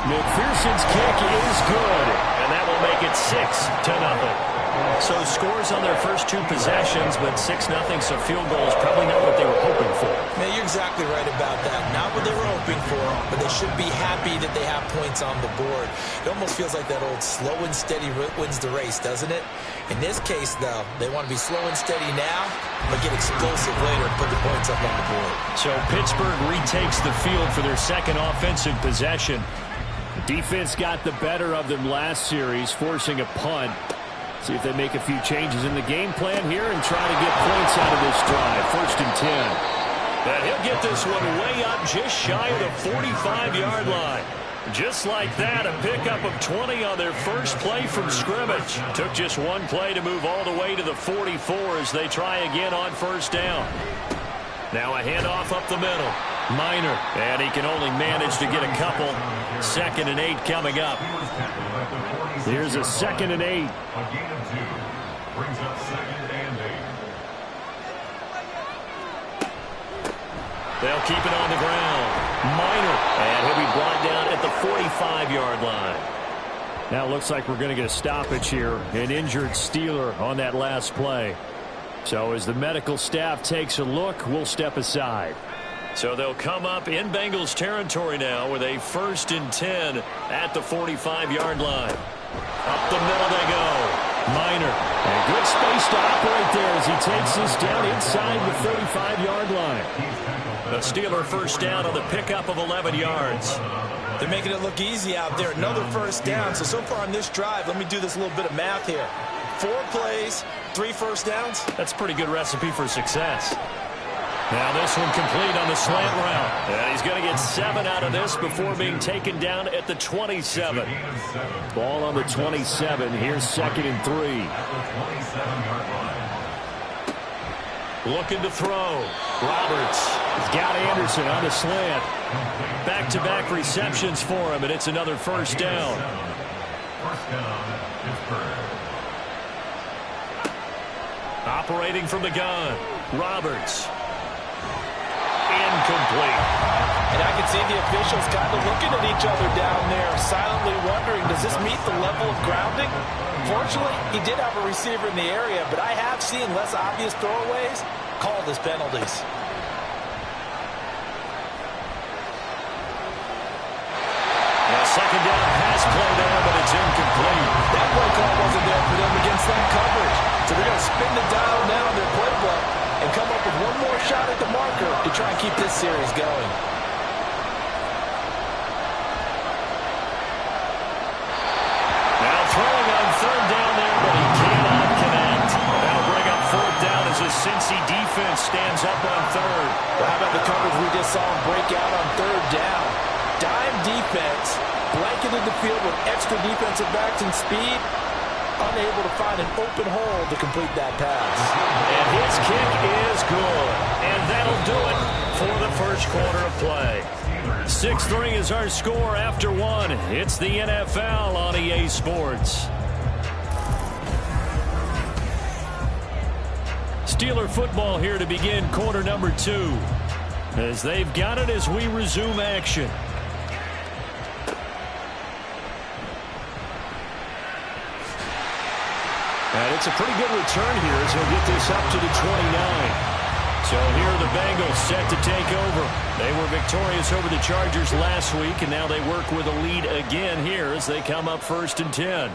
[SPEAKER 5] McPherson's kick is good.
[SPEAKER 1] And that will make it 6-0. So scores on their first 2 possessions, but 6-0, so field goal is probably not what they were hoping for.
[SPEAKER 3] Man, you're exactly right about that. Not what they were hoping for, but they should be happy that they have points on the board. It almost feels like that old slow and steady wins the race, doesn't it? In this case, though, they want to be slow and steady now, but get explosive later and put the points up on the board.
[SPEAKER 1] So Pittsburgh retakes the field for their second offensive possession.
[SPEAKER 5] The defense got the better of them last series, forcing a punt. See if they make a few changes in the game plan here and try to get points out of this drive. 1st and 10.
[SPEAKER 1] And he'll get this one way up just shy of the 45-yard line. Just like that, a pickup of 20 on their first play from scrimmage. Took just 1 play to move all the way to the 44 as they try again on first down. Now a handoff up the middle. Minor, and he can only manage to get a couple. 2nd and 8 coming up.
[SPEAKER 5] Here's a 2nd and 8.
[SPEAKER 4] A gain of 2 brings up 2nd and 8.
[SPEAKER 1] They'll keep it on the ground. Minor, and he'll be brought down at the 45-yard line.
[SPEAKER 5] Now it looks like we're going to get a stoppage here. An injured Steeler on that last play. So as the medical staff takes a look, we'll step aside.
[SPEAKER 1] So they'll come up in Bengals territory now with a 1st and 10 at the 45-yard line. Up the middle they go. Minor. And good space to operate there as he takes this down inside the 35-yard line. The Steeler first down on the pickup of 11 yards.
[SPEAKER 3] They're making it look easy out there. Another first down. So far on this drive, let me do this little bit of math here. 4 plays, 3 first downs.
[SPEAKER 1] That's a pretty good recipe for success. Now this one complete on the slant route. And he's going to get 7 out of this before being taken down at the 27.
[SPEAKER 5] Ball on the 27. Here's 2nd and 3.
[SPEAKER 1] Looking to throw. Roberts.
[SPEAKER 5] He's got Anderson on the slant.
[SPEAKER 1] Back-to-back receptions for him, and it's another first down.
[SPEAKER 4] First down, Pittsburgh.
[SPEAKER 1] Operating from the gun. Roberts. Incomplete.
[SPEAKER 2] And I can see the officials kind of looking at each other down there, silently wondering, does this meet the level of grounding? Fortunately, he did have a receiver in the area, but I have seen less obvious throwaways called as penalties.
[SPEAKER 1] Second down pass play there, but it's incomplete.
[SPEAKER 2] That play call wasn't there for them against that coverage. So they're going to spin the dial now in their playbook and come up with one more shot at the marker to try and keep this series going.
[SPEAKER 1] Now throwing on 3rd down there, but he cannot connect. That'll bring up 4th down as the Cincy defense stands up on 3rd.
[SPEAKER 2] Well, how about the coverage we just saw him break out on 3rd down? Dime defense, blanketed the field with extra defensive backs and speed, unable to find an open hole to complete that pass.
[SPEAKER 1] And his kick is good. And that'll do it for the first quarter of play. 6-3 is our score after 1. It's the NFL on EA Sports. Steeler football here to begin quarter number 2. As they've got it as we resume action. And it's a pretty good return here as he'll get this up to the 29. So here are the Bengals set to take over. They were victorious over the Chargers last week, and now they work with a lead again here as they come up 1st and 10.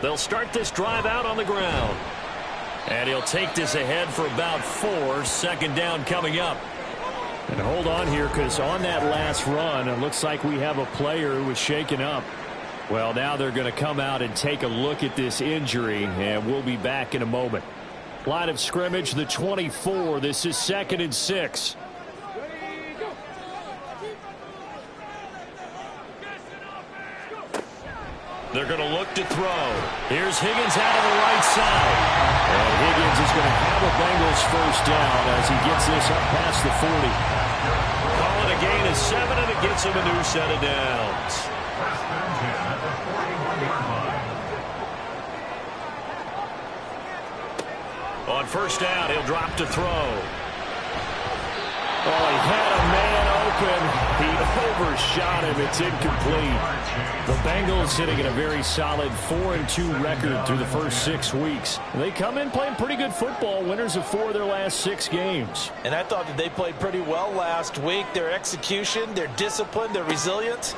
[SPEAKER 1] They'll start this drive out on the ground. And he'll take this ahead for about 4. 2nd down coming up.
[SPEAKER 5] And hold on here, because on that last run, it looks like we have a player who was shaken up. Well, now they're going to come out and take a look at this injury, and we'll be back in a moment. Line of scrimmage, the 24. This is 2nd and 6.
[SPEAKER 1] They're going to look to throw. Here's Higgins out of the right side.
[SPEAKER 5] And Higgins is going to have a Bengals first down as he gets this up past the 40.
[SPEAKER 1] Call it a gain of 7, and it gets him a new set of downs. On first down, he'll drop to throw.
[SPEAKER 5] Oh, he had a man open. He overshot him. It's incomplete. The Bengals sitting at a very solid 4-2 record through the first 6 weeks. They come in playing pretty good football, winners of 4 of their last 6 games.
[SPEAKER 2] And I thought that they played pretty well last week. Their execution, their discipline, their resilience,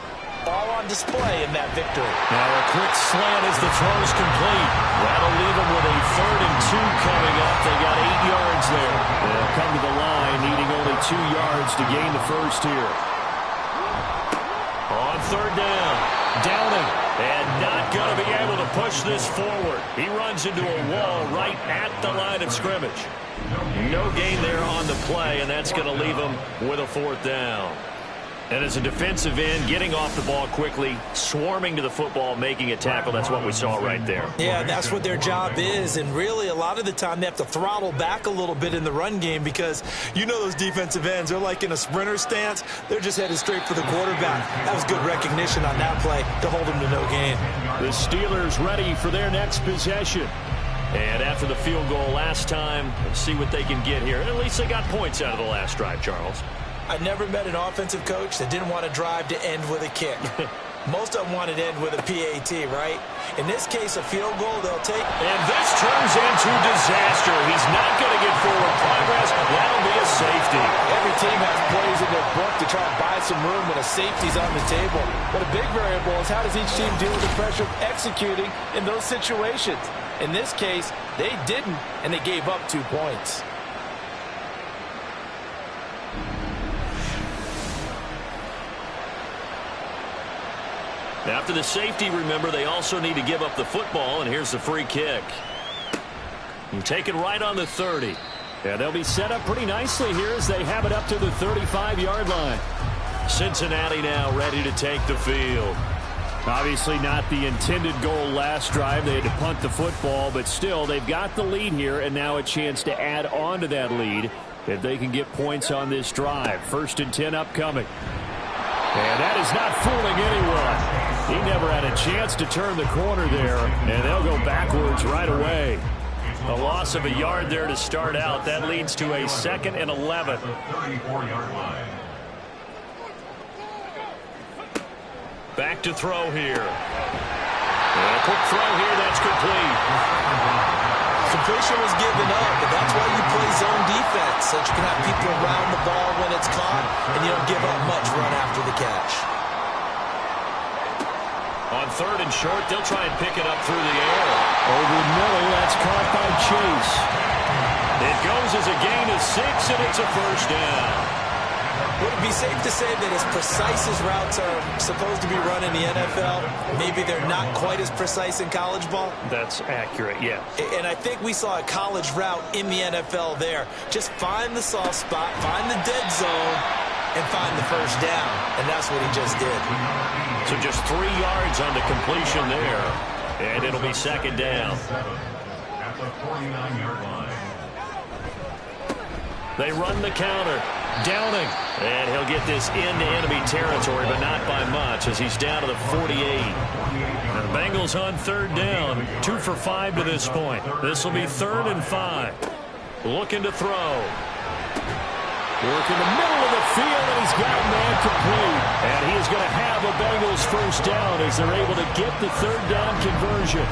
[SPEAKER 2] all on display in that victory.
[SPEAKER 1] Now a quick slant as the throw's complete. That'll leave them with a 3rd and 2 coming up. They got 8 yards there.
[SPEAKER 5] They'll come to the line, needing only 2 yards to gain the first here.
[SPEAKER 1] On 3rd down, Downing, and not going to be able to push this forward. He runs into a wall right at the line of scrimmage. No gain there on the play, and that's going to leave him with a 4th down. And as a defensive end, getting off the ball quickly, swarming to the football, making a tackle, that's what we saw right there.
[SPEAKER 3] Yeah, that's what their job is. And really, a lot of the time, they have to throttle back a little bit in the run game because you know those defensive ends, they're like in a sprinter stance. They're just headed straight for the quarterback. That was good recognition on that play to hold them to no gain.
[SPEAKER 5] The Steelers ready for their next possession.
[SPEAKER 1] And after the field goal last time, let's see what they can get here. At least they got points out of the last drive, Charles.
[SPEAKER 3] I never met an offensive coach that didn't want to drive to end with a kick. Most of them wanted to end with a PAT, right? In this case, a field goal they'll take.
[SPEAKER 1] And this turns into disaster. He's not going to get forward progress. That'll be a safety.
[SPEAKER 2] Every team has plays in their book to try and buy some room when a safety's on the table. But a big variable is how does each team deal with the pressure of executing in those situations. In this case, they didn't, and they gave up 2 points.
[SPEAKER 1] After the safety, remember, they also need to give up the football, and here's the free kick. And taken right on the 30.
[SPEAKER 5] Yeah, they'll be set up pretty nicely here as they have it up to the 35-yard line.
[SPEAKER 1] Cincinnati now ready to take the field.
[SPEAKER 5] Obviously not the intended goal last drive. They had to punt the football, but still, they've got the lead here, and now a chance to add on to that lead if they can get points on this drive. 1st and 10 upcoming. And that is not fooling anyone. He never had a chance to turn the corner there, and they'll go backwards right away.
[SPEAKER 1] A loss of a yard there to start out. That leads to a 2nd and 11.
[SPEAKER 4] 34-yard line.
[SPEAKER 1] Back to throw here. And a quick throw here. That's complete.
[SPEAKER 3] Completion was given up, but that's why you play zone defense, so you can have people around the ball when it's caught, and you don't give up much run after the catch.
[SPEAKER 1] On 3rd and short, they'll try and pick it up through the air.
[SPEAKER 5] Over Miller, that's caught by Chase.
[SPEAKER 1] It goes as a gain of 6, and it's a 1st down.
[SPEAKER 3] Would it be safe to say that as precise as routes are supposed to be run in the NFL, maybe they're not quite as precise in college ball?
[SPEAKER 1] That's accurate, yeah.
[SPEAKER 3] And I think we saw a college route in the NFL there. Just find the soft spot, find the dead zone, and find the 1st down. And that's what he just did.
[SPEAKER 1] So just 3 yards on the completion there. And it'll be 2nd down.
[SPEAKER 4] At the 49-yard line.
[SPEAKER 1] They run the counter. Downing. And he'll get this into enemy territory, but not by much as he's down to the 48. And the Bengals on 3rd down. 2 for 5 to this point. This will be 3rd and 5. Looking to throw.
[SPEAKER 5] Work in the middle of the field, and he's got a man complete. And he is going to have a Bengals 1st down as they're able to get the 3rd down conversion.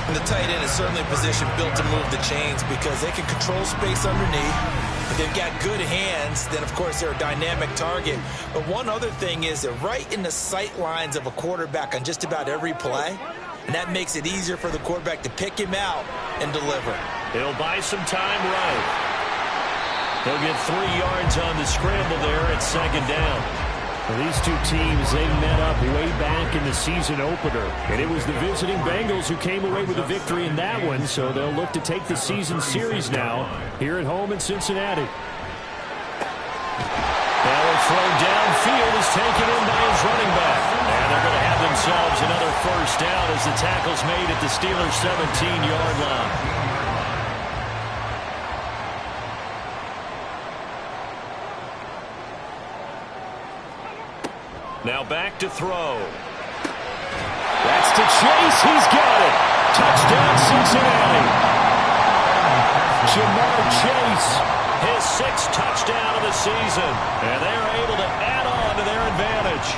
[SPEAKER 3] And the tight end is certainly a position built to move the chains because they can control space underneath. If they've got good hands, then, of course, they're a dynamic target. But one other thing is they're right in the sight lines of a quarterback on just about every play. And that makes it easier for the quarterback to pick him out and deliver.
[SPEAKER 1] He'll buy some time right. He'll get 3 yards on the scramble there at 2nd down.
[SPEAKER 5] Well, these two teams, they met up way back in the season opener. And it was the visiting Bengals who came away with a victory in that one, so they'll look to take the season series now here at home in Cincinnati.
[SPEAKER 1] Ball thrown downfield is taken in by his running back. And they're going to have themselves another 1st down as the tackle's made at the Steelers' 17-yard line. Now back to throw.
[SPEAKER 5] That's to Chase. He's got it. Touchdown, Cincinnati. Jamar Chase.
[SPEAKER 1] His 6th touchdown of the season. And they're able to add on to their advantage.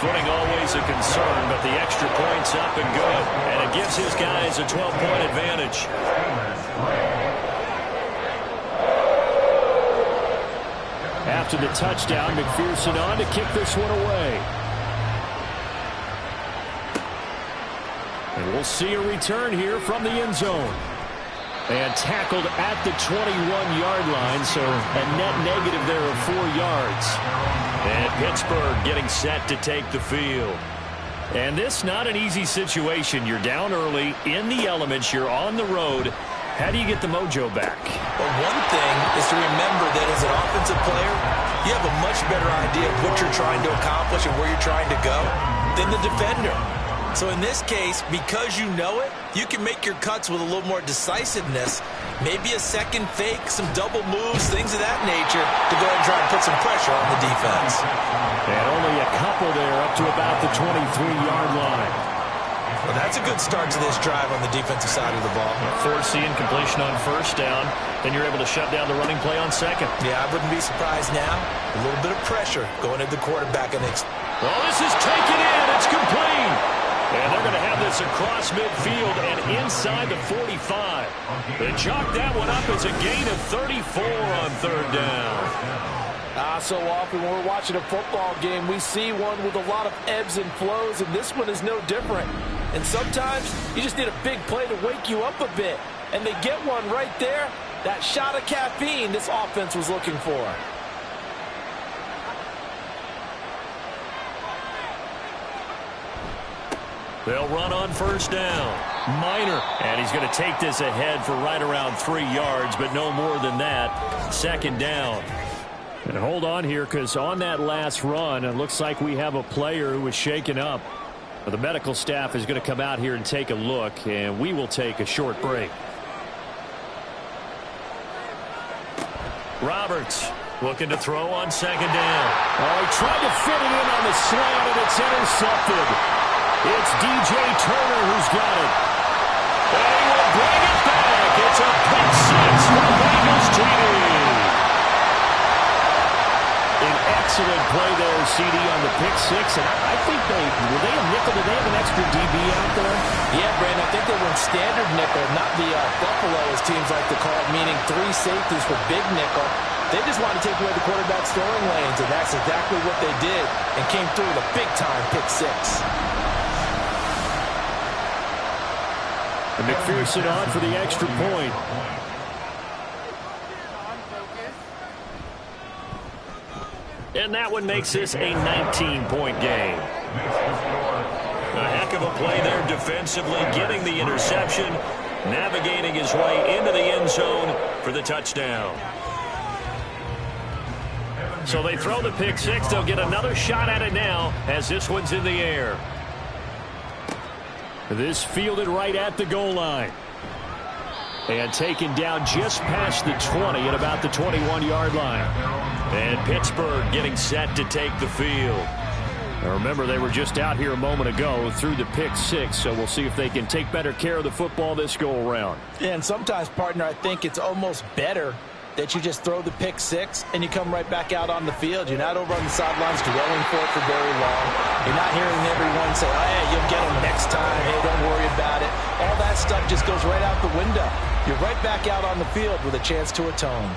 [SPEAKER 1] Footing always a concern, but the extra point's up and good. And it gives his guys a 12-point advantage.
[SPEAKER 5] After the touchdown, McPherson on to kick this one away. And we'll see a return here from the end zone. And tackled at the 21-yard line, so a net negative there of 4 yards.
[SPEAKER 1] And Pittsburgh getting set to take the field.
[SPEAKER 5] And this not an easy situation. You're down early, in the elements, you're on the road. How do you get the mojo back?
[SPEAKER 3] Well, one thing is to remember that as an offensive player, you have a much better idea of what you're trying to accomplish and where you're trying to go than the defender. So in this case, because you know it, you can make your cuts with a little more decisiveness, maybe a second fake, some double moves, things of that nature, to go ahead and try and put some pressure on the defense.
[SPEAKER 5] And only a couple there up to about the 23-yard line.
[SPEAKER 3] Well, that's a good start to this drive on the defensive side of the ball.
[SPEAKER 1] Forcing incompletion on first down. Then you're able to shut down the running play on second.
[SPEAKER 3] Yeah, I wouldn't be surprised now. A little bit of pressure going at the quarterback.
[SPEAKER 1] Oh, this is taken in. It's complete. And they're going to have this across midfield and inside the 45. They chalk that one up as a gain of 34 on third down.
[SPEAKER 2] So often when we're watching a football game, we see one with a lot of ebbs and flows, and this one is no different. And sometimes you just need a big play to wake you up a bit. And they get one right there. That shot of caffeine this offense was looking for.
[SPEAKER 1] They'll run on first down. Minor. And he's going to take this ahead for right around 3 yards, but no more than that. Second down.
[SPEAKER 5] And hold on here, because on that last run, it looks like we have a player who was shaken up. The medical staff is going to come out here and take a look, and we will take a short break.
[SPEAKER 1] Roberts looking to throw on second down.
[SPEAKER 5] Oh, he tried to fit it in on the slant, and it's intercepted. It's DJ Turner who's got it.
[SPEAKER 1] And he will bring it back. It's a pick six for Bengals TD.
[SPEAKER 5] An excellent play there, CD, on the pick six. And I think were they a nickel? Did they have an extra DB out there?
[SPEAKER 2] Yeah, Brandon, I think they went standard nickel, not the Buffalo, as teams like to call it, meaning 3 safeties for big nickel. They just wanted to take away the quarterback's throwing lanes, and that's exactly what they did, and came through with a big-time pick six.
[SPEAKER 5] And McPherson on for the extra point.
[SPEAKER 1] And that one makes this a 19-point game. A heck of a play there defensively, getting the interception, navigating his way into the end zone for the touchdown. So they throw the pick six. They'll get another shot at it now as this one's in the air.
[SPEAKER 5] This fielded right at the goal line. And taken down just past the 20 at about the 21-yard line.
[SPEAKER 1] And Pittsburgh getting set to take the field.
[SPEAKER 5] Now remember, they were just out here a moment ago through the pick six, so we'll see if they can take better care of the football this go-around.
[SPEAKER 2] And sometimes, partner, I think it's almost better that you just throw the pick six and you come right back out on the field. You're not over on the sidelines dwelling for it for very long. You're not hearing everyone say, oh, hey, you'll get them next time. Hey, don't worry about it. All that stuff just goes right out the window. You're right back out on the field with a chance to atone.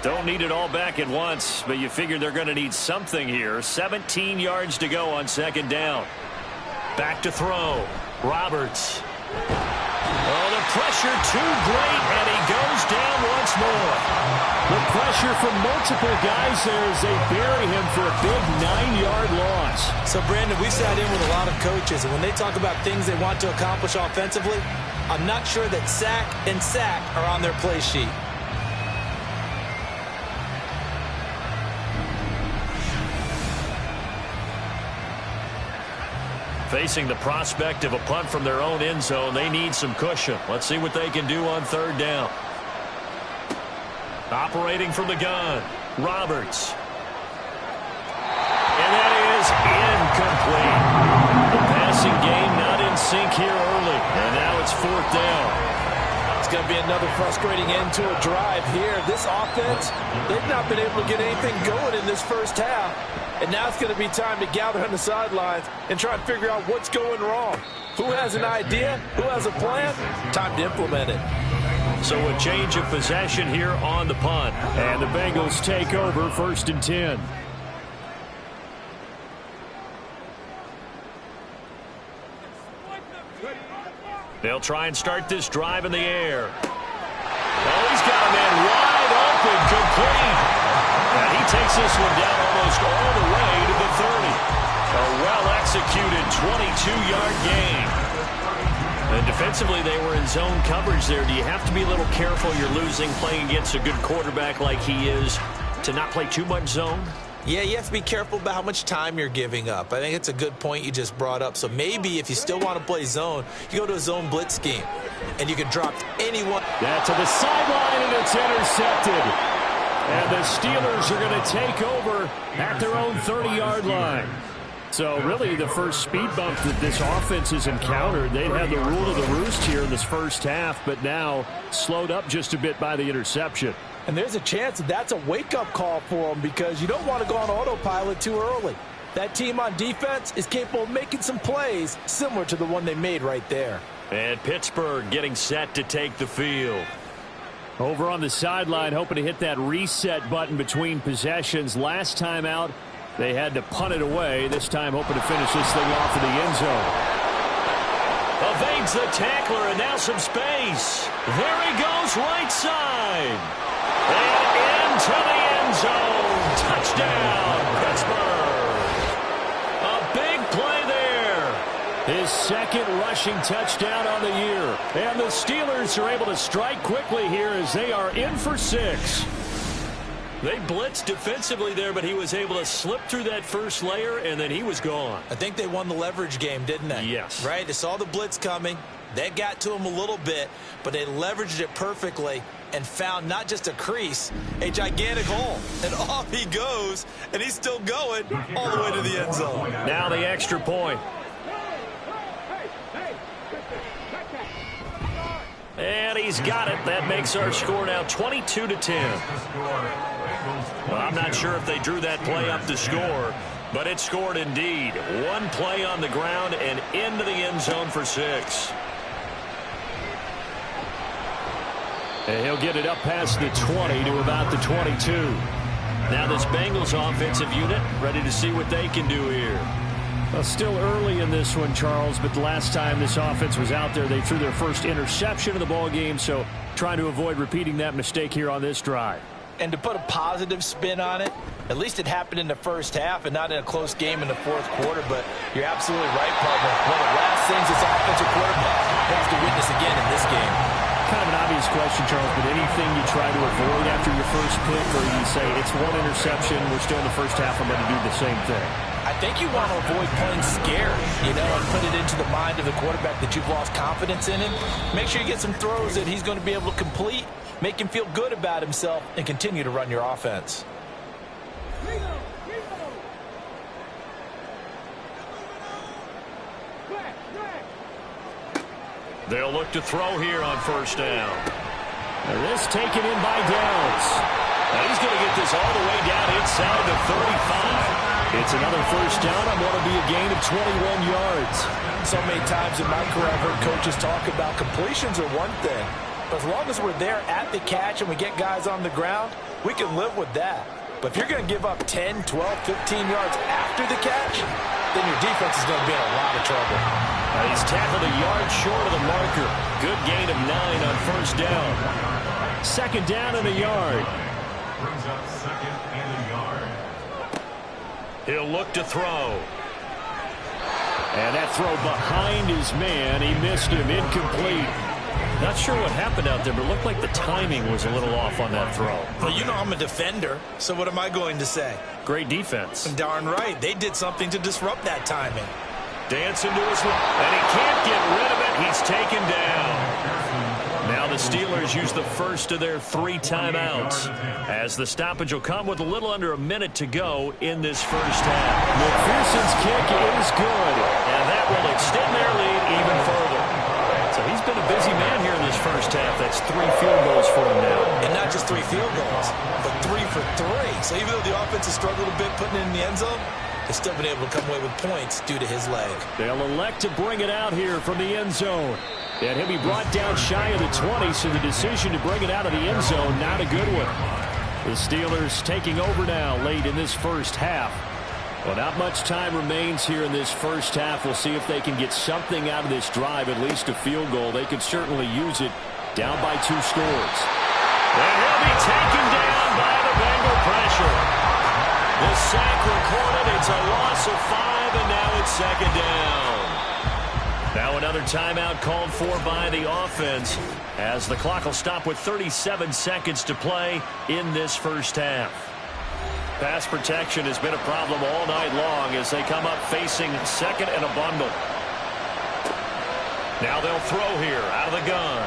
[SPEAKER 1] Don't need it all back at once, but you figure they're going to need something here. 17 yards to go on second down. Back to throw. Roberts. Oh, the pressure too great, and he goes down once more.
[SPEAKER 5] The pressure from multiple guys there as they bury him for a big 9-yard loss.
[SPEAKER 3] So, Brandon, we sat in with a lot of coaches, and when they talk about things they want to accomplish offensively, I'm not sure that sack and sack are on their play sheet.
[SPEAKER 1] Facing the prospect of a punt from their own end zone, they need some cushion. Let's see what they can do on third down. Operating from the gun, Roberts. And that is incomplete. The passing game not in sync here early, and now it's fourth down.
[SPEAKER 2] It's going to be another frustrating end to a drive here. This offense, they've not been able to get anything going in this first half. And now it's going to be time to gather on the sidelines and try and figure out what's going wrong. Who has an idea? Who has a plan? Time to implement it.
[SPEAKER 1] So a change of possession here on the punt.
[SPEAKER 5] And the Bengals take over, 1st and 10.
[SPEAKER 1] They'll try and start this drive in the air. Oh, he's got a man wide open, complete. And he takes this one down almost all the way to the 30. A well-executed 22-yard gain. And defensively, they were in zone coverage there. Do you have to be a little careful? You're losing, playing against a good quarterback like he is. to not play too much zone?
[SPEAKER 3] Yeah, you have to be careful about how much time you're giving up. I think it's a good point you just brought up. So maybe if you still want to play zone, you go to a zone blitz scheme, and you can drop anyone.
[SPEAKER 5] That to the sideline, and it's intercepted. And the Steelers are going to take over at their own 30-yard line. So really the first speed bump that this offense has encountered. They'd had the rule of the roost here in this first half, but now slowed up just a bit by the interception.
[SPEAKER 2] And there's a chance that that's a wake-up call for them because you don't want to go on autopilot too early. That team on defense is capable of making some plays similar to the one they made right there.
[SPEAKER 1] And Pittsburgh getting set to take the field.
[SPEAKER 5] Over on the sideline, hoping to hit that reset button between possessions. Last time out, they had to punt it away. This time hoping to finish this thing off in the end zone.
[SPEAKER 1] Evades the tackler, and now some space. There he goes, right side. And into the end zone. Touchdown, Pittsburgh. A big play there.
[SPEAKER 5] His second rushing touchdown on the year. And the Steelers are able to strike quickly here as they are in for 6.
[SPEAKER 1] They blitzed defensively there, but he was able to slip through that first layer, and then he was gone.
[SPEAKER 3] I think they won the leverage game, didn't they?
[SPEAKER 1] Yes.
[SPEAKER 3] Right? They saw the blitz coming. They got to him a little bit, but they leveraged it perfectly and found not just a crease, a gigantic hole. And off he goes, and he's still going all the way to the end zone.
[SPEAKER 1] Now the extra point. And he's got it. That makes our score now 22-10. Well, I'm not sure if they drew that play up to score, but it scored indeed. One play on the ground and into the end zone for 6.
[SPEAKER 5] And he'll get it up past the 20 to about the 22.
[SPEAKER 1] Now this Bengals offensive unit ready to see what they can do here.
[SPEAKER 5] Well, still early in this one, Charles, but the last time this offense was out there, they threw their first interception of the ball game, so trying to avoid repeating that mistake here on this drive.
[SPEAKER 2] And to put a positive spin on it, at least it happened in the first half and not in a close game in the fourth quarter, but you're absolutely right, partner. One of the last things this offensive quarterback has to witness again in this game.
[SPEAKER 5] Kind of an obvious question, Charles, but anything you try to avoid after your first pick, or you say it's one interception, we're still in the first half, I'm going to do the same thing?
[SPEAKER 2] I think you want to avoid playing scared, and put it into the mind of the quarterback that you've lost confidence in him. Make sure you get some throws that he's going to be able to complete, make him feel good about himself, and continue to run your offense.
[SPEAKER 1] They'll look to throw here on first down.
[SPEAKER 5] And this taken in by Downs.
[SPEAKER 1] Now he's going to get this all the way down inside the 35.
[SPEAKER 5] It's another first down on what will be a gain of 21 yards.
[SPEAKER 2] So many times in my career I've heard coaches talk about completions are one thing, but as long as we're there at the catch and we get guys on the ground, we can live with that. But if you're going to give up 10, 12, 15 yards after the catch, then your defense is going to be in a lot of trouble.
[SPEAKER 1] He's tackled a yard short of the marker. Good gain of 9 on first down.
[SPEAKER 5] Second down and a yard.
[SPEAKER 4] Brings up second and a yard.
[SPEAKER 1] He'll look to throw.
[SPEAKER 5] And that throw behind his man. He missed him. Incomplete.
[SPEAKER 1] Not sure what happened out there, but it looked like the timing was a little off on that throw.
[SPEAKER 3] Well, I'm a defender, so what am I going to say?
[SPEAKER 1] Great defense.
[SPEAKER 3] Darn right. They did something to disrupt that timing.
[SPEAKER 1] Dancing to his left, and he can't get rid of it. He's taken down. Now the Steelers use the first of their 3 timeouts, as the stoppage will come with a little under a minute to go in this first half.
[SPEAKER 5] McPherson's kick is good,
[SPEAKER 1] and that will extend their lead even further. So he's been a busy man here in this first half. That's 3 field goals for him now.
[SPEAKER 3] And not just 3 field goals, but 3 for 3. So even though the offense has struggled a bit putting it in the end zone, they've still been able to come away with points due to his leg.
[SPEAKER 5] They'll elect to bring it out here from the end zone. And he'll be brought down shy of the 20, so the decision to bring it out of the end zone, not a good one. The Steelers taking over now late in this first half. Well, not much time remains here in this first half. We'll see if they can get something out of this drive, at least a field goal. They could certainly use it, down by 2 scores.
[SPEAKER 1] And he'll be taken down by the Bengal pressure. The sack recorded. It's a loss of 5, and now it's second down. Now another timeout called for by the offense, as the clock will stop with 37 seconds to play in this first half. Pass protection has been a problem all night long as they come up facing second and a bundle. Now they'll throw here out of the gun.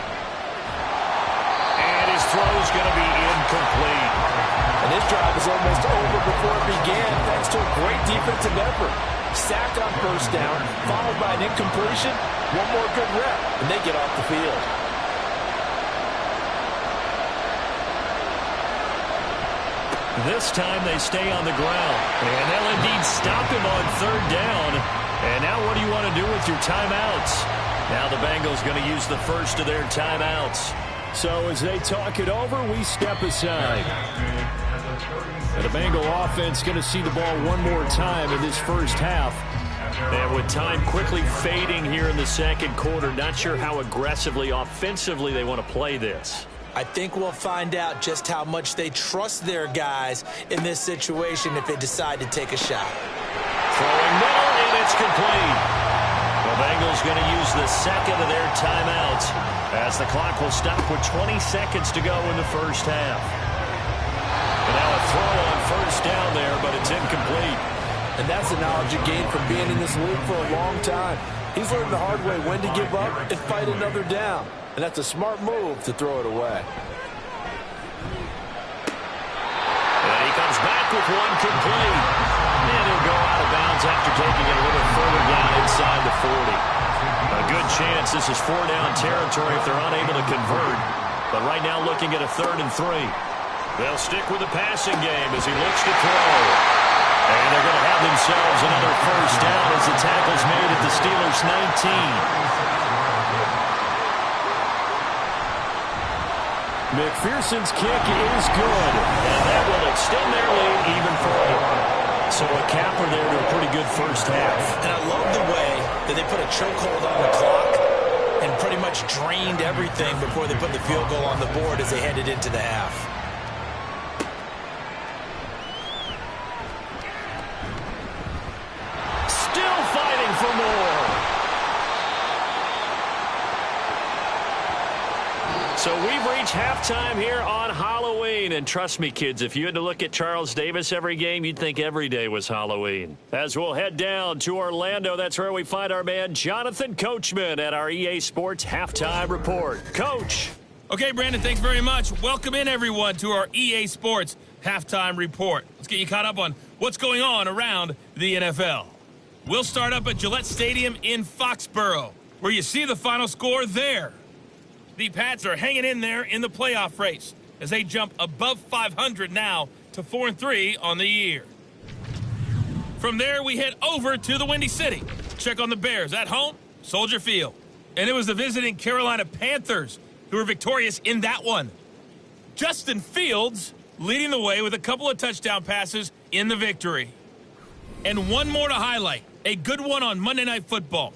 [SPEAKER 1] And his throw is going to be incomplete.
[SPEAKER 2] And this drive is almost over before it began thanks to a great defensive effort. Sack on first down, followed by an incompletion. One more good rep, and they get off the field.
[SPEAKER 1] This time they stay on the ground. And they'll indeed stop him on third down. And now what do you want to do with your timeouts? Now the Bengals going to use the first of their timeouts.
[SPEAKER 5] So as they talk it over, we step aside. And the Bengal offense going to see the ball one more time in this first half.
[SPEAKER 1] And with time quickly fading here in the second quarter, not sure how aggressively, offensively they want to play this.
[SPEAKER 3] I think we'll find out just how much they trust their guys in this situation if they decide to take a shot.
[SPEAKER 1] Throwing middle, and it's complete. The Bengals going to use the second of their timeouts as the clock will stop with 20 seconds to go in the first half. And now a throw on first down there, but it's incomplete.
[SPEAKER 2] And that's the knowledge you gain from being in this league for a long time. He's learned the hard way when to give up and fight another down. And that's a smart move to throw it away.
[SPEAKER 1] And he comes back with one complete. And he'll go out of bounds after taking it a little further down inside the 40. A good chance this is 4-down territory if they're unable to convert. But right now looking at a 3rd and 3. They'll stick with the passing game as he looks to throw. And they're going to have themselves another first down as the tackle's made at the Steelers' 19.
[SPEAKER 5] McPherson's kick is good.
[SPEAKER 1] And that will extend their lead even further. So a capper there to a pretty good first half.
[SPEAKER 3] And I love the way that they put a chokehold on the clock and pretty much drained everything before they put the field goal on the board as they headed into the half.
[SPEAKER 1] Still fighting for more. So we've reached halftime here on Halloween. And trust me, kids, if you had to look at Charles Davis every game, you'd think every day was Halloween. As we'll head down to Orlando, that's where we find our man Jonathan Coachman at our EA Sports Halftime Report. Coach.
[SPEAKER 8] Okay, Brandon, thanks very much. Welcome in, everyone, to our EA Sports Halftime Report. Let's get you caught up on what's going on around the NFL. We'll start up at Gillette Stadium in Foxborough, where you see the final score there. The Pats are hanging in there in the playoff race as they jump above 500 now to 4-3 on the year. From there, we head over to the Windy City. Check on the Bears at home, Soldier Field. And it was the visiting Carolina Panthers who were victorious in that one. Justin Fields leading the way with a couple of touchdown passes in the victory. And one more to highlight, a good one on Monday Night Football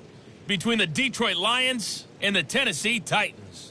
[SPEAKER 8] between the Detroit Lions and the Tennessee Titans.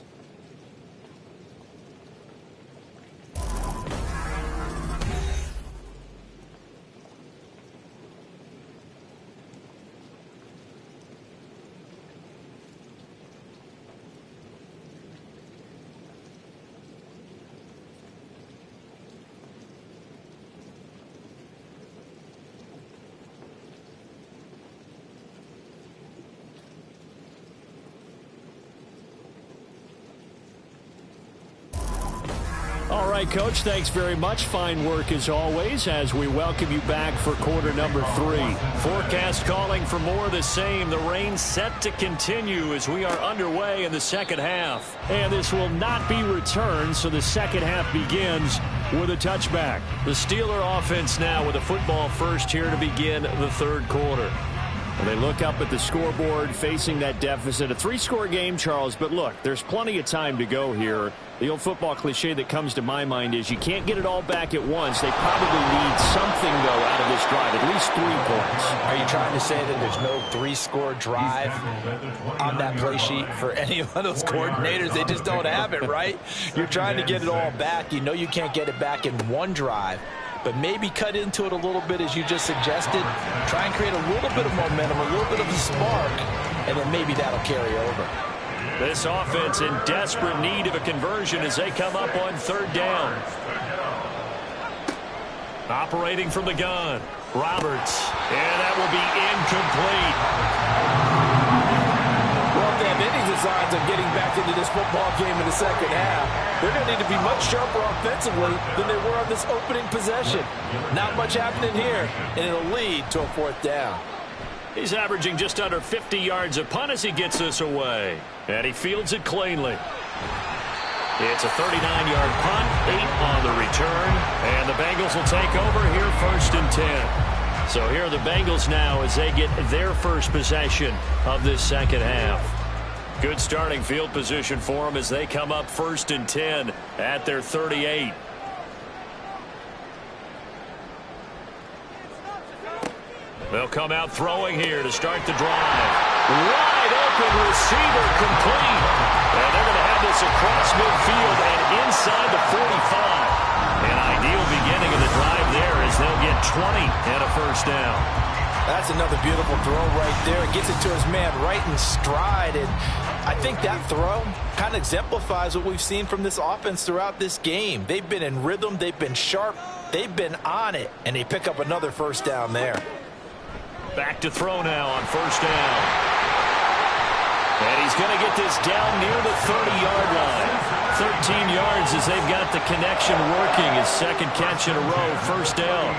[SPEAKER 5] All right, Coach, thanks very much. Fine work as always as we welcome you back for quarter number 3.
[SPEAKER 1] Forecast calling for more of the same. The rain set to continue as we are underway in the second half.
[SPEAKER 5] And this will not be returned, so the second half begins with a touchback.
[SPEAKER 1] The Steeler offense now with a football first here to begin the third quarter.
[SPEAKER 5] Well, they look up at the scoreboard facing that deficit. A 3-score game, Charles, but look, there's plenty of time to go here. The old football cliche that comes to my mind is you can't get it all back at once. They probably need something, though, out of this drive, at least 3 points.
[SPEAKER 2] Are you trying to say that there's no 3-score drive on that play sheet for any of those coordinators? They just don't have it, right? You're trying to get it all back. You know you can't get it back in one drive. But maybe cut into it a little bit as you just suggested. Try and create a little bit of momentum, a little bit of a spark, and then maybe that'll carry over.
[SPEAKER 1] This offense in desperate need of a conversion as they come up on third down. Operating from the gun, Roberts. And that will be incomplete.
[SPEAKER 2] Well, if they have any designs of getting back into this football game in the second half, they're going to need to be much sharper offensively than they were on this opening possession. Not much happening here, and it'll lead to a 4th down.
[SPEAKER 1] He's averaging just under 50 yards a punt as he gets this away. And he fields it cleanly. It's a 39-yard punt, 8 on the return, and the Bengals will take over here 1st and 10. So here are the Bengals now as they get their first possession of this second half. Good starting field position for them as they come up 1st and 10 at their 38. They'll come out throwing here to start the drive. Wide open receiver complete. And they're going to have this across midfield and inside the 45. An ideal beginning of the drive there as they'll get 20 and a 1st down.
[SPEAKER 2] That's another beautiful throw right there. It gets it to his man right in stride. And I think that throw kind of exemplifies what we've seen from this offense throughout this game. They've been in rhythm. They've been sharp. They've been on it. And they pick up another 1st down there.
[SPEAKER 1] Back to throw now on 1st down. And he's going to get this down near the 30-yard line. 13 yards as they've got the connection working. His 2nd catch in a row, 1st down.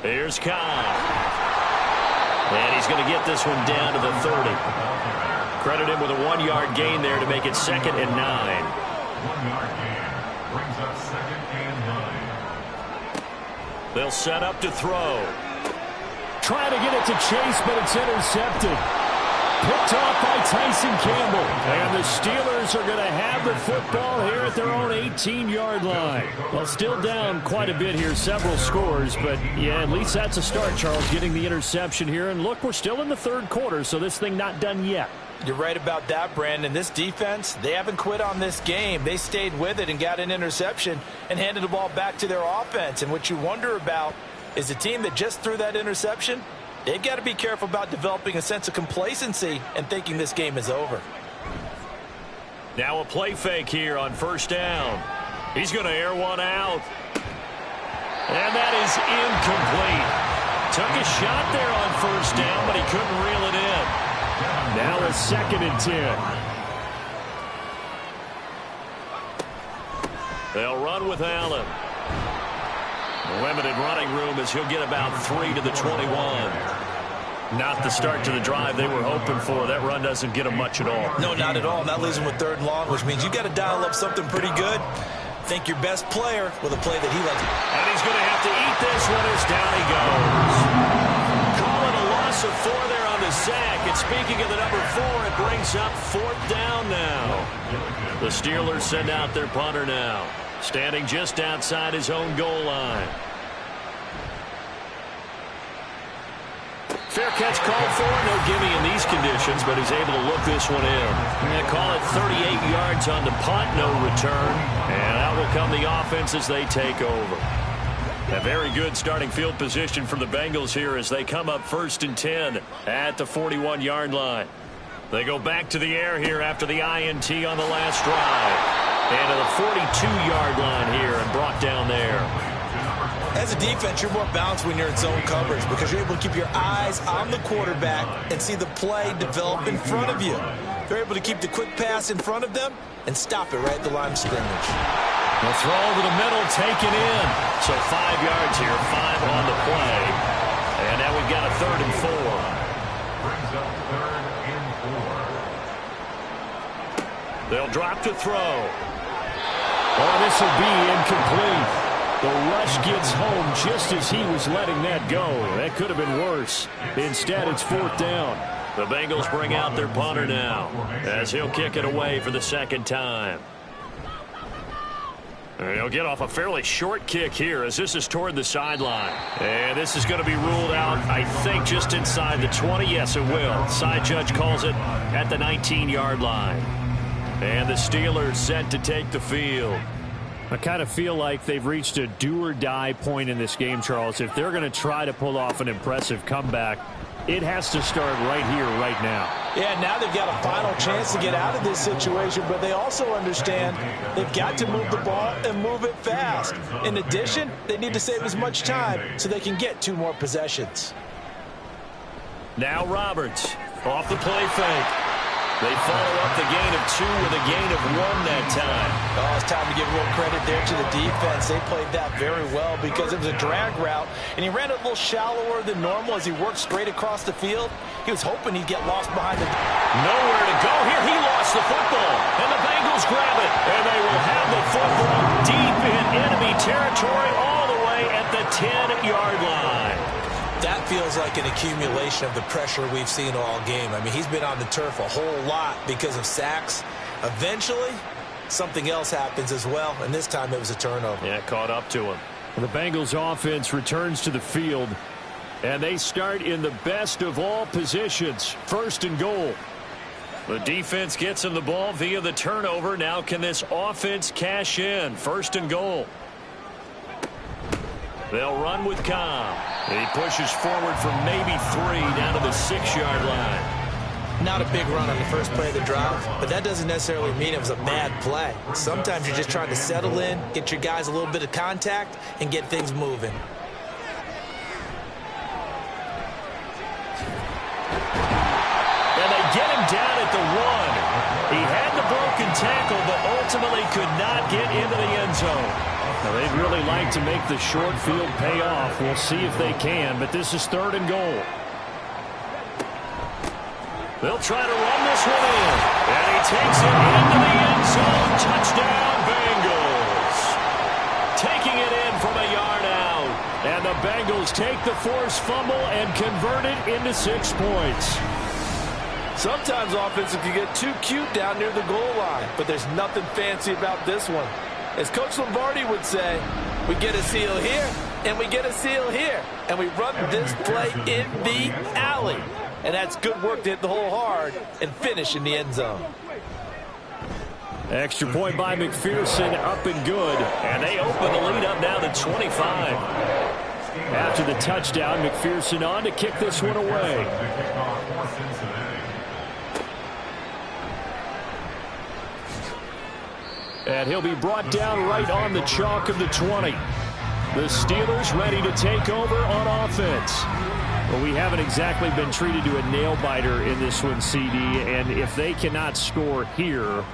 [SPEAKER 1] Here's Cobb. And he's going to get this one down to the 30. Credit him with a 1-yard gain there to make it 2nd and 9.
[SPEAKER 4] 1-yard gain brings up 2nd and 9.
[SPEAKER 1] They'll set up to throw.
[SPEAKER 5] Trying to get it to Chase, but it's intercepted. Picked off by Tyson Campbell. And the Steelers are going to have the football here at their own 18-yard line. Well, still down quite a bit here, several scores. But, yeah, at least that's a start, Charles, getting the interception here. And, look, we're still in the 3rd quarter, so this thing not done yet.
[SPEAKER 2] You're right about that, Brandon. This defense, they haven't quit on this game. They stayed with it and got an interception and handed the ball back to their offense. And what you wonder about is the team that just threw that interception, they've got to be careful about developing a sense of complacency and thinking this game is over.
[SPEAKER 1] Now a play fake here on 1st down. He's going to air one out. And that is incomplete. Took a shot there on 1st down, but he couldn't reel it in.
[SPEAKER 5] Now a 2nd and 10.
[SPEAKER 1] They'll run with Allen. Limited running room as he'll get about 3 to the 21. Not the start to the drive they were hoping for. That run doesn't get them much at all.
[SPEAKER 3] No, not at all. And that leaves them with 3rd and long, which means you got to dial up something pretty good. Think your best player with a play that he likes.
[SPEAKER 1] And he's going to have to eat this one as down he goes. Call it a loss of 4 there on the sack. And speaking of the number 4, it brings up 4th down now. The Steelers send out their punter now, standing just outside his own goal line. Fair catch called for. No gimme in these conditions, but he's able to look this one in. They call it 38 yards on the punt, no return. And out will come the offense as they take over. A very good starting field position for the Bengals here as they come up 1st and 10 at the 41-yard line. They go back to the air here after the INT on the last drive. And to the 42-yard line here and brought down there.
[SPEAKER 3] As a defense, you're more balanced when you're in zone coverage because you're able to keep your eyes on the quarterback and see the play develop in front of you. They're able to keep the quick pass in front of them and stop it right at the line of scrimmage.
[SPEAKER 1] The throw over the middle, taken in. So 5 yards here, 5 on the play. And now we've got a 3rd and 4.
[SPEAKER 4] Brings up 3rd and 4.
[SPEAKER 1] They'll drop to throw.
[SPEAKER 5] Oh, this will be incomplete. The rush gets home just as he was letting that go. That could have been worse. Instead, it's 4th down.
[SPEAKER 1] The Bengals bring out their punter now as he'll kick it away for the 2nd time. And he'll get off a fairly short kick here as this is toward the sideline. And this is going to be ruled out, I think, just inside the 20. Yes, it will. Side judge calls it at the 19-yard line. And the Steelers set to take the field.
[SPEAKER 5] I kind of feel like they've reached a do-or-die point in this game, Charles. If they're going to try to pull off an impressive comeback, it has to start right here, right now.
[SPEAKER 2] Yeah, now they've got a final chance to get out of this situation, but they also understand they've got to move the ball and move it fast. In addition, they need to save as much time so they can get 2 more possessions.
[SPEAKER 1] Now Roberts off the play fake. They follow up the gain of 2 with a gain of 1 that time.
[SPEAKER 2] Oh, it's time to give a little credit there to the defense. They played that very well because it was a drag route, and he ran a little shallower than normal as he worked straight across the field. He was hoping he'd get lost behind the...
[SPEAKER 1] Nowhere to go here. He lost the football, and the Bengals grab it, and they will have the football deep in enemy territory all the way at the 10-yard line.
[SPEAKER 3] That feels like an accumulation of the pressure we've seen all game. I mean, he's been on the turf a whole lot because of sacks. Eventually, something else happens as well, and this time it was a turnover.
[SPEAKER 1] Yeah, caught up to him.
[SPEAKER 5] The Bengals offense returns to the field, and they start in the best of all positions, 1st and goal.
[SPEAKER 1] The defense gets him the ball via the turnover. Now can this offense cash in? 1st and goal. They'll run with Cobb. He pushes forward for maybe 3 down to the 6-yard line.
[SPEAKER 3] Not a big run on the first play of the drive, but that doesn't necessarily mean it was a bad play. Sometimes you're just trying to settle in, get your guys a little bit of contact, and get things moving.
[SPEAKER 1] And they get him down at the 1. He had the broken tackle, but ultimately could not get into the end zone.
[SPEAKER 5] Now, they'd really like to make the short field pay off. We'll see if they can, but this is 3rd and goal.
[SPEAKER 1] They'll try to run this one in. And he takes it into the end zone. Touchdown, Bengals. Taking it in from a yard out.
[SPEAKER 5] And the Bengals take the forced fumble and convert it into 6 points.
[SPEAKER 2] Sometimes offenses can get too cute down near the goal line, but there's nothing fancy about this one. As Coach Lombardi would say, we get a seal here, and we get a seal here, and we run this play in the alley. And that's good work to hit the hole hard and finish in the end zone.
[SPEAKER 5] Extra point by McPherson, up and good.
[SPEAKER 1] And they open the lead up now to 25.
[SPEAKER 5] After the touchdown, McPherson on to kick this one away. And he'll be brought down right on the chalk of the 20. The Steelers ready to take over on offense. Well, we haven't exactly been treated to a nail-biter in this one, CD, and if they cannot score here,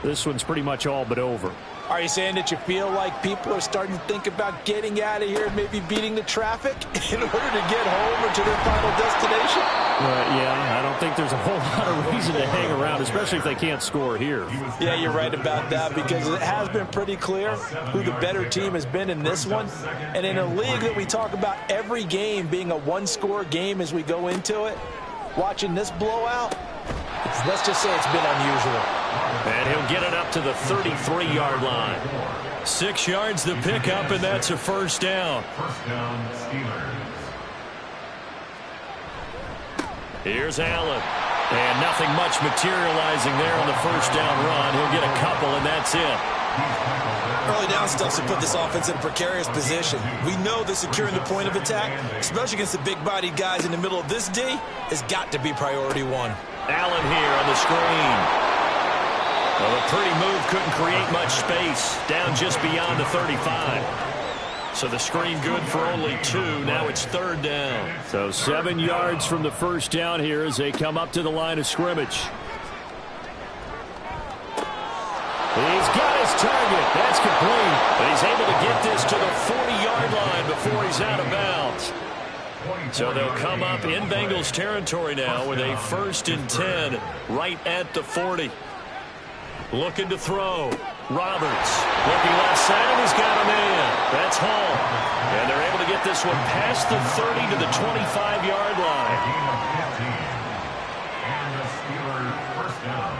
[SPEAKER 5] this one's pretty much all but over.
[SPEAKER 2] Are you saying that you feel like people are starting to think about getting out of here and maybe beating the traffic in order to get home or to their final destination?
[SPEAKER 5] Yeah, I don't think there's a whole lot of reason to hang around, especially if they can't score here.
[SPEAKER 2] Yeah, you're right about that because it has been pretty clear who the better team has been in this one. And in a league that we talk about every game being a one-score game as we go into it, watching this blowout, let's just say it's been unusual.
[SPEAKER 1] And he'll get it up to the 33-yard line. 6 yards the pickup, and that's a 1st down.
[SPEAKER 4] First down, Steelers.
[SPEAKER 1] Here's Allen. And nothing much materializing there on the 1st down run. He'll get a couple, and that's it.
[SPEAKER 3] Early down stuff to put this offense in a precarious position. We know that securing the point of attack, especially against the big-bodied guys in the middle of this D, has got to be priority 1.
[SPEAKER 1] Allen here on the screen. Well, a pretty move couldn't create much space. Down just beyond the 35. So the screen good for only 2. Now it's 3rd down.
[SPEAKER 5] So 7 yards from the 1st down here as they come up to the line of scrimmage. He's got his target. That's complete.
[SPEAKER 1] But he's able to get this to the 40-yard line before he's out of bounds. So they'll come up in Bengals territory now with a 1st and 10 right at the 40. Looking to throw. Roberts looking left side, and he's got a man. That's Hall. And they're able to get this one past the 30 to the 25-yard line.
[SPEAKER 4] And the Steelers first down.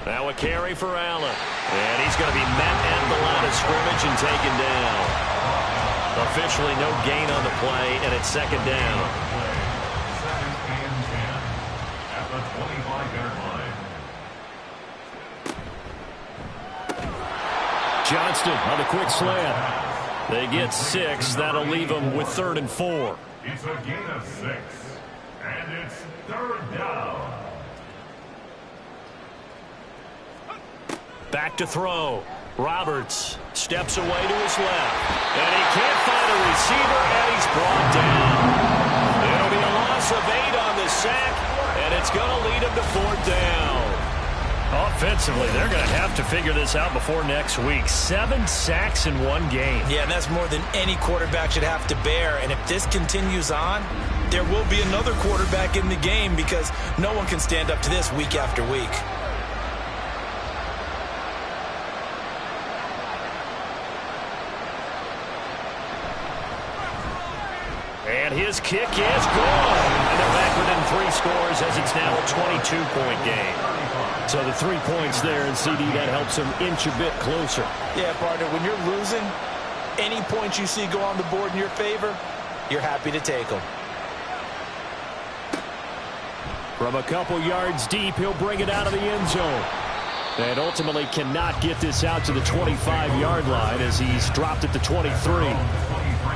[SPEAKER 1] Now a carry for Allen. And he's going to be met at the line of scrimmage and taken down. Officially no gain on the play, and it's 2nd down.
[SPEAKER 4] 2nd and 10 at the 25-yard line.
[SPEAKER 5] Johnston on the quick slant.
[SPEAKER 1] They get 6. That'll leave them with 3rd and 4.
[SPEAKER 4] It's a gain of 6. And it's 3rd down.
[SPEAKER 1] Back to throw. Roberts steps away to his left. And he can't find a receiver, and he's brought down. It'll be a loss of 8 on the sack, and it's going to lead him to 4th down.
[SPEAKER 5] Offensively, they're going to have to figure this out before next week. 7 sacks in one game.
[SPEAKER 3] Yeah, and that's more than any quarterback should have to bear. And if this continues on, there will be another quarterback in the game because no one can stand up to this week after week.
[SPEAKER 1] And his kick is gone. And they're back within 3 scores as it's now a 22-point game.
[SPEAKER 5] So the 3 points there, and CD, that helps him inch a bit closer.
[SPEAKER 2] Yeah, partner, when you're losing, any points you see go on the board in your favor, you're happy to take them.
[SPEAKER 5] From a couple yards deep, he'll bring it out of the end zone. And ultimately cannot get this out to the 25-yard line as he's dropped at the 23.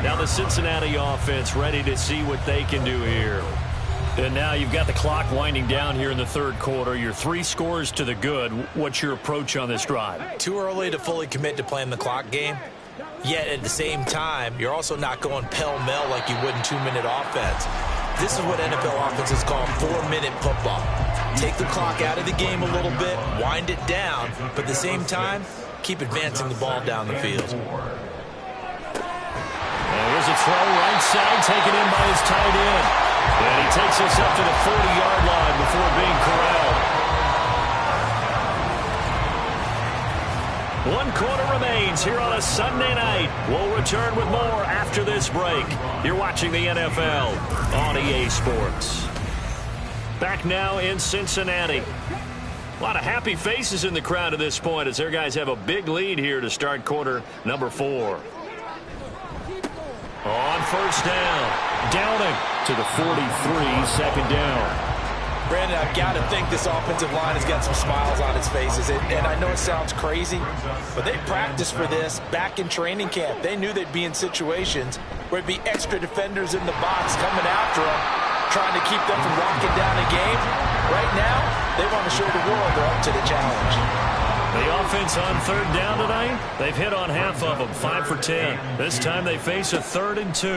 [SPEAKER 1] Now the Cincinnati offense ready to see what they can do here.
[SPEAKER 5] And now you've got the clock winding down here in the 3rd quarter. You're 3 scores to the good. What's your approach on this drive?
[SPEAKER 3] Too early to fully commit to playing the clock game. Yet at the same time, you're also not going pell-mell like you would in 2-minute offense. This is what NFL offenses call 4-minute football. Take the clock out of the game a little bit, wind it down, but at the same time, keep advancing the ball down the field.
[SPEAKER 5] And here's a throw right side, taken in by his tight end. And he takes us up to the 40-yard line before being corralled.
[SPEAKER 1] 1 quarter remains here on a Sunday night. We'll return with more after this break. You're watching the NFL on EA Sports. Back now in Cincinnati. A lot of happy faces in the crowd at this point as their guys have a big lead here to start quarter number 4. On 1st down.
[SPEAKER 5] Downing to the 43, 2nd down.
[SPEAKER 2] Brandon, I've got to think this offensive line has got some smiles on its faces. And I know it sounds crazy, but they practiced for this back in training camp. They knew they'd be in situations where it'd be extra defenders in the box coming after them, trying to keep them from locking down a game. Right now, they want to show the world they're up to the challenge.
[SPEAKER 1] The offense on 3rd down tonight, they've hit on half of them, 5 for 10. This time they face a 3rd and 2.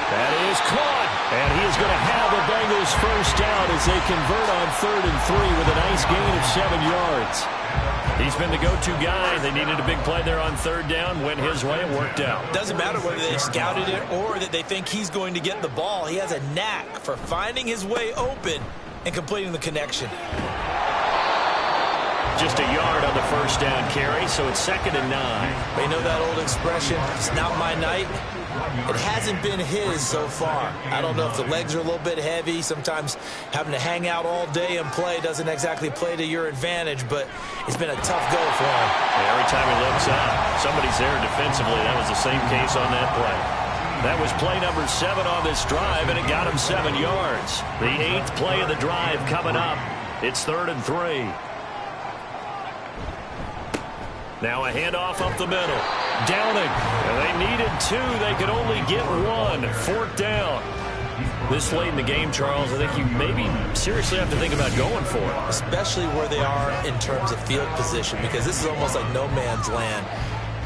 [SPEAKER 5] That is caught, and he is going to have a Bengals 1st down as they convert on 3rd and 3 with a nice gain of 7 yards.
[SPEAKER 1] He's been the go-to guy. They needed a big play there on 3rd down. Went his way. It worked out.
[SPEAKER 3] Doesn't matter whether they scouted it or that they think he's going to get the ball. He has a knack for finding his way open and completing the connection.
[SPEAKER 1] Just a yard on the 1st down carry, so it's 2nd and 9.
[SPEAKER 3] But you know that old expression, it's not my night? It hasn't been his so far. I don't know if the legs are a little bit heavy. Sometimes having to hang out all day and play doesn't exactly play to your advantage, but it's been a tough go for him.
[SPEAKER 1] Yeah, every time he looks up, somebody's there defensively. That was the same case on that play. That was play number 7 on this drive, and it got him 7 yards. The 8th play of the drive coming up. It's 3rd and 3. Now a handoff up the middle. Downing. And they needed 2. They could only get 1. 4th down. This late in the game, Charles, I think you maybe seriously have to think about going for it.
[SPEAKER 3] Especially where they are in terms of field position, because this is almost like no man's land.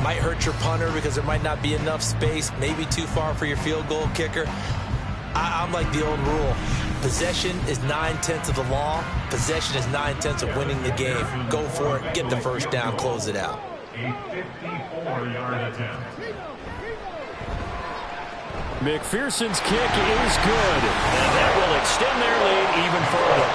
[SPEAKER 3] Might hurt your punter because there might not be enough space, maybe too far for your field goal kicker. I'm like the old rule. Possession is 9/10 of the law. Possession is 9/10 of winning the game. Go for it. Get the 1st down. Close it out.
[SPEAKER 4] A 54-yard attempt.
[SPEAKER 5] McPherson's kick is good.
[SPEAKER 1] And that will extend their lead even further.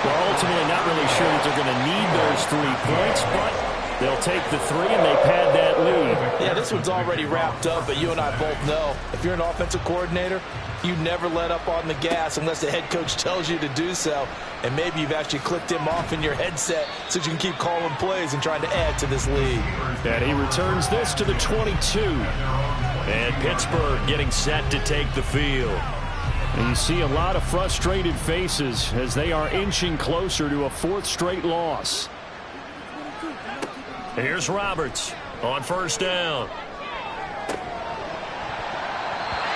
[SPEAKER 5] Well, ultimately not really sure that they're going to need those 3 points, but they'll take the 3 and they pad that lead.
[SPEAKER 2] Yeah, this one's already wrapped up, but you and I both know if you're an offensive coordinator, you never let up on the gas unless the head coach tells you to do so. And maybe you've actually clicked him off in your headset so you can keep calling plays and trying to add to this lead.
[SPEAKER 5] And he returns this to the 22.
[SPEAKER 1] And Pittsburgh getting set to take the field.
[SPEAKER 5] And you see a lot of frustrated faces as they are inching closer to a 4th straight loss.
[SPEAKER 1] Here's Roberts on 1st down.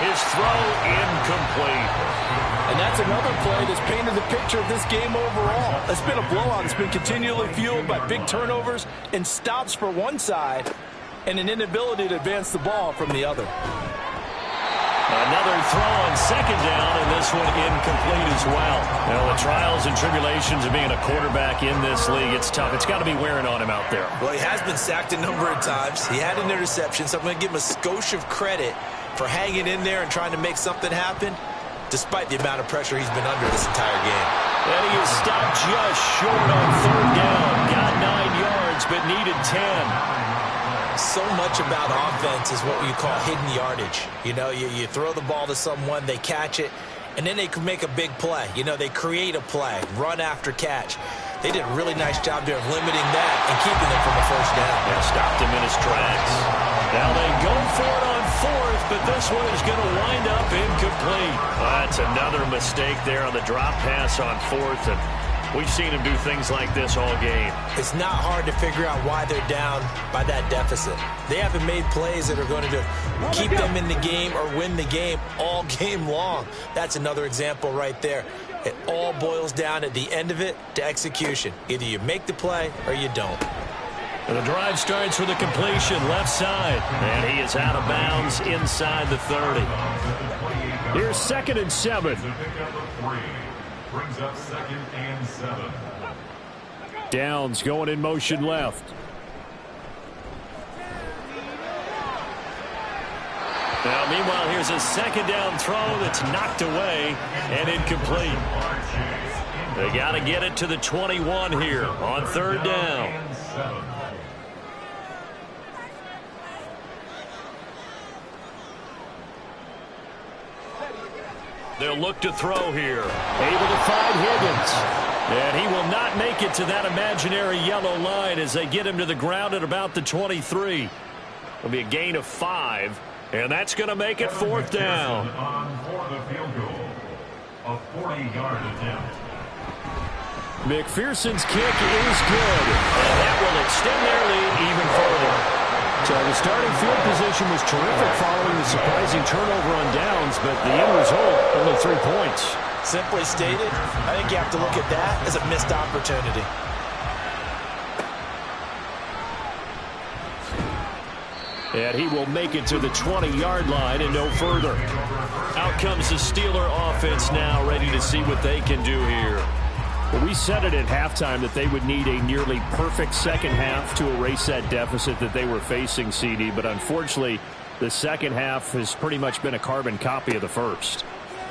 [SPEAKER 1] His throw incomplete.
[SPEAKER 2] And that's another play that's painted the picture of this game overall. It's been a blowout. It's been continually fueled by big turnovers and stops for one side and an inability to advance the ball from the other.
[SPEAKER 1] Another throw on second down, and this one incomplete as well. Now, the trials and tribulations of being a quarterback in this league, it's tough. It's got to be wearing on him out there.
[SPEAKER 3] Well, he has been sacked a number of times. He had an interception, so I'm going to give him a skosh of credit for hanging in there and trying to make something happen, despite the amount of pressure he's been under this entire game.
[SPEAKER 1] And he is stopped just short on third down. Got 9 yards, but needed 10.
[SPEAKER 3] So much about offense is what you call hidden yardage. You know, you throw the ball to someone, they catch it, and then they can make a big play. You know, they create a play, run after catch. They did a really nice job there of limiting that and keeping them from a first down.
[SPEAKER 1] Yeah, stopped him in his tracks. Now they go for it on fourth, but this one is going to wind up incomplete. That's another mistake there on the drop pass on fourth, and we've seen him do things like this all game.
[SPEAKER 3] It's not hard to figure out why they're down by that deficit. They haven't made plays that are going to keep them in the game or win the game all game long. That's another example right there. It all boils down at the end of it to execution. Either you make the play or you don't.
[SPEAKER 1] And the drive starts with a completion left side, and he is out of bounds inside the 30.
[SPEAKER 5] Here's 2nd and 7.
[SPEAKER 4] Brings up 2nd and 7.
[SPEAKER 5] Downs going in motion left.
[SPEAKER 1] Now, meanwhile, here's a second down throw that's knocked away and incomplete. They got to get it to the 21 here on third down. They'll look to throw here.
[SPEAKER 5] Able to find Higgins.
[SPEAKER 1] And he will not make it to that imaginary yellow line as they get him to the ground at about the 23. It'll be a gain of 5, and that's going to make it fourth down.
[SPEAKER 4] For the field goal, a 40-yard attempt.
[SPEAKER 5] McPherson's kick is good.
[SPEAKER 1] And that will extend their lead even further.
[SPEAKER 5] So the starting field position was terrific following the surprising turnover on downs, but the end result, only 3 points.
[SPEAKER 3] Simply stated, I think you have to look at that as a missed opportunity.
[SPEAKER 5] And he will make it to the 20-yard line and no further.
[SPEAKER 1] Out comes the Steeler offense now, ready to see what they can do here.
[SPEAKER 5] Well, we said it at halftime that they would need a nearly perfect second half to erase that deficit that they were facing, CD. But unfortunately, the second half has pretty much been a carbon copy of the first.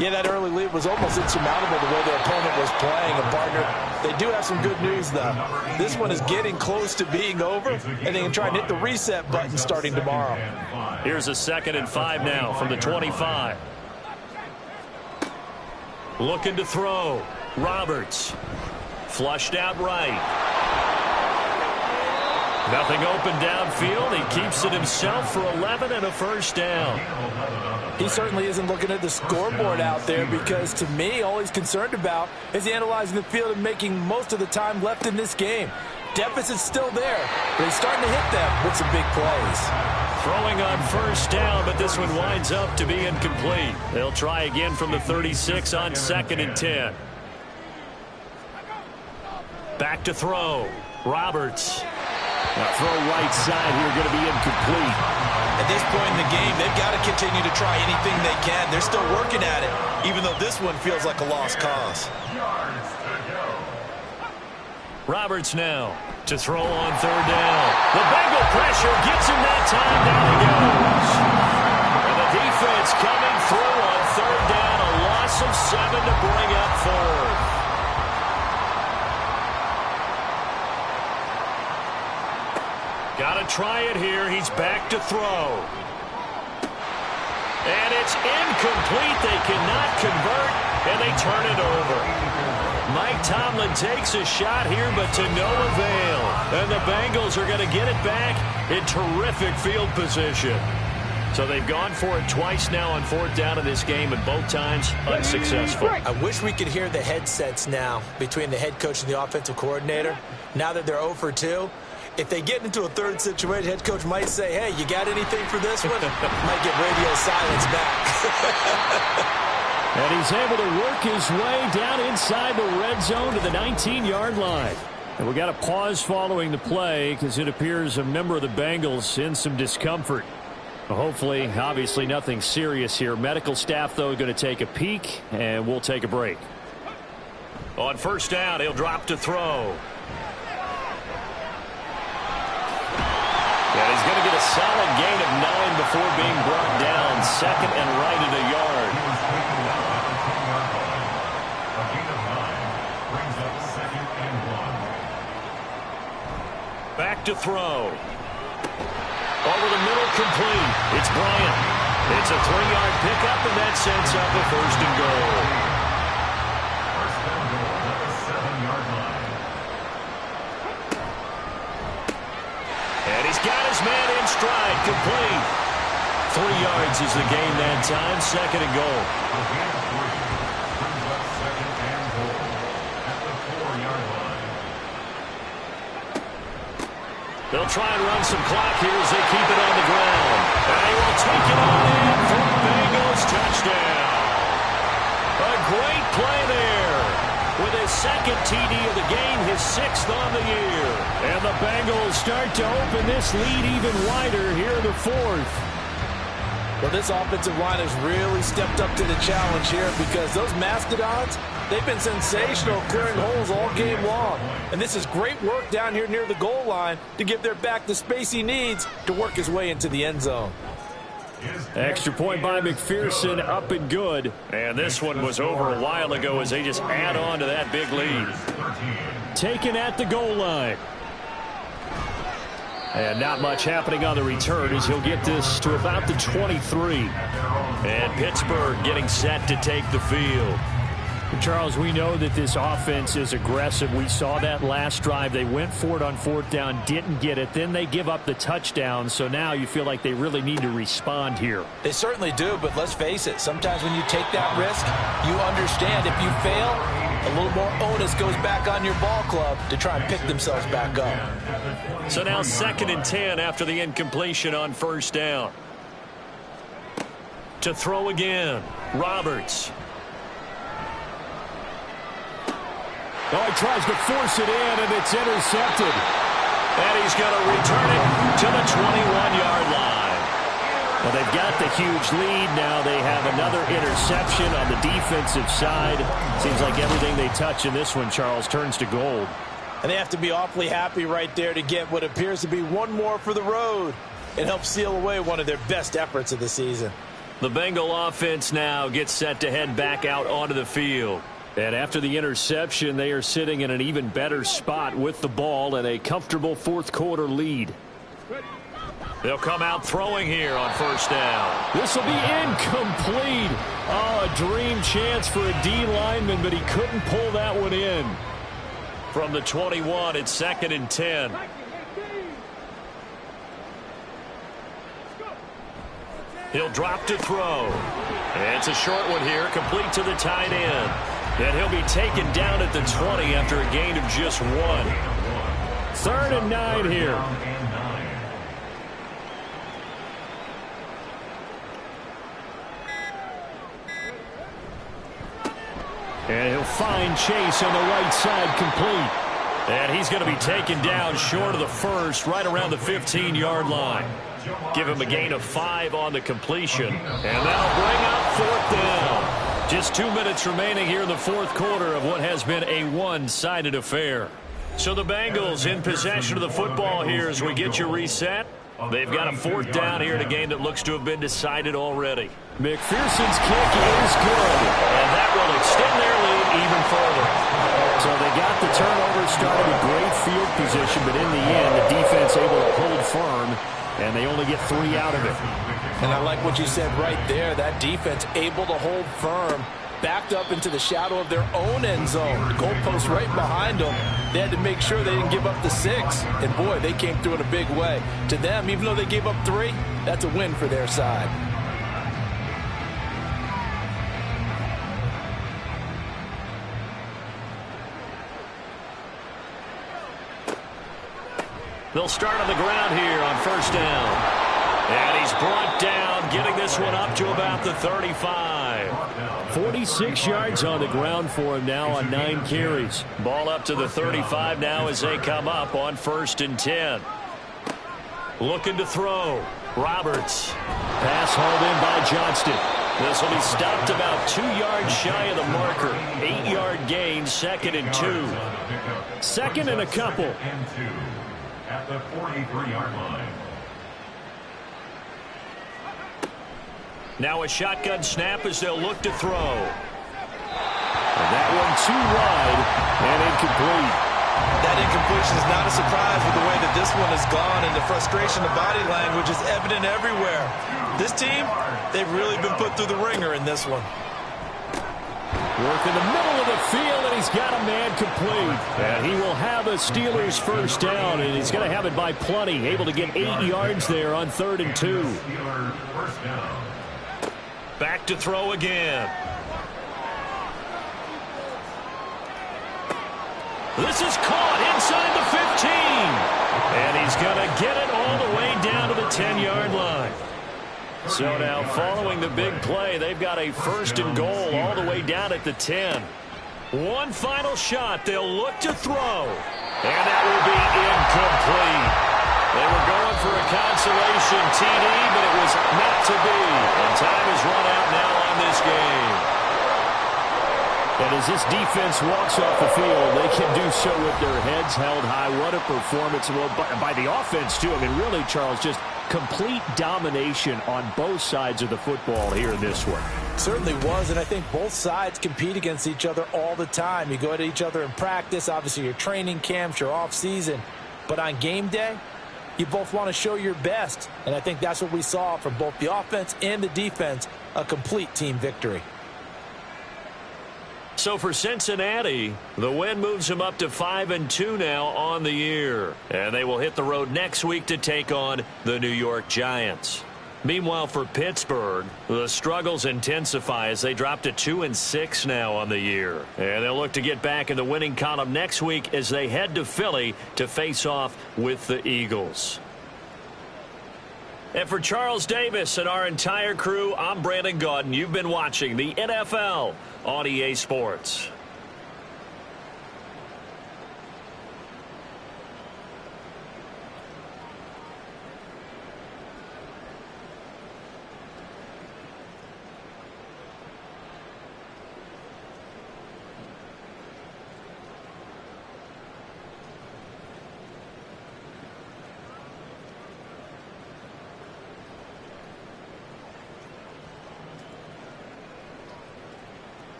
[SPEAKER 2] Yeah, that early lead was almost insurmountable the way their opponent was playing. And, partner, they do have some good news, though. This one is getting close to being over, and they can try and hit the reset button starting tomorrow.
[SPEAKER 1] Here's a 2nd and 5 now from the 25. Looking to throw. Roberts. Flushed out right. Nothing open downfield. He keeps it himself for 11 and a first down.
[SPEAKER 2] He certainly isn't looking at the scoreboard out there because, to me, all he's concerned about is analyzing the field and making most of the time left in this game. Deficit's still there, but he's starting to hit them with some big plays.
[SPEAKER 1] Throwing on first down, but this one winds up to be incomplete. They'll try again from the 36 on 2nd and 10. Back to throw. Roberts.
[SPEAKER 5] Now throw right side here, going to be incomplete.
[SPEAKER 3] At this point in the game, they've got to continue to try anything they can. They're still working at it, even though this one feels like a lost cause.
[SPEAKER 1] Roberts now to throw on third down. The Bengal pressure gets him that time. Down he goes. And the defense coming through on third down. A loss of 7 to bring up fourth. Got to try it here. He's back to throw. And it's incomplete. They cannot convert, and they turn it over. Mike Tomlin takes a shot here, but to no avail. And the Bengals are going to get it back in terrific field position. So they've gone for it twice now on fourth down in this game, and both times unsuccessful.
[SPEAKER 3] I wish we could hear the headsets now between the head coach and the offensive coordinator. Now that they're 0 for 2, If they get into a third situation, head coach might say, hey, you got anything for this one? Might get radio silence back.
[SPEAKER 5] And he's able to work his way down inside the red zone to the 19-yard line. And we got a pause following the play because it appears a member of the Bengals in some discomfort. Hopefully, obviously nothing serious here. Medical staff, though, going to take a peek, and we'll take a break.
[SPEAKER 1] On first down, he'll drop to throw. And he's going to get a solid gain of 9 before being brought down. Second and right at a yard.
[SPEAKER 4] A gain of 9 brings up second and 1.
[SPEAKER 1] Back to throw. Over the middle, complete. It's Bryant. It's a 3-yard pickup, and that sets up a first and goal.
[SPEAKER 4] First and goal at the 7-yard line.
[SPEAKER 1] And he's got his man in stride, complete. 3 yards is the gain that time, second and goal.
[SPEAKER 4] A gain of 3 brings up second and goal at the 4-yard line.
[SPEAKER 1] They'll try and run some clock here as they keep it on the ground. And he will take it on in for the Bengals touchdown. A great play there. With his second TD of the game, his 6th on the year.
[SPEAKER 5] And the Bengals start to open this lead even wider here in the 4th.
[SPEAKER 2] Well, this offensive line has really stepped up to the challenge here because those Mastodons, they've been sensational clearing holes all game long. And this is great work down here near the goal line to give their back the space he needs to work his way into the end zone.
[SPEAKER 5] Extra point by McPherson, up and good.
[SPEAKER 1] And this one was over a while ago as they just add on to that big lead.
[SPEAKER 5] Taken at the goal line. And not much happening on the return as he'll get this to about the 23.
[SPEAKER 1] And Pittsburgh getting set to take the field.
[SPEAKER 5] Charles, we know that this offense is aggressive. We saw that last drive. They went for it on 4th down, didn't get it. Then they give up the touchdown. So now you feel like they really need to respond here.
[SPEAKER 2] They certainly do, but let's face it. Sometimes when you take that risk, you understand if you fail, a little more onus goes back on your ball club to try and pick themselves back up.
[SPEAKER 1] So now 2nd and 10 after the incompletion on 1st down. To throw again, Roberts.
[SPEAKER 5] Oh, he tries to force it in, and it's intercepted.
[SPEAKER 1] And he's going to return it to the 21-yard line.
[SPEAKER 5] Well, they've got the huge lead now. They have another interception on the defensive side. Seems like everything they touch in this one, Charles, turns to gold.
[SPEAKER 2] And they have to be awfully happy right there to get what appears to be one more for the road. It helps seal away one of their best efforts of the season.
[SPEAKER 1] The Bengal offense now gets set to head back out onto the field.
[SPEAKER 5] And after the interception, they are sitting in an even better spot with the ball and a comfortable 4th quarter lead.
[SPEAKER 1] They'll come out throwing here on 1st down.
[SPEAKER 5] This will be incomplete. Oh, a dream chance for a D lineman, but he couldn't pull that one in.
[SPEAKER 1] From the 21, it's 2nd and 10. He'll drop to throw. And it's a short one here, complete to the tight end. And he'll be taken down at the 20 after a gain of just 1.
[SPEAKER 5] 3rd and 9 here. And he'll find Chase on the right side, complete.
[SPEAKER 1] And he's going to be taken down short of the 1st, right around the 15-yard line. Give him a gain of 5 on the completion. And that'll bring up 4th down. Just 2 minutes remaining here in the 4th quarter of what has been a one-sided affair. So the Bengals in possession of the football here as we get you reset. They've got a 4th down here in a game that looks to have been decided already.
[SPEAKER 5] McPherson's kick is good.
[SPEAKER 1] And that will extend their lead even further.
[SPEAKER 5] So they got the turnover, started with great field position, but in the end, the defense able to hold firm, and they only get 3 out of it.
[SPEAKER 2] And I like what you said right there. That defense able to hold firm, backed up into the shadow of their own end zone. The goalpost right behind them. They had to make sure they didn't give up the 6. And, boy, they came through in a big way. To them, even though they gave up 3, that's a win for their side.
[SPEAKER 1] They'll start on the ground here on first down. And he's brought down, getting this one up to about the 35.
[SPEAKER 5] 46 yards on the ground for him now on 9 carries.
[SPEAKER 1] Ball up to the 35 now as they come up on 1st and 10. Looking to throw. Roberts.
[SPEAKER 5] Pass hauled in by Johnston.
[SPEAKER 1] This will be stopped about 2 yards shy of the marker. 8-yard gain, 2nd and 2.
[SPEAKER 5] 2nd and a couple.
[SPEAKER 4] And 2 at the 43-yard line.
[SPEAKER 1] Now a shotgun snap as they'll look to throw.
[SPEAKER 5] And that one too wide and incomplete.
[SPEAKER 3] That incompletion is not a surprise with the way that this one has gone, and the frustration of body language is evident everywhere. This team, they've really been put through the ringer in this one.
[SPEAKER 5] Work in the middle of the field, and he's got a man complete. And he will have a Steelers first down, and he's going to have it by plenty. Able to get 8 yards there on 3rd and 2.
[SPEAKER 4] Steelers first down.
[SPEAKER 1] Back to throw again. This is caught inside the 15. And he's going to get it all the way down to the 10-yard line. So now following the big play, they've got a 1st and goal all the way down at the 10. One final shot. They'll look to throw. And that will be incomplete. They were going for a consolation TD, but it was not to be. And time has run out now on this game.
[SPEAKER 5] And as this defense walks off the field, they can do so with their heads held high. What a performance by the offense, too. I mean, really, Charles, just complete domination on both sides of the football here in this one.
[SPEAKER 2] Certainly was, and I think both sides compete against each other all the time. You go at each other in practice, obviously your training camps, your off-season. But on game day, you both want to show your best. And I think that's what we saw from both the offense and the defense, a complete team victory.
[SPEAKER 1] So for Cincinnati, the win moves them up to 5-2 now on the year. And they will hit the road next week to take on the New York Giants. Meanwhile, for Pittsburgh, the struggles intensify as they drop to 2-6 now on the year. And they'll look to get back in the winning column next week as they head to Philly to face off with the Eagles. And for Charles Davis and our entire crew, I'm Brandon Gaudin. You've been watching the NFL on EA Sports.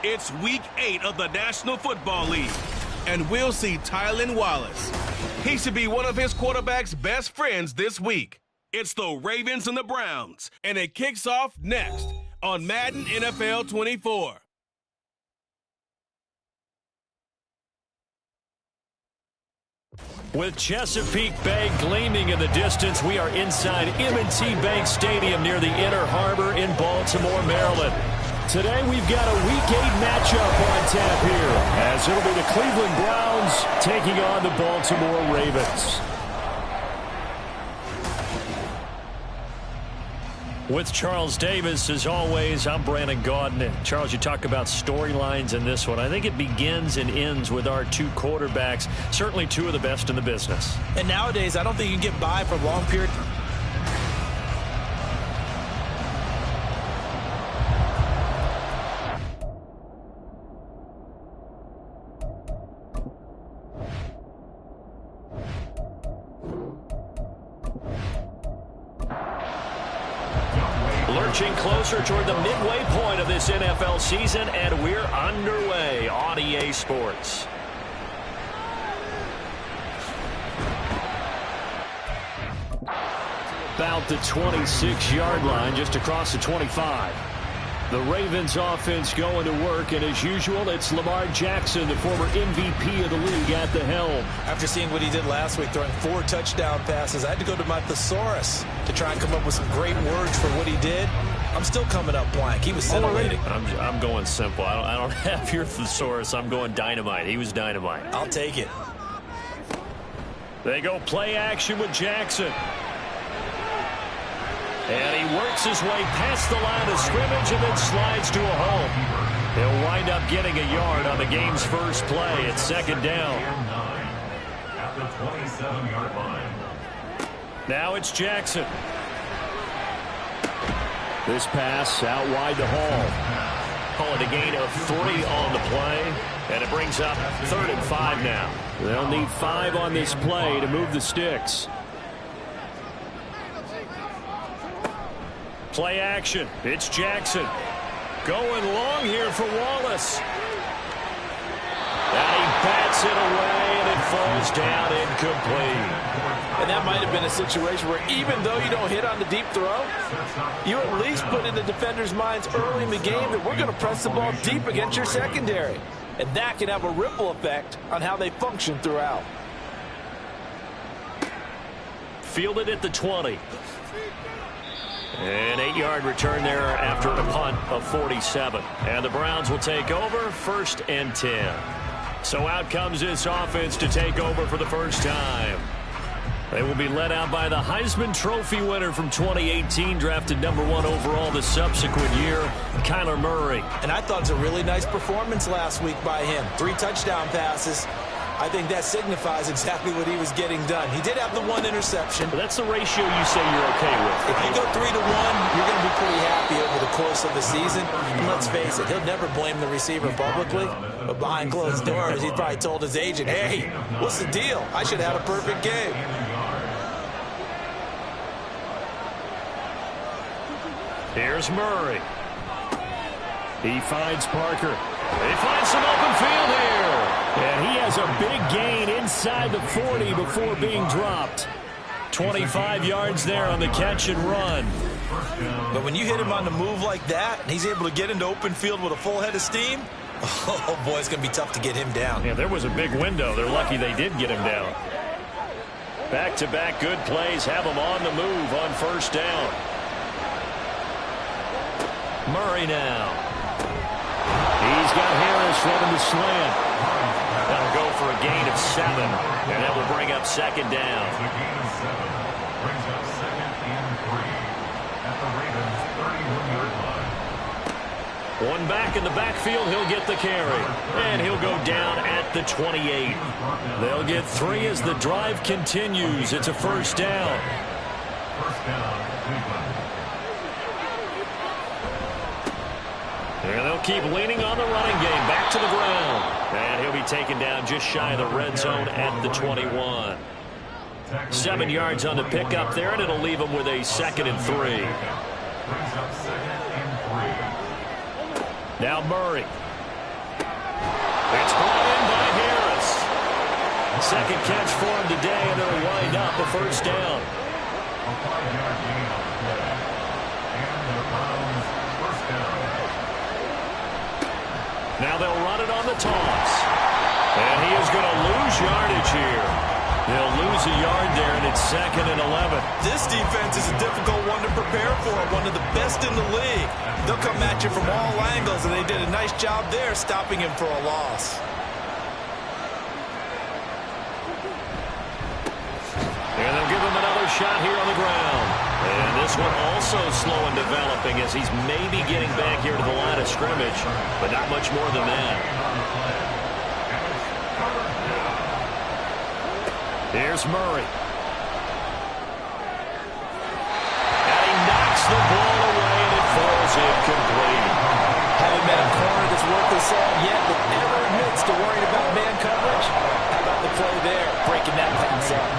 [SPEAKER 7] It's Week 8 of the National Football League, and we'll see Tylan Wallace. He should be one of his quarterback's best friends this week. It's the Ravens and the Browns, and it kicks off next on Madden NFL 24.
[SPEAKER 5] With Chesapeake Bay gleaming in the distance, we are inside M&T Bank Stadium near the Inner Harbor in Baltimore, Maryland. Today we've got a Week 8 matchup on tap here, as it'll be the Cleveland Browns taking on the Baltimore Ravens. With Charles Davis, as always, I'm Brandon Gaudin. Charles, you talk about storylines in this one. I think it begins and ends with our two quarterbacks, certainly two of the best in the business.
[SPEAKER 3] And nowadays, I don't think you can get by for a long period.
[SPEAKER 5] Lurching closer toward the midway point of this NFL season, and we're underway on EA Sports. About the 26-yard line, just across the 25. The Ravens offense going to work, and as usual, it's Lamar Jackson, the former MVP of the league, at the helm. After seeing what he did last week, throwing 4 touchdown passes, I had to go to my thesaurus to try and come up with some great words for what he did. I'm still coming up blank. He was scintillating. I'm going simple. I don't have your thesaurus. I'm going dynamite. He was dynamite.
[SPEAKER 3] I'll take it.
[SPEAKER 5] They go play action with Jackson. And he works his way past the line of scrimmage and then slides to a home. He'll wind up getting a yard on the game's first play. It's second down.
[SPEAKER 4] At the 27-yard line.
[SPEAKER 5] Now it's Jackson. This pass out wide to Hall.
[SPEAKER 1] Call it a gain of 3 on the play, and it brings up 3rd and 5 now.
[SPEAKER 5] They'll need 5 on this play to move the sticks. Play action. It's Jackson. Going long here for Wallace. And he bats it away, and it falls down incomplete.
[SPEAKER 2] And that might have been a situation where even though you don't hit on the deep throw, you at least put in the defender's minds early in the game that we're going to press the ball deep against your secondary. And that can have a ripple effect on how they function throughout.
[SPEAKER 1] Fielded at the 20. An 8-yard return there after a punt of 47. And the Browns will take over 1st and 10. So out comes this offense to take over for the first time. They will be led out by the Heisman Trophy winner from 2018, drafted #1 overall the subsequent year, Kyler Murray.
[SPEAKER 3] And I thought it was a really nice performance last week by him. 3 touchdown passes. I think that signifies exactly what he was getting done. He did have the 1 interception.
[SPEAKER 1] But that's the ratio you say you're okay with.
[SPEAKER 3] If you go 3 to 1, you're going to be pretty happy over the course of the season. And let's face it, he'll never blame the receiver publicly. But behind closed doors, he probably told his agent, hey, what's the deal? I should have had a perfect game.
[SPEAKER 1] Here's Murray. He finds Parker. He finds some open field here.
[SPEAKER 5] And he has a big gain inside the 40 before being dropped. 25 yards there on the catch and run.
[SPEAKER 3] But when you hit him on the move like that, and he's able to get into open field with a full head of steam, oh boy, it's going to be tough to get him down.
[SPEAKER 1] Yeah, there was a big window. They're lucky they did get him down. Back-to-back good plays have him on the move on 1st down. Murray now. He's got Harris running the slant. That'll go for a gain of 7, and that will bring up 2nd down.
[SPEAKER 4] A gain of 7 brings up 2nd and 3 at the Ravens' 31-yard line.
[SPEAKER 1] One back in the backfield, he'll get the carry, and he'll go down at the 28. They'll get 3 as the drive continues. It's a 1st down.
[SPEAKER 4] 1st down, Cleveland.
[SPEAKER 1] And they'll keep leaning on the running game. Back to the ground. And he'll be taken down just shy of the red zone at the 21. 7 yards on the pickup there, and it'll leave him with a 2nd and 3.
[SPEAKER 4] Brings up 2nd and 3.
[SPEAKER 1] Now Murray. It's brought in by Harris. 2nd catch for him today, and it'll wind up a 1st down.
[SPEAKER 4] A 5-yard gain on the play. And the Browns' 1st down.
[SPEAKER 1] Now they'll run it on the toss. And he is going to lose yardage here. They'll lose a yard there, and it's 2nd and 11.
[SPEAKER 3] This defense is a difficult one to prepare for, one of the best in the league. They'll come at you from all angles, and they did a nice job there stopping him for a loss.
[SPEAKER 1] And they'll give him another shot here on the ground. And this one also slow in developing as he's maybe getting back here to the line of scrimmage, but not much more than that. Here's Murray. And he knocks the ball away, and it falls incomplete.
[SPEAKER 2] Haven't met a corner that's worth his salt yet that ever admits to worrying about man coverage. How about the play there, breaking that pass up?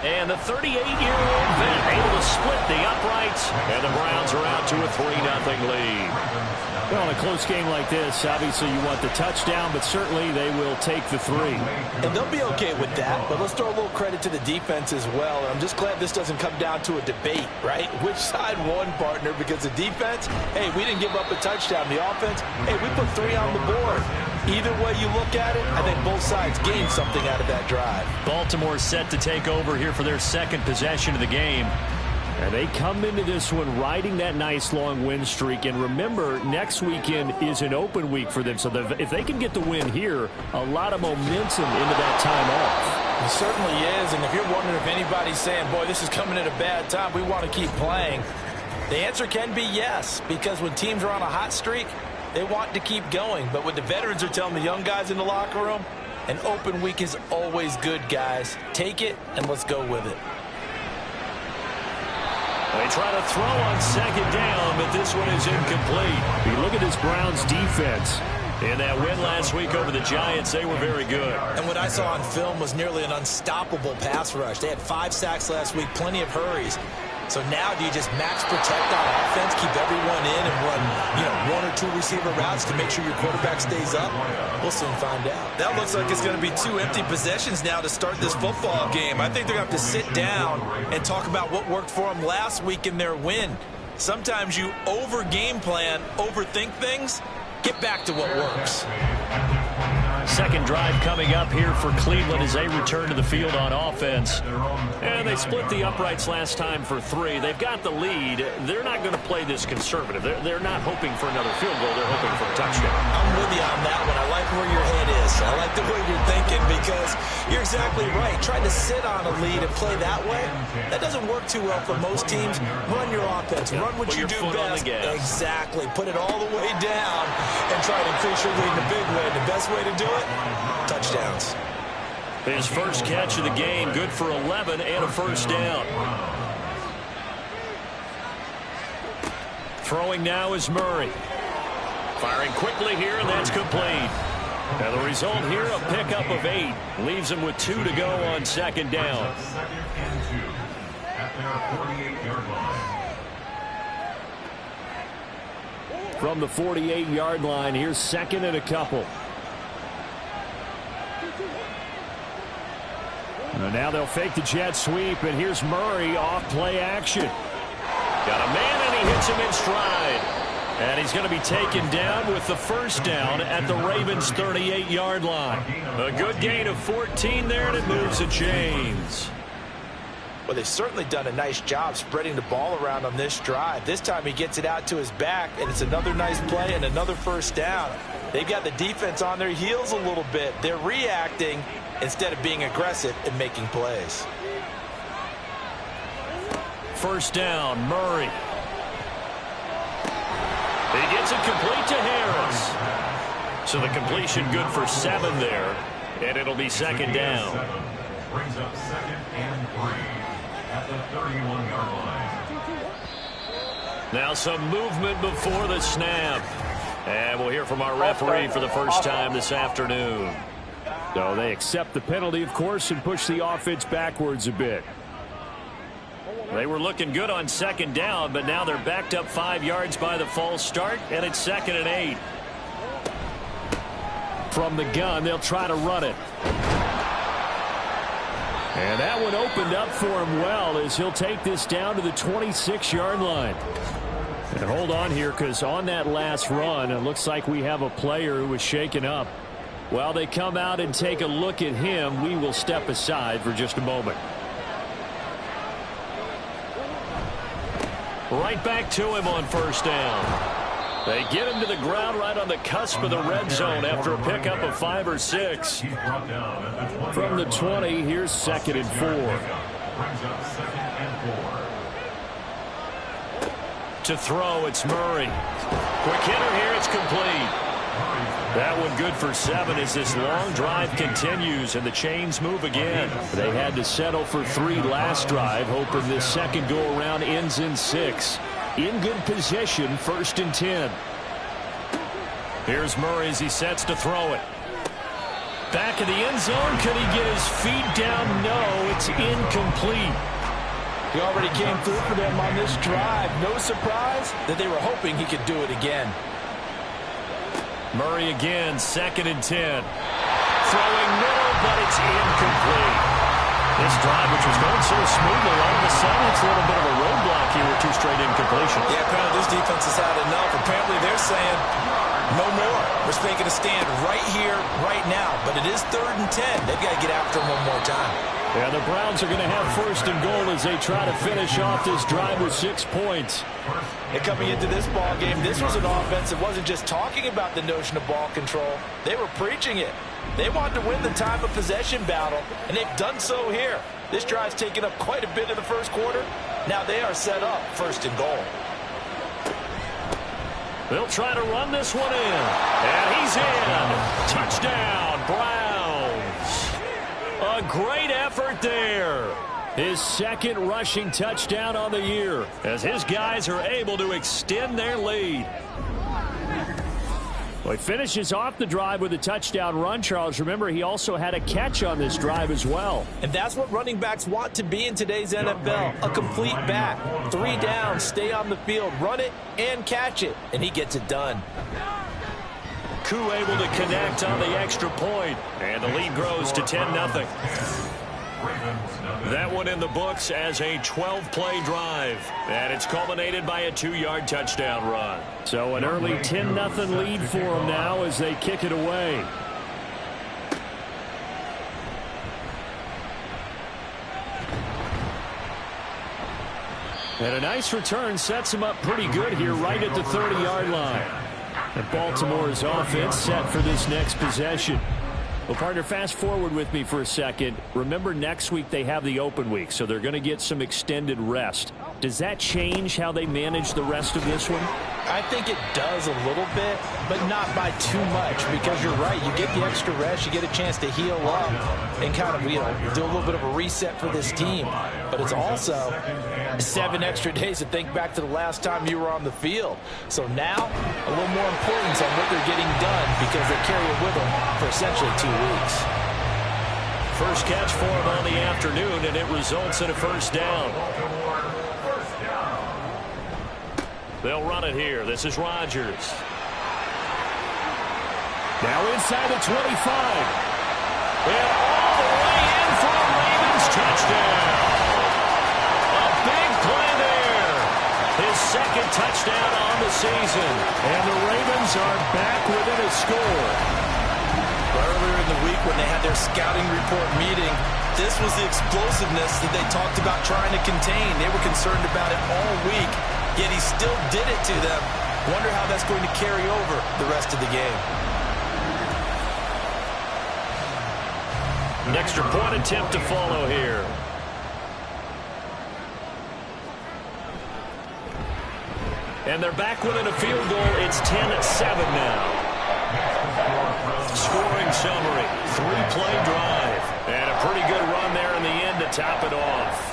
[SPEAKER 1] And the 38-year-old vet able to split the uprights, and the Browns are out to a 3-0 lead.
[SPEAKER 5] Well, in a close game like this, obviously you want the touchdown, but certainly they will take the 3.
[SPEAKER 2] And they'll be okay with that, but let's throw a little credit to the defense as well. And I'm just glad this doesn't come down to a debate, right? Which side won, partner? Because the defense, hey, we didn't give up a touchdown. The offense, hey, we put 3 on the board. Either way you look at it, I think both sides gained something out of that drive.
[SPEAKER 1] Baltimore set to take over here for their 2nd possession of the game.
[SPEAKER 5] And they come into this one riding that nice long win streak. And remember, next weekend is an open week for them. So if they can get the win here, a lot of momentum into that time off.
[SPEAKER 2] It certainly is. And if you're wondering if anybody's saying, boy, this is coming at a bad time, we want to keep playing, the answer can be yes. Because when teams are on a hot streak, they want to keep going. But what the veterans are telling the young guys in the locker room, an open week is always good, guys. Take it and let's go with it.
[SPEAKER 1] They try to throw on second down, but this one is incomplete.
[SPEAKER 5] You look at this Browns defense.
[SPEAKER 1] In that win last week over the Giants, they were very good.
[SPEAKER 3] And what I saw on film was nearly an unstoppable pass rush. They had 5 sacks last week, plenty of hurries. So now do you just max protect on offense, keep everyone in, and run, 1 or 2 receiver routes to make sure your quarterback stays up? We'll soon find out.
[SPEAKER 2] That looks like it's going to be 2 empty possessions now to start this football game. I think they're going to have to sit down and talk about what worked for them last week in their win. Sometimes you over-game plan, overthink things. Get back to what works.
[SPEAKER 1] Second drive coming up here for Cleveland as they return to the field on offense. And they split the uprights last time for 3. They've got the lead. They're not going to play this conservative. They're not hoping for another field goal. They're hoping for a touchdown.
[SPEAKER 3] I'm with you on that one. I like where your head is. I like the way you're thinking because you're exactly right. Trying to sit on a lead and play that way, that doesn't work too well for most teams. Run your offense. Run what you do best. Exactly. Put it all the way down and try to increase your lead in a big way. The best way to do it, touchdowns.
[SPEAKER 1] His first catch of the game, good for 11 and a first down. Throwing now is Murray. Firing quickly here, and that's complete. And the result here, a pickup of 8. Leaves him with 2 to go on second down.
[SPEAKER 4] Second and 2 at their 48-yard line.
[SPEAKER 5] From the 48-yard line, here's second and a couple. Now they'll fake the jet sweep, and here's Murray off play action.
[SPEAKER 1] Got a man, and he hits him in stride. And he's going to be taken down with the first down at the Ravens' 38-yard line. A good gain of 14 there, and it moves the chains.
[SPEAKER 2] Well, they've certainly done a nice job spreading the ball around on this drive. This time he gets it out to his back, and it's another nice play and another first down. They've got the defense on their heels a little bit. They're reacting instead of being aggressive and making plays.
[SPEAKER 1] First down, Murray. He gets it complete to Harris. So the completion good for 7 there, and it'll be second down.
[SPEAKER 4] Brings up second and 3 at the 31-yard line.
[SPEAKER 1] Now some movement before the snap. And we'll hear from our referee for the first time this afternoon.
[SPEAKER 5] So they accept the penalty, of course, and push the offense backwards a bit.
[SPEAKER 1] They were looking good on second down, but now they're backed up 5 yards by the false start, and it's second and 8.
[SPEAKER 5] From the gun, they'll try to run it. And that one opened up for him well as he'll take this down to the 26-yard line. And hold on here, because on that last run, it looks like we have a player who was shaken up. While they come out and take a look at him, we will step aside for just a moment.
[SPEAKER 1] Right back to him on first down. They get him to the ground right on the cusp of the red zone after a pickup of 5 or 6.
[SPEAKER 5] From the 20, here's second and 4.
[SPEAKER 4] Brings up second and 4.
[SPEAKER 1] To throw, it's Murray. Quick hitter here, it's complete. That one good for 7 as this long drive continues and the chains move again.
[SPEAKER 5] They had to settle for 3 last drive, hoping this second go-around ends in 6. In good position, first and 10.
[SPEAKER 1] Here's Murray as he sets to throw it. Back of the end zone. Could he get his feet down? No, it's incomplete.
[SPEAKER 2] He already came through for them on this drive. No surprise that they were hoping he could do it again.
[SPEAKER 1] Murray again, second and 10. Throwing middle, but it's incomplete. This drive, which was going so smoothly, all of a sudden it's a little bit of a roadblock here with 2 straight incompletions.
[SPEAKER 2] Yeah, apparently this defense has had enough. Apparently they're saying, no more. We're making a stand right here, right now. But it is 3rd and 10. They've got to get after him one more time.
[SPEAKER 5] Yeah, the Browns are going to have first and goal as they try to finish off this drive with 6 points.
[SPEAKER 2] And coming into this ball game, this was an offense that wasn't just talking about the notion of ball control. They were preaching it. They wanted to win the time of possession battle, and they've done so here. This drive's taken up quite a bit in the first quarter. Now they are set up first and goal.
[SPEAKER 1] They'll try to run this one in. And he's in. Touchdown, Browns. A great effort there.
[SPEAKER 5] His second rushing touchdown on the year as his guys are able to extend their lead. Well, he finishes off the drive with a touchdown run, Charles. Remember, he also had a catch on this drive as well.
[SPEAKER 2] And that's what running backs want to be in today's NFL, a complete back. 3 downs, stay on the field, run it, and catch it. And he gets it done.
[SPEAKER 1] Koo able to connect on the extra point, and the lead grows to 10-0. That one in the books as a 12-play drive, and it's culminated by a 2-yard touchdown run.
[SPEAKER 5] So an early 10-0 lead for them now as they kick it away. And a nice return sets him up pretty good here right at the 30-yard line. And Baltimore's offense set for this next possession. Well, partner, fast forward with me for a second. Remember, next week they have the open week, so they're going to get some extended rest. Does that change how they manage the rest of this one?
[SPEAKER 2] I think it does a little bit, but not by too much, because you're right. You get the extra rest, you get a chance to heal up and kind of, do a little bit of a reset for this team. But it's also 7 extra days to think back to the last time you were on the field. So now, a little more importance on what they're getting done because they carry it with them for essentially 2 weeks.
[SPEAKER 1] First catch for him on the afternoon, and it results in a first down. They'll run it here. This is Rodgers.
[SPEAKER 5] Now inside the 25.
[SPEAKER 1] And all the way in for a Ravens touchdown. A big play there. His second touchdown on the season.
[SPEAKER 5] And the Ravens are back within a score.
[SPEAKER 3] Earlier in the week when they had their scouting report meeting, this was the explosiveness that they talked about trying to contain. They were concerned about it all week, yet he still did it to them. Wonder how that's going to carry over the rest of the game.
[SPEAKER 1] An extra point attempt to follow here. And they're back within a field goal. It's 10-7 now. Scoring summary, 3-play drive, and a pretty good run there in the end to top it off.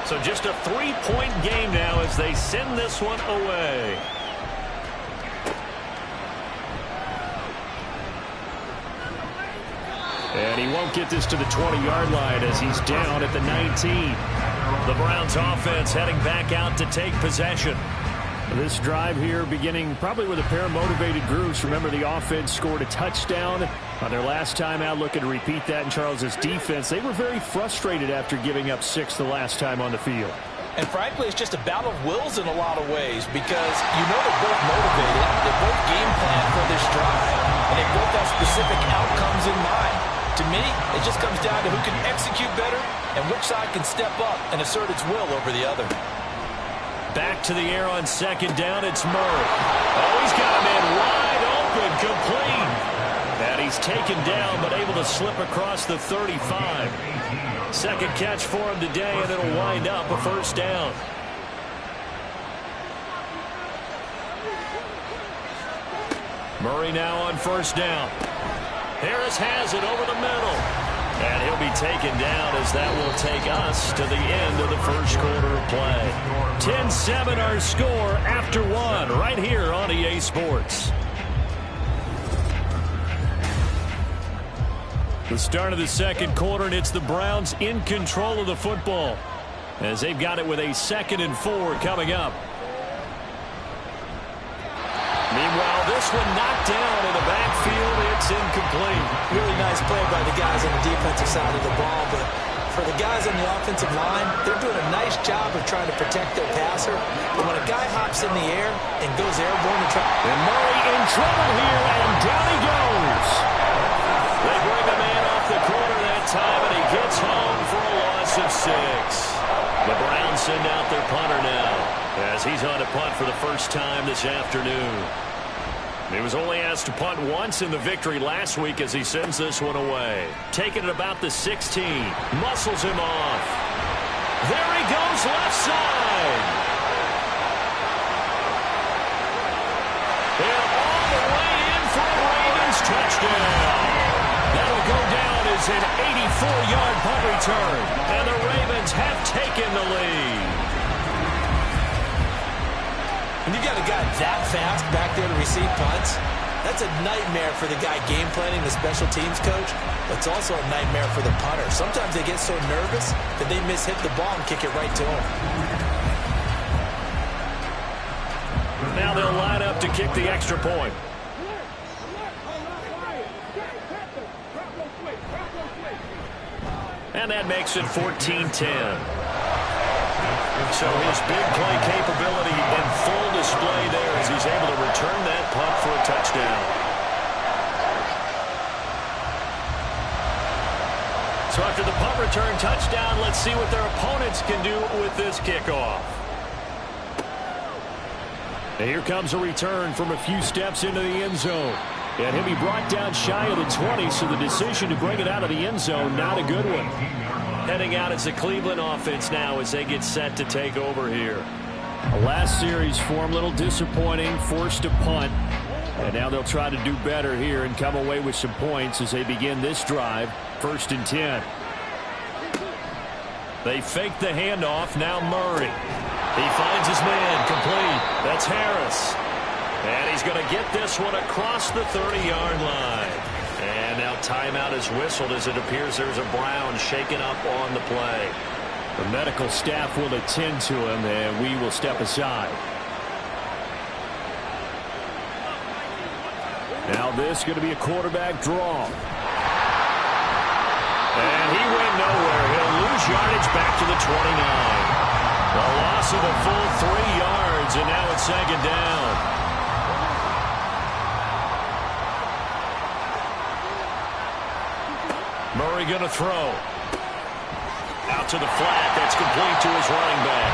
[SPEAKER 1] So just a 3-point game now as they send this one away.
[SPEAKER 5] And he won't get this to the 20-yard line as he's down at the 19.
[SPEAKER 1] The Browns offense heading back out to take possession.
[SPEAKER 5] This drive here beginning probably with a pair of motivated groups. Remember, the offense scored a touchdown on their last time out, looking to repeat that in Charles's defense. They were very frustrated after giving up 6 the last time on the field.
[SPEAKER 2] And frankly, it's just a battle of wills in a lot of ways because they're both motivated. They both game plan for this drive, and they both have specific outcomes in mind. To me, it just comes down to who can execute better and which side can step up and assert its will over the other.
[SPEAKER 1] Back to the air on second down, it's Murray. Oh, he's got him in wide open, complete. And he's taken down, but able to slip across the 35. Second catch for him today, and it'll wind up a first down. Murray now on first down. Harris has it over the middle. And he'll be taken down as that will take us to the end of the first quarter of play. 10-7 our score after 1 right here on EA Sports. The start of the second quarter, and it's the Browns in control of the football as they've got it with a 2nd and 4 coming up. Meanwhile, this one knocked down in the backfield. It's incomplete.
[SPEAKER 3] Really nice play by the guys on the defensive side of the ball, but for the guys on the offensive line, they're doing a nice job of trying to protect their passer. But when a guy hops in the air and goes airborne to try...
[SPEAKER 5] And Murray in trouble here, and down he goes.
[SPEAKER 1] They bring the man off the corner that time, and he gets home for a loss of 6. The Browns send out their punter now as he's on to punt for the first time this afternoon. He was only asked to punt once in the victory last week as he sends this one away. Taking it about the 16. Muscles him off. There he goes left side. And all the way in for a Ravens touchdown. That'll go down as
[SPEAKER 5] is an 84-yard punt return, and the Ravens have taken the lead.
[SPEAKER 3] When you've got a guy that fast back there to receive punts, that's a nightmare for the guy game planning, the special teams coach. It's also a nightmare for the punter. Sometimes they get so nervous that they hit the ball and kick it right to him.
[SPEAKER 5] Now they'll line up to kick the extra point. And that makes it 14-10. So his big play capability in full display there as he's able to return that punt for a touchdown. So after the punt return touchdown, let's see what their opponents can do with this kickoff. And here comes a return from a few steps into the end zone. And he'll be brought down shy of the 20, so the decision to bring it out of the end zone, not a good one. Heading out as the Cleveland offense now as they get set to take over here. The last series for him, a little disappointing, forced a punt. And now they'll try to do better here and come away with some points as they begin this drive. 1st and 10. They fake the handoff. Now Murray. He finds his man complete. That's Harris. And he's going to get this one across the 30-yard line. And now timeout is whistled as it appears there's a Brown shaken up on the play. The medical staff will attend to him, and we will step aside. Now this is going to be a quarterback draw. And he went nowhere. He'll lose yardage back to the 29. A loss of a full 3 yards, and now it's 2nd down. Murray going to throw. Out to the flat. That's complete to his running back.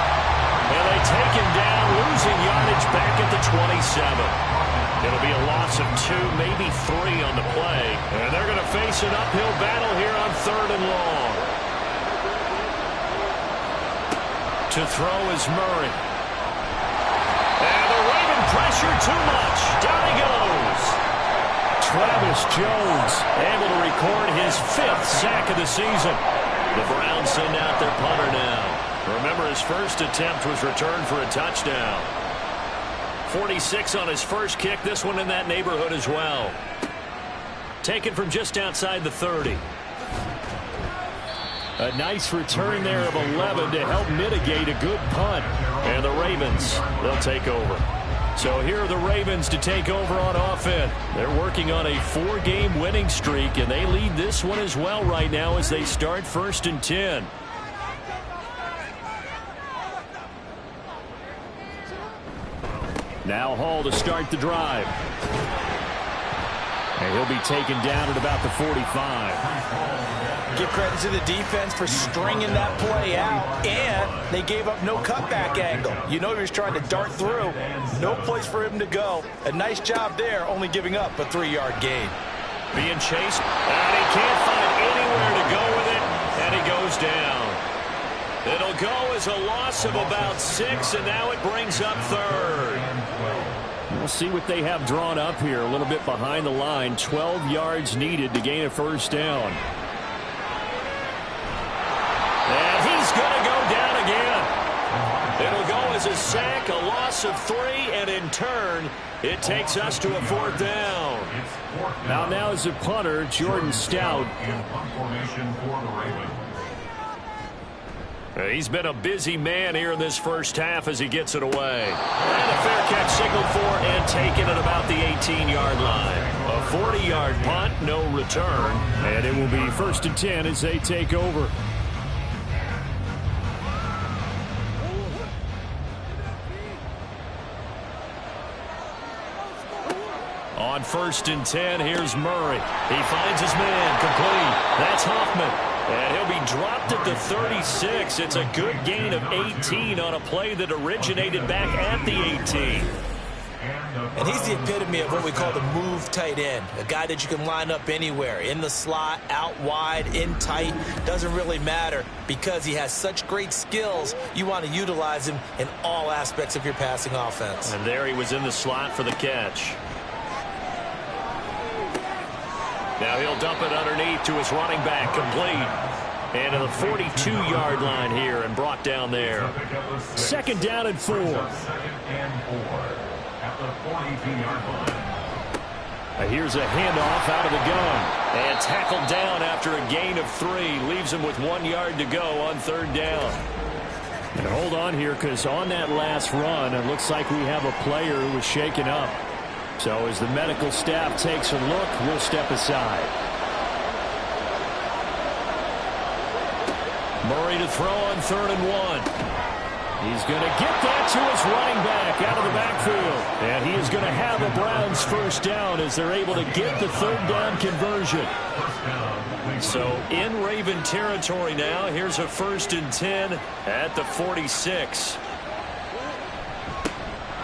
[SPEAKER 5] And they take him down, losing yardage back at the 27. It'll be a loss of 2, maybe 3 on the play. And they're going to face an uphill battle here on 3rd and long. To throw is Murray. And the Raven pressure too much. Down he goes. Travis Jones able to record his 5th sack of the season. The Browns send out their punter now. Remember, his first attempt was returned for a touchdown. 46 on his first kick. This one in that neighborhood as well. Taken from just outside the 30. A nice return there of 11 to help mitigate a good punt. And the Ravens, they'll take over. So here are the Ravens to take over on offense. They're working on a 4-game winning streak, and they lead this one as well right now as they start 1st and 10. Now Hall to start the drive. And he'll be taken down at about the 45.
[SPEAKER 2] Give credit to the defense for stringing that play out, and they gave up no cutback angle. You know he was trying to dart through. No place for him to go. A nice job there, only giving up a 3-yard gain.
[SPEAKER 5] Being chased, and he can't find anywhere to go with it, and he goes down. It'll go as a loss of about 6, and now it brings up 3rd. We'll see what they have drawn up here. A little bit behind the line. 12 yards needed to gain a 1st down. And he's going to go down again. It'll go as a sack, a loss of 3, and in turn, it takes us to a 4th down. Now is the punter, Jordan Stout. He's been a busy man here in this first half as he gets it away. And a fair catch signaled for and taken at about the 18-yard line. A 40-yard punt, no return. And it will be 1st and 10 as they take over. On 1st and 10, here's Murray. He finds his man, complete. That's Hoffman. And he'll be dropped at the 36. It's a good gain of 18 on a play that originated back at the 18.
[SPEAKER 3] And he's the epitome of what we call the move tight end. A guy that you can line up anywhere. In the slot, out wide, in tight. Doesn't really matter because he has such great skills. You want to utilize him in all aspects of your passing offense.
[SPEAKER 5] And there he was in the slot for the catch.
[SPEAKER 1] Now he'll dump it underneath to his running back, complete. And to the 42-yard line here and brought down there.
[SPEAKER 5] Second down and 4.
[SPEAKER 4] Second and 4 at the 42-yard line.
[SPEAKER 5] Here's a handoff out of the gun.
[SPEAKER 1] And tackled down after a gain of 3. Leaves him with 1 yard to go on third down.
[SPEAKER 5] And hold on here, because on that last run, it looks like we have a player who was shaken up. So as the medical staff takes a look, we'll step aside.
[SPEAKER 1] Murray to throw on 3rd and 1.
[SPEAKER 5] He's going to get that to his running back out of the backfield. And he is going to have a Browns first down as they're able to get the third down conversion.
[SPEAKER 1] So in Raven territory now. Here's a 1st and 10 at the 46.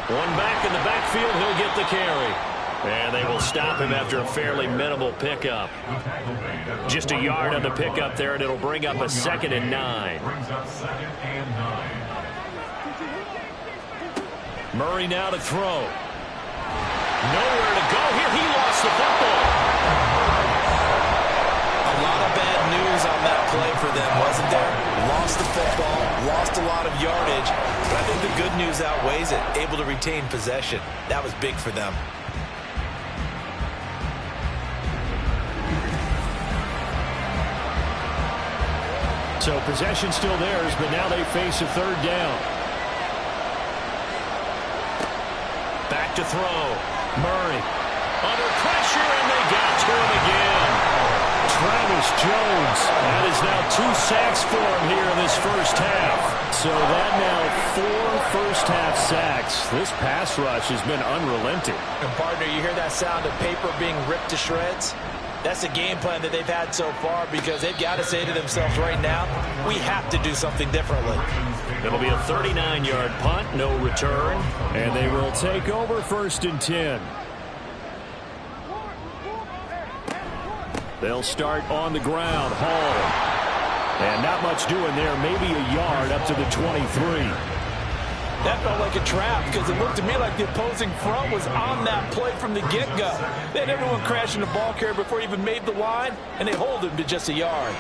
[SPEAKER 1] One back in the backfield. He'll get the carry. And they will stop him after a fairly minimal pickup. Just a yard on the pickup there, and it'll bring up a 2nd and 9. Murray now to throw. Nowhere to go here. He lost the football.
[SPEAKER 3] A lot of bad news on that play for them, wasn't there? Lost the football, lost a lot of yardage, but I think the good news outweighs it. Able to retain possession. That was big for them.
[SPEAKER 5] So possession still theirs, but now they face a third down.
[SPEAKER 1] Back to throw. Murray under pressure, and they got to him again.
[SPEAKER 5] Travis Jones. That is now 2 sacks for him here in this first half. So that now 4 first-half sacks. This pass rush has been unrelenting.
[SPEAKER 2] And partner, you hear that sound of paper being ripped to shreds? That's a game plan that they've had so far, because they've got to say to themselves right now, we have to do something differently.
[SPEAKER 1] It'll be a 39-yard punt, no return.
[SPEAKER 5] And they will take over 1st and 10. They'll start on the ground. Hall. And not much doing there. Maybe a yard up to the 23.
[SPEAKER 2] That felt like a trap, because it looked to me like the opposing front was on that play from the get-go. They had everyone crashing the ball carrier before he even made the line, and they hold him to just a yard.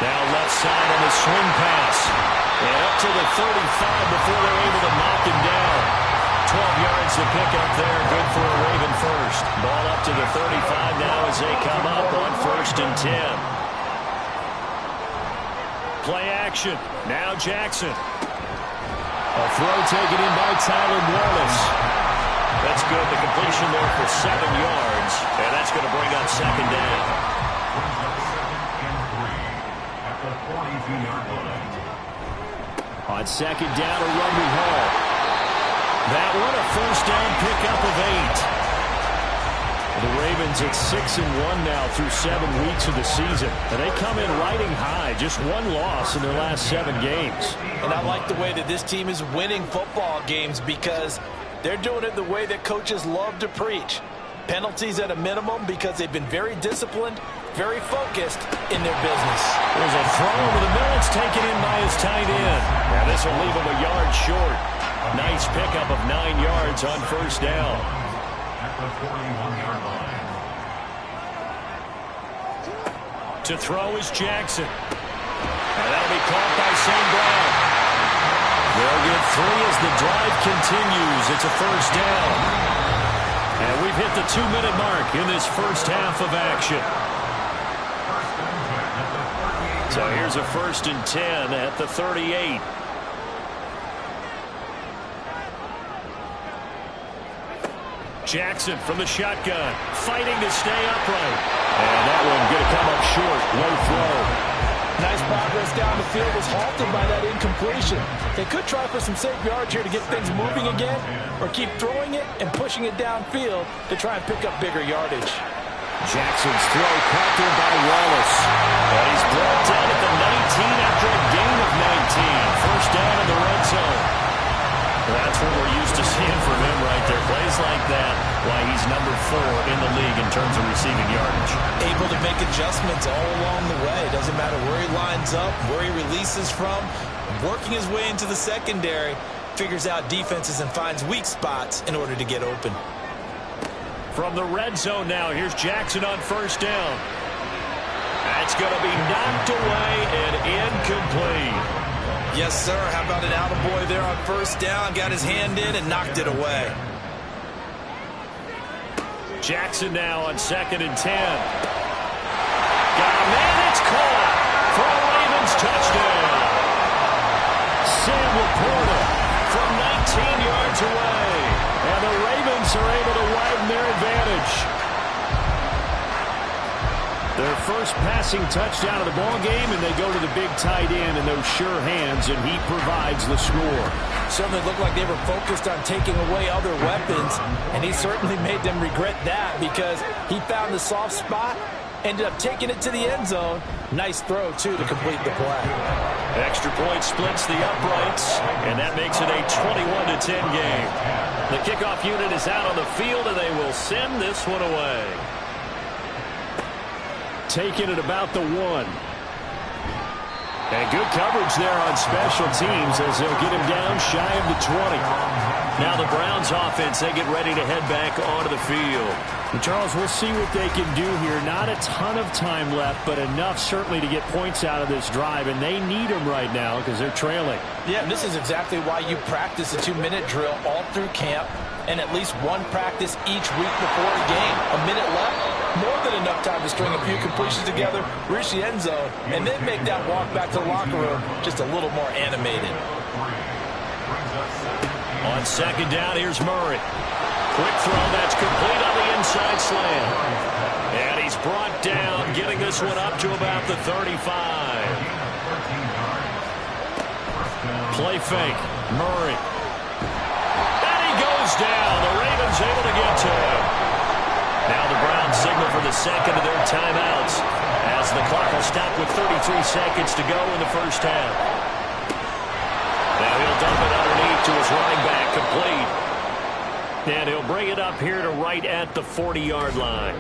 [SPEAKER 1] Now left side on the swing pass. And up to the 35 before they're able to knock him down. 12 yards to pick up there. Good for a Raven first. Ball up to the 35 now as they come up on 1st and 10. Play action. Now Jackson.
[SPEAKER 5] A throw taken in by Tyler Wallace.
[SPEAKER 1] That's good. The completion there for 7 yards. And that's going to bring up 2nd down.
[SPEAKER 5] On 2nd down, a run with Hall.
[SPEAKER 1] That one a first down pickup of 8.
[SPEAKER 5] The Ravens at 6-1 now through 7 weeks of the season. And they come in riding high. Just 1 loss in their last 7 games.
[SPEAKER 2] And I like the way that this team is winning football games, because they're doing it the way that coaches love to preach. Penalties at a minimum, because they've been very disciplined, very focused in their business.
[SPEAKER 1] There's a throw over the middle. It's taken in by his tight end. Now this will leave him a yard short. Nice pickup of 9 yards on first down.
[SPEAKER 4] At the 41-yard line.
[SPEAKER 1] To throw is Jackson. And that'll be caught by St. Brown. They'll get 3 as the drive continues. It's a first down. And we've hit the 2-minute mark in this first half of action. So here's a 1st and 10 at the 38. Jackson from the shotgun, fighting to stay upright. And that one going to come up short. Low throw.
[SPEAKER 2] Nice progress down the field, was halted by that incompletion. They could try for some safe yards here to get things moving again, or keep throwing it and pushing it downfield to try and pick up bigger yardage.
[SPEAKER 5] Jackson's throw caught there by Wallace.
[SPEAKER 1] And he's brought down at the 19 after a gain of 19. First down in the red zone. That's what we're used to seeing from him right there. Plays like that, why he's number 4 in the league in terms of receiving yardage.
[SPEAKER 3] Able to make adjustments all along the way. Doesn't matter where he lines up, where he releases from. Working his way into the secondary, figures out defenses and finds weak spots in order to get open.
[SPEAKER 1] From the red zone now, here's Jackson on first down. That's going to be knocked away and incomplete.
[SPEAKER 3] Yes, sir. How about an attaboy there on first down? Got his hand in and knocked it away.
[SPEAKER 1] Jackson now on 2nd and 10. Got a man, it's caught for a Ravens touchdown. Sam Laporta from 19 yards away. And the Ravens are able to widen their advantage.
[SPEAKER 5] Their first passing touchdown of the ball game, and they go to the big tight end in those sure hands, and he provides the score.
[SPEAKER 2] Certainly looked like they were focused on taking away other weapons, and he certainly made them regret that because he found the soft spot, ended up taking it to the end zone. Nice throw, too, to complete the play.
[SPEAKER 1] Extra point splits the uprights, and that makes it a 21-10 game. The kickoff unit is out on the field, and they will send this one away.
[SPEAKER 5] Taking it about the 1. And good coverage there on special teams as they'll get him down shy of the 20.
[SPEAKER 1] Now the Browns offense, they get ready to head back onto the field.
[SPEAKER 5] And Charles, we'll see what they can do here. Not a ton of time left, but enough certainly to get points out of this drive, and they need them right now because they're trailing.
[SPEAKER 2] Yeah, and this is exactly why you practice a 2-minute drill all through camp and at least one practice each week before a game. A minute left. More than enough time to string a few completions together, reach the end zone, and then make that walk back to the locker room just a little more animated.
[SPEAKER 1] On 2nd down, here's Murray. Quick throw, that's complete on the inside slant. And he's brought down, getting this one up to about the 35. Play fake, Murray. And he goes down. The Ravens able to get to him. Now the Browns signal for the second of their timeouts as the clock will stop with 33 seconds to go in the first half. Now he'll dump it underneath to his running back, complete. And he'll bring it up here to right at the 40-yard line.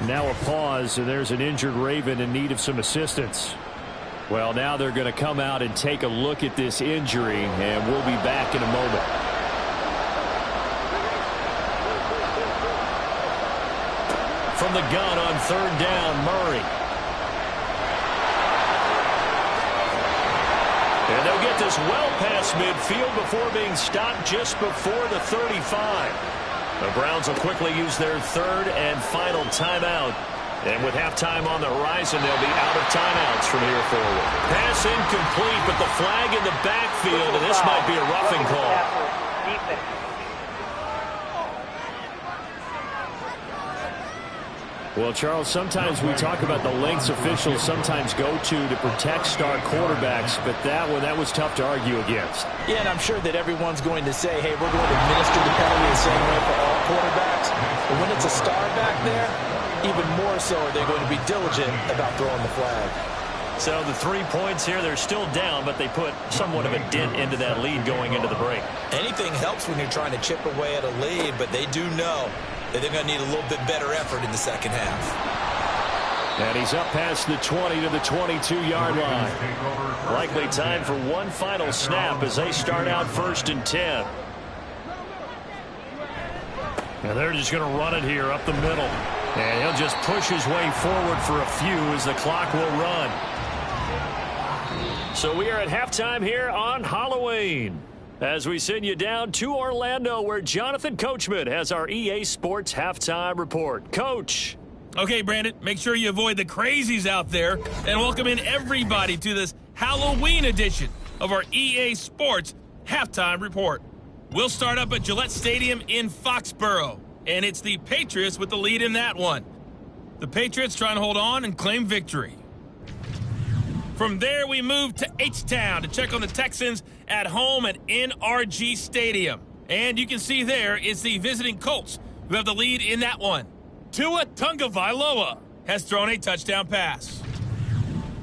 [SPEAKER 5] Now a pause, and there's an injured Raven in need of some assistance. Well, now they're going to come out and take a look at this injury, and we'll be back in a moment.
[SPEAKER 1] From the gun on 3rd down, Murray. And they'll get this well past midfield before being stopped just before the 35. The Browns will quickly use their 3rd and final timeout. And with halftime on the horizon, they'll be out of timeouts from here forward. Pass incomplete, but the flag in the backfield, and this might be a roughing call.
[SPEAKER 5] Well, Charles, sometimes we talk about the lengths officials sometimes go to protect star quarterbacks, but that was tough to argue against.
[SPEAKER 2] Yeah, and I'm sure that everyone's going to say, hey, we're going to administer the penalty the same way for all quarterbacks. But when it's a star back there, even more so are they going to be diligent about throwing the flag.
[SPEAKER 1] So the 3 points here, they're still down, but they put somewhat of a dent into that lead going into the break.
[SPEAKER 3] Anything helps when you're trying to chip away at a lead, but they do know that they're going to need a little bit better effort in the second half.
[SPEAKER 5] And he's up past the 20 to the 22-yard line.
[SPEAKER 1] Likely time for one final snap as they start out 1st and 10.
[SPEAKER 5] And they're just going to run it here up the middle.
[SPEAKER 1] And he'll just push his way forward for a few as the clock will run. So we are at halftime here on Halloween, as we send you down to Orlando, where Jonathan Coachman has our EA Sports Halftime Report. Coach.
[SPEAKER 8] Okay, Brandon, make sure you avoid the crazies out there and welcome in everybody to this Halloween edition of our EA Sports Halftime Report. We'll start up at Gillette Stadium in Foxborough, and it's the Patriots with the lead in that one. The Patriots trying to hold on and claim victory. From there, we move to H-Town to check on the Texans at home at NRG Stadium. And you can see there is the visiting Colts who have the lead in that one. Tua Tagovailoa has thrown a touchdown pass.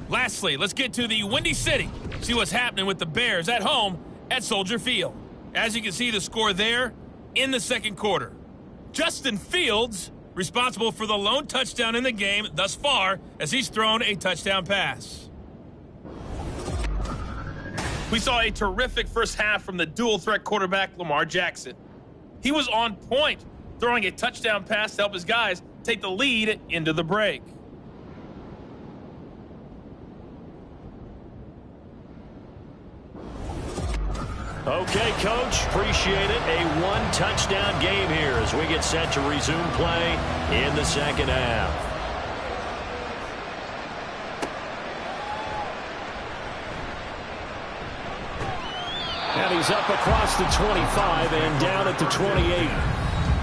[SPEAKER 8] Lastly, let's get to the Windy City, see what's happening with the Bears at home at Soldier Field. As you can see, the score there in the second quarter. Justin Fields responsible for the lone touchdown in the game thus far as he's thrown a touchdown pass. We saw a terrific first half from the dual-threat quarterback, Lamar Jackson. He was on point throwing a touchdown pass to help his guys take the lead into the break.
[SPEAKER 1] Okay, Coach, appreciate it. A one-touchdown game here as we get set to resume play in the second half. And he's up across the 25 and down at the 28.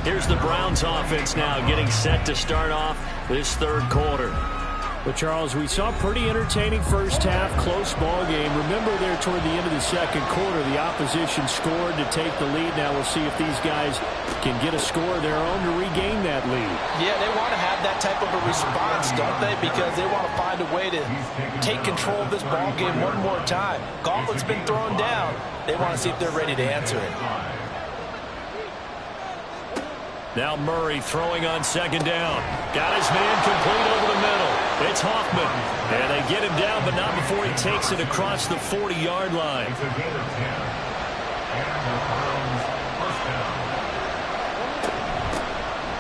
[SPEAKER 1] Here's the Browns offense now getting set to start off this third quarter.
[SPEAKER 5] But, Charles, we saw a pretty entertaining first half, close ball game. Remember there toward the end of the second quarter, the opposition scored to take the lead. Now we'll see if these guys can get a score of their own to regain that lead.
[SPEAKER 2] Yeah, they want to have that type of a response, don't they? Because they want to find a way to take control of this ball game one more time. Gauntlet's been thrown down. They want to see if they're ready to answer it.
[SPEAKER 1] Now Murray throwing on second down. Got his man complete over the middle. It's Hoffman. And they get him down, but not before he takes it across the 40-yard line.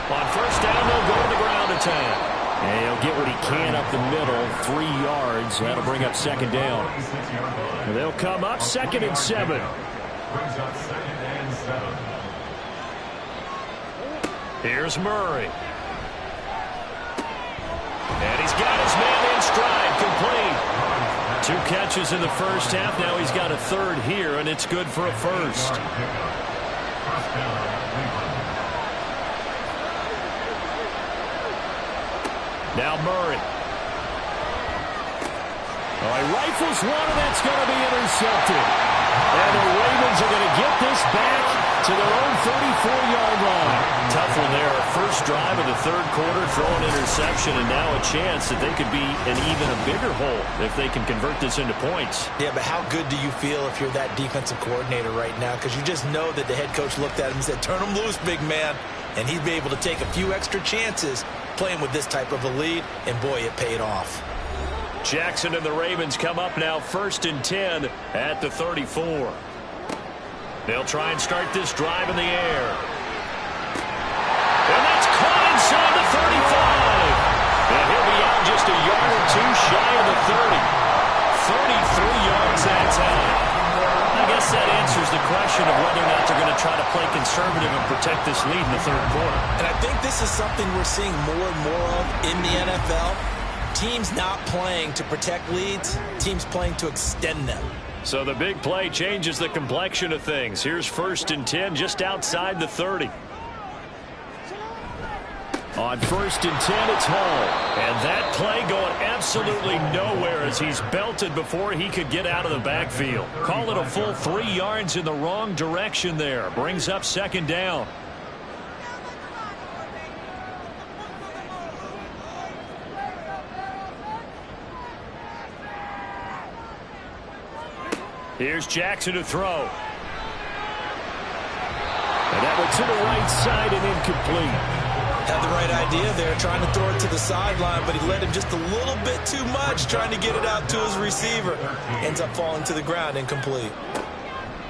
[SPEAKER 1] On first down, they'll go to the ground attack. And he'll get what he can up the middle, 3 yards. That'll bring up second down. And they'll come up 2nd and 7.
[SPEAKER 4] Brings up 2nd and 7.
[SPEAKER 1] Here's Murray. And he's got his man in stride, complete. 2 catches in the first half. Now he's got a third here, and it's good for a first. Now Murray. Oh, he rifles one, and that's going to be intercepted. And the Ravens are going to get this back to their own 34-yard line. Tough one there. First drive of the third quarter, throw an interception, and now a chance that they could be in even a bigger hole if they can convert this into points.
[SPEAKER 2] Yeah, but how good do you feel if you're that defensive coordinator right now? Because you just know that the head coach looked at him and said, turn him loose, big man. And he'd be able to take a few extra chances playing with this type of a lead, and boy, it paid off.
[SPEAKER 1] Jackson and the Ravens come up now 1st and 10 at the 34. They'll try and start this drive in the air. And that's caught inside the 35. And he'll be out just a yard or two shy of the 30. 33 yards that time. I guess that answers the question of whether or not they're going to try to play conservative and protect this lead in the third quarter.
[SPEAKER 2] And I think this is something we're seeing more and more of in the NFL. Teams not playing to protect leads, teams playing to extend them.
[SPEAKER 1] So the big play changes the complexion of things. Here's 1st and 10 just outside the 30. On 1st and 10, it's Hall. And that play going absolutely nowhere as he's belted before he could get out of the backfield. Call it a full 3 yards in the wrong direction there. Brings up second down. Here's Jackson to throw. And that one to the right side and incomplete.
[SPEAKER 2] Had the right idea there, trying to throw it to the sideline, but he led him just a little bit too much, trying to get it out to his receiver. Ends up falling to the ground, incomplete.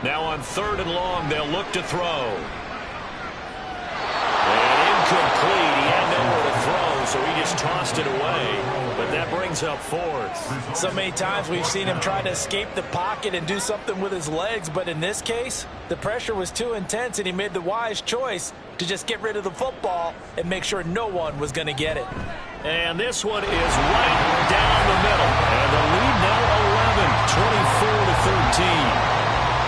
[SPEAKER 1] Now on 3rd and long, they'll look to throw. And incomplete. He had nowhere to throw, so he just tossed it away. But that brings up 4th.
[SPEAKER 2] So many times we've seen him try to escape the pocket and do something with his legs, but in this case, the pressure was too intense, and he made the wise choice to just get rid of the football and make sure no one was going to get it.
[SPEAKER 1] And this one is right down the middle. And the lead now 11, 24-13.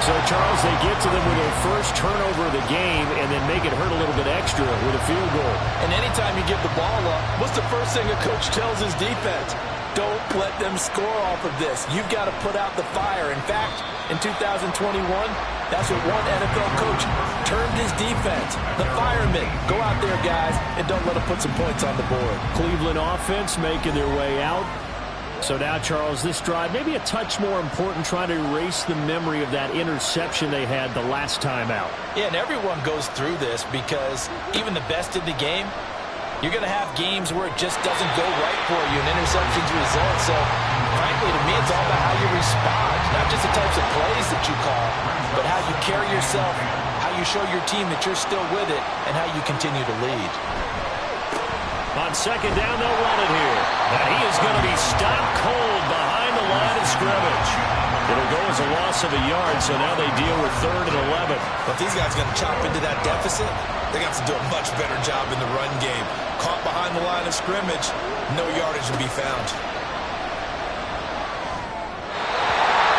[SPEAKER 1] So, Charles, they get to them with their first turnover of the game and then make it hurt a little bit extra with a field goal.
[SPEAKER 2] And anytime you give the ball up, what's the first thing a coach tells his defense? Don't let them score off of this. You've got to put out the fire. In fact, in 2021, that's what one NFL coach termed his defense. The firemen. Go out there, guys, and don't let them put some points on the board.
[SPEAKER 5] Cleveland offense making their way out. So now, Charles, this drive maybe a touch more important, trying to erase the memory of that interception they had the last time out.
[SPEAKER 2] Yeah, and everyone goes through this because even the best in the game, you're going to have games where it just doesn't go right for you and interceptions result. So, frankly, to me, it's all about how you respond, not just the types of plays that you call, but how you carry yourself, how you show your team that you're still with it and how you continue to lead.
[SPEAKER 5] On second down, they'll run it here. And he is going to be stopped cold behind the line of scrimmage. It'll go as a loss of a yard, so now they deal with 3rd and 11.
[SPEAKER 3] But if these guys are going to chop into that deficit, they got to do a much better job in the run game. Caught behind the line of scrimmage, no yardage to be found.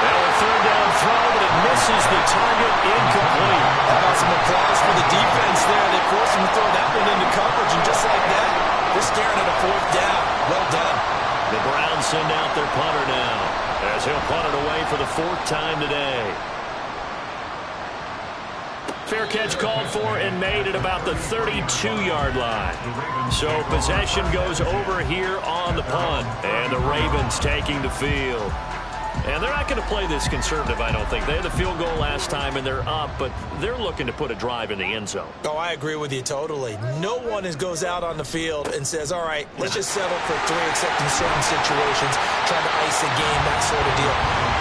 [SPEAKER 5] Now a 3rd down throw, but it misses the target, incomplete.
[SPEAKER 3] How about some applause for the defense there? They forced him to throw that one into coverage, and just like that, they're staring at a 4th down. Well done.
[SPEAKER 5] The Browns send out their punter now, as he'll punt it away for the 4th time today. Fair catch called for and made at about the 32-yard line. So possession goes over here on the punt, and the Ravens taking the field. And they're not going to play this conservative, I don't think. They had the field goal last time, and they're up, but they're looking to put a drive in the end zone.
[SPEAKER 3] Oh, I agree with you totally. No one goes out on the field and says, all right, let's just settle for 3, except in certain situations, trying to ice a game, that sort of deal.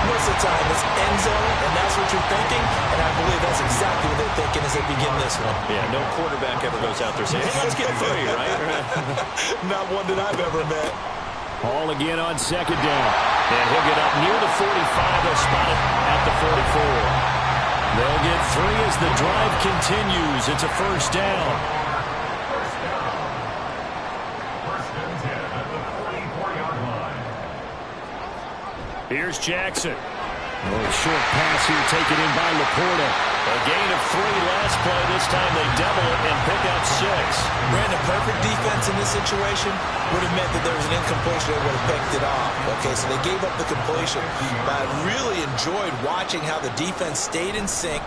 [SPEAKER 3] Most of the time, it's end zone, and that's what you're thinking, and I believe that's exactly what they're thinking as they begin this one.
[SPEAKER 5] Yeah, no quarterback ever goes out there saying, hey, let's get 3, right?
[SPEAKER 3] Not one that I've ever met.
[SPEAKER 5] Ball again on second down. And he'll get up near the 45. They'll spot it at the 44. They'll get 3 as the drive continues. It's a 1st down.
[SPEAKER 4] First and 10 at the 44-yard line.
[SPEAKER 5] Here's Jackson. Short pass here taken in by Laporta. A gain of 3 last play. This time they double it and pick up 6.
[SPEAKER 3] Brandon, perfect defense in this situation would have meant that there was an incompletion that would have picked it off. Okay, so they gave up the completion. But I really enjoyed watching how the defense stayed in sync,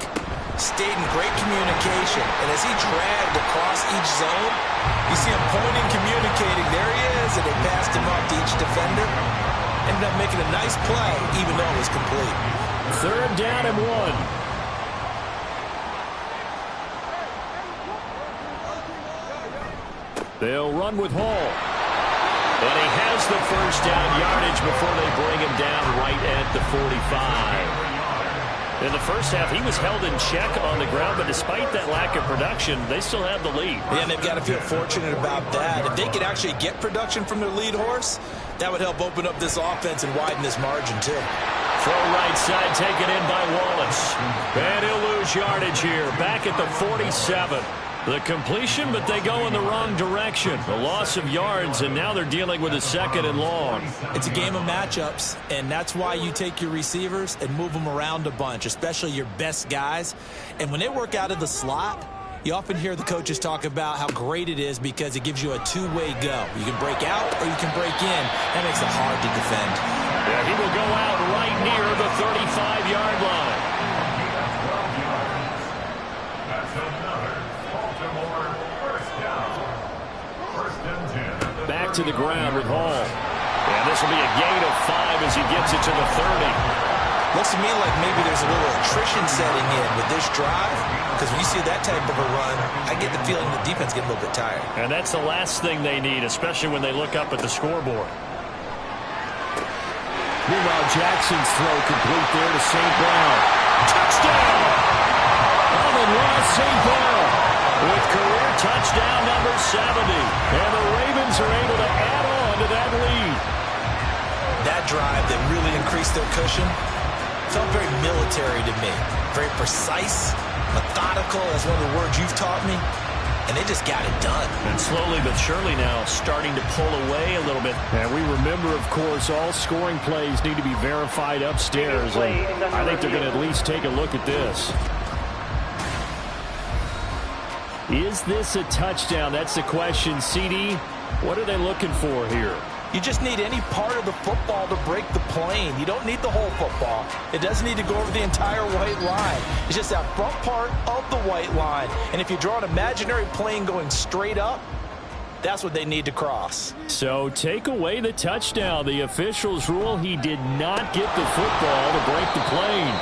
[SPEAKER 3] stayed in great communication. And as he dragged across each zone, you see him pointing, communicating. There he is, and they passed him off to each defender. Ended up making a nice play, even though it was complete.
[SPEAKER 5] 3rd down and 1. They'll run with Hall. And he has the 1st down yardage before they bring him down right at the 45. In the first half, he was held in check on the ground, but despite that lack of production, they still have the lead.
[SPEAKER 3] Yeah, and they've got to feel fortunate about that. If they could actually get production from their lead horse, that would help open up this offense and widen this margin, too.
[SPEAKER 5] Throw right side, taken in by Wallace. And he'll lose yardage here, back at the 47. The completion, but they go in the wrong direction. A loss of yards, and now they're dealing with a 2nd and long.
[SPEAKER 3] It's a game of matchups, and that's why you take your receivers and move them around a bunch, especially your best guys. And when they work out of the slot, you often hear the coaches talk about how great it is because it gives you a 2-way go. You can break out or you can break in. That makes it hard to defend.
[SPEAKER 5] Yeah, he will go out right near the 35-yard line.
[SPEAKER 4] That's another Baltimore first down. First and 10.
[SPEAKER 5] Back to the ground with Hall. And this will be a gain of 5 as he gets it to the 30.
[SPEAKER 3] Looks to me like maybe there's a little attrition setting in with this drive, because when you see that type of a run, I get the feeling the defense gets a little bit tired.
[SPEAKER 5] And that's the last thing they need, especially when they look up at the scoreboard. Meanwhile, Jackson's throw complete there to St. Brown. Touchdown! Amon-Ra St. Brown with career touchdown number 70. And the Ravens are able to add on to that lead.
[SPEAKER 3] That drive that really increased their cushion felt very military to me. Very precise, methodical, that's one of the words you've taught me. And they just got it done.
[SPEAKER 5] And slowly but surely now starting to pull away a little bit. And we remember, of course, all scoring plays need to be verified upstairs. And I think they're going to at least take a look at this. Is this a touchdown? That's the question. CD, what are they looking for here?
[SPEAKER 2] You just need any part of the football to break the plane. You don't need the whole football. It doesn't need to go over the entire white line. It's just that front part of the white line. And if you draw an imaginary plane going straight up, that's what they need to cross.
[SPEAKER 5] So take away the touchdown. The officials rule he did not get the football to break the plane.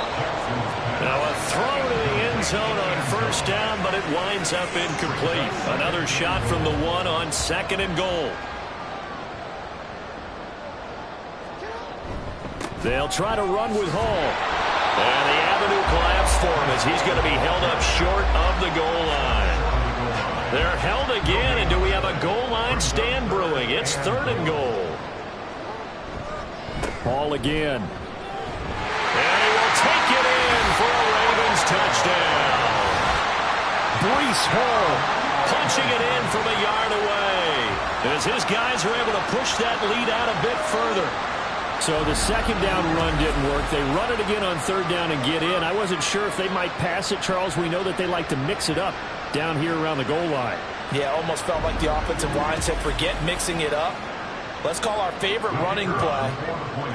[SPEAKER 5] Now a throw to the end zone on first down, but it winds up incomplete. Another shot from the 1 on 2nd and goal. They'll try to run with Hall.
[SPEAKER 1] And the avenue collapsed for him as he's going to be held up short of the goal line. They're held again, and do we have a goal line stand brewing? It's 3rd and goal.
[SPEAKER 5] Ball again.
[SPEAKER 1] And he will take it in for a Ravens touchdown.
[SPEAKER 5] Breece Hall
[SPEAKER 1] punching it in from a yard away as his guys are able to push that lead out a bit further.
[SPEAKER 5] So the second down run didn't work. They run it again on 3rd down and get in. I wasn't sure if they might pass it, Charles. We know that they like to mix it up down here around the goal line.
[SPEAKER 2] Yeah, almost felt like the offensive line said, forget mixing it up. Let's call our favorite running play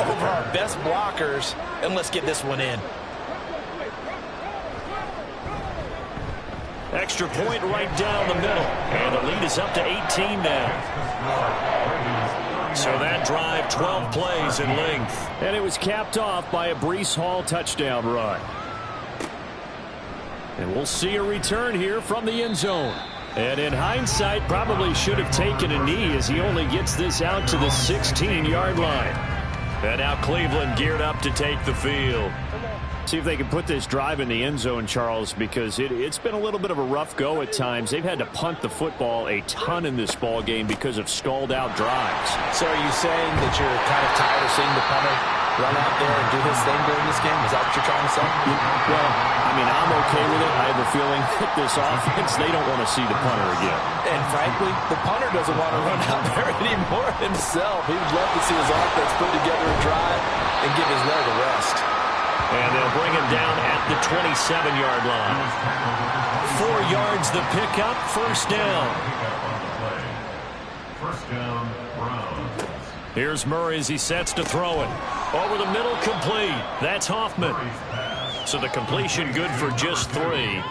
[SPEAKER 2] over our best blockers, and let's get this one in.
[SPEAKER 1] Extra point right down the middle. And the lead is up to 18 now. So that drive, 12 plays in length.
[SPEAKER 5] And it was capped off by a Breece Hall touchdown run. And we'll see a return here from the end zone. And in hindsight, probably should have taken a knee as he only gets this out to the 16-yard line.
[SPEAKER 1] And now Cleveland geared up to take the field.
[SPEAKER 5] See if they can put this drive in the end zone, Charles, because it's been a little bit of a rough go at times. They've had to punt the football a ton in this ball game because of stalled-out drives.
[SPEAKER 2] So are you saying that you're kind of tired of seeing the punter run out there and do his thing during this game? Is that what you're trying to say?
[SPEAKER 5] Well, I mean, I'm okay with it. I have a feeling that this offense, they don't want to see the punter again.
[SPEAKER 2] And frankly, the punter doesn't want to run out there anymore himself. He would love to see his offense put together a drive and give his leg a rest.
[SPEAKER 1] And they'll bring him down at the 27-yard line. 4 yards the pickup, 1st down.
[SPEAKER 4] First down, Browns.
[SPEAKER 1] Here's Murray as he sets to throw it. Over the middle, complete. That's Hoffman. So the completion good for just 3.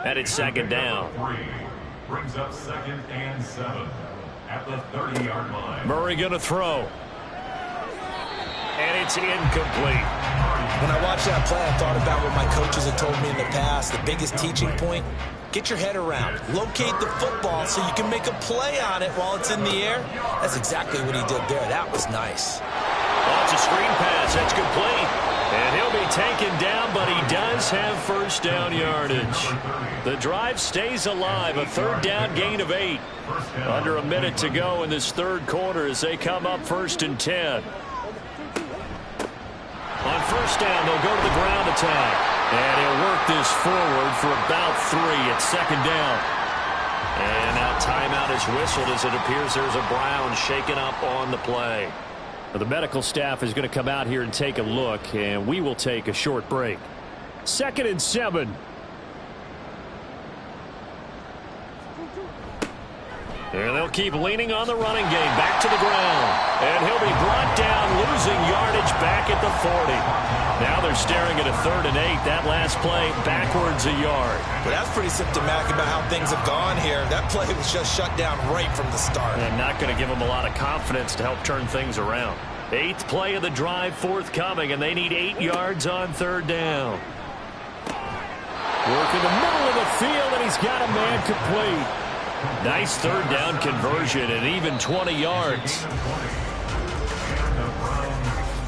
[SPEAKER 1] And it's 2nd down.
[SPEAKER 4] Brings up 2nd and 7 at the 30-yard line.
[SPEAKER 1] Murray going to throw. And it's incomplete.
[SPEAKER 3] When I watched that play, I thought about what my coaches had told me in the past. The biggest teaching point, get your head around. Locate the football so you can make a play on it while it's in the air. That's exactly what he did there. That was nice.
[SPEAKER 1] Oh, it's a screen pass. That's complete. And he'll be taken down, but he does have 1st down yardage. The drive stays alive. A 3rd down gain of 8. Under a minute to go in this 3rd quarter as they come up 1st and 10. On 1st down, they'll go to the ground attack. And he'll work this forward for about 3 at 2nd down. And now timeout is whistled as it appears there's a Brown shaken up on the play.
[SPEAKER 5] Well, the medical staff is going to come out here and take a look, and we will take a short break. 2nd and 7.
[SPEAKER 1] And they'll keep leaning on the running game. Back to the ground. And he'll be brought down, losing yardage back at the 40. Now they're staring at a 3rd and 8. That last play, backwards a yard.
[SPEAKER 3] But that's pretty symptomatic about how things have gone here. That play was just shut down right from the start.
[SPEAKER 1] And not going to give them a lot of confidence to help turn things around. 8th play of the drive forthcoming, and they need 8 yards on 3rd down.
[SPEAKER 5] Work in the middle of the field, and he's got a man complete.
[SPEAKER 1] Nice 3rd down conversion and even 20 yards.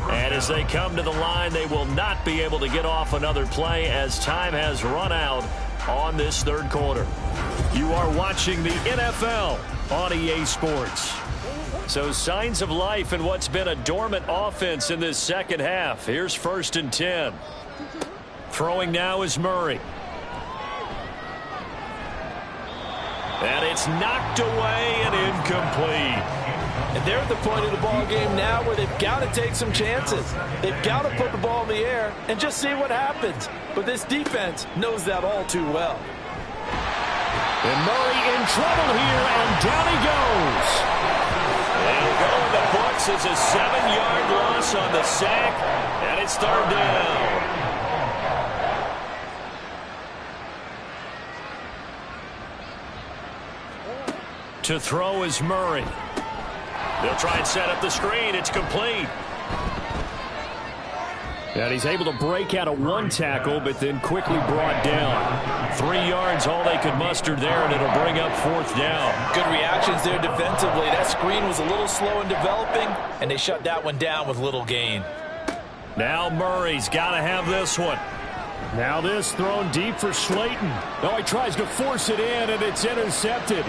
[SPEAKER 1] And as they come to the line, they will not be able to get off another play as time has run out on this 3rd quarter. You are watching the NFL on EA Sports. So signs of life in what's been a dormant offense in this 2nd half. Here's 1st and 10. Throwing now is Murray. And it's knocked away and incomplete.
[SPEAKER 2] And they're at the point of the ball game now where they've got to take some chances. They've got to put the ball in the air and just see what happens. But this defense knows that all too well.
[SPEAKER 5] And Murray in trouble here, and down he goes.
[SPEAKER 1] It'll go in the books as a 7-yard loss on the sack, and it's 3rd down. To throw is Murray. They'll try and set up the screen. It's complete.
[SPEAKER 5] And he's able to break out of 1 tackle, but then quickly brought down. 3 yards, all they could muster there, and it'll bring up 4th down.
[SPEAKER 2] Good reactions there defensively. That screen was a little slow in developing, and they shut that one down with little gain.
[SPEAKER 1] Now Murray's got to have this one.
[SPEAKER 5] Now this thrown deep for Slayton. Oh, he tries to force it in, and it's intercepted.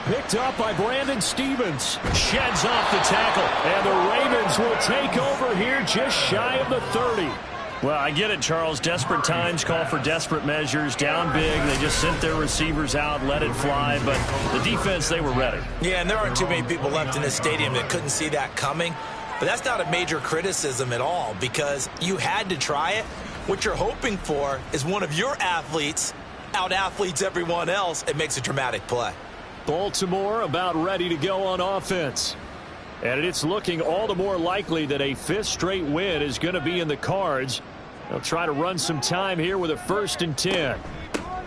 [SPEAKER 5] Picked up by Brandon Stevens.
[SPEAKER 1] Sheds off the tackle.
[SPEAKER 5] And the Ravens will take over here just shy of the 30.
[SPEAKER 1] Well, I get it, Charles. Desperate times call for desperate measures. Down big. They just sent their receivers out, let it fly. But the defense, they were ready.
[SPEAKER 3] Yeah, and there aren't too many people left in this stadium that couldn't see that coming. But that's not a major criticism at all because you had to try it. What you're hoping for is one of your athletes out-athletes everyone else and makes a dramatic play.
[SPEAKER 5] Baltimore about ready to go on offense. And it's looking all the more likely that a fifth straight win is going to be in the cards. They'll try to run some time here with a 1st and 10.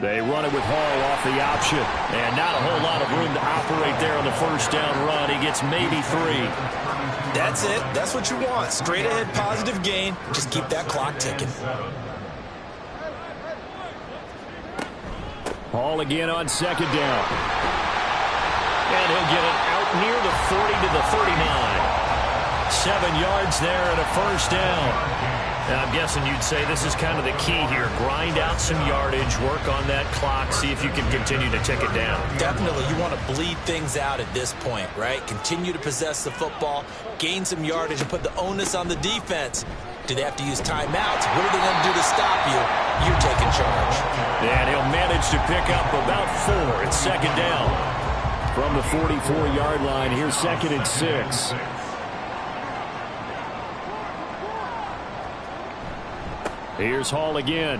[SPEAKER 5] They run it with Hall off the option.
[SPEAKER 1] And not a whole lot of room to operate there on the first down run. He gets maybe 3.
[SPEAKER 3] That's it. That's what you want. Straight ahead positive gain. Just keep that clock ticking.
[SPEAKER 5] Hall again on 2nd down.
[SPEAKER 1] And he'll get it out near the 40 to the 39. 7 yards there and a 1st down. And I'm guessing you'd say this is kind of the key here. Grind out some yardage, work on that clock, see if you can continue to tick it down.
[SPEAKER 3] Definitely. You want to bleed things out at this point, right? Continue to possess the football, gain some yardage, and put the onus on the defense. Do they have to use timeouts? What are they going to do to stop you? You're taking charge.
[SPEAKER 1] And he'll manage to pick up about 4. It's 2nd down.
[SPEAKER 5] From the 44-yard line, here's 2nd and 6. Here's Hall again.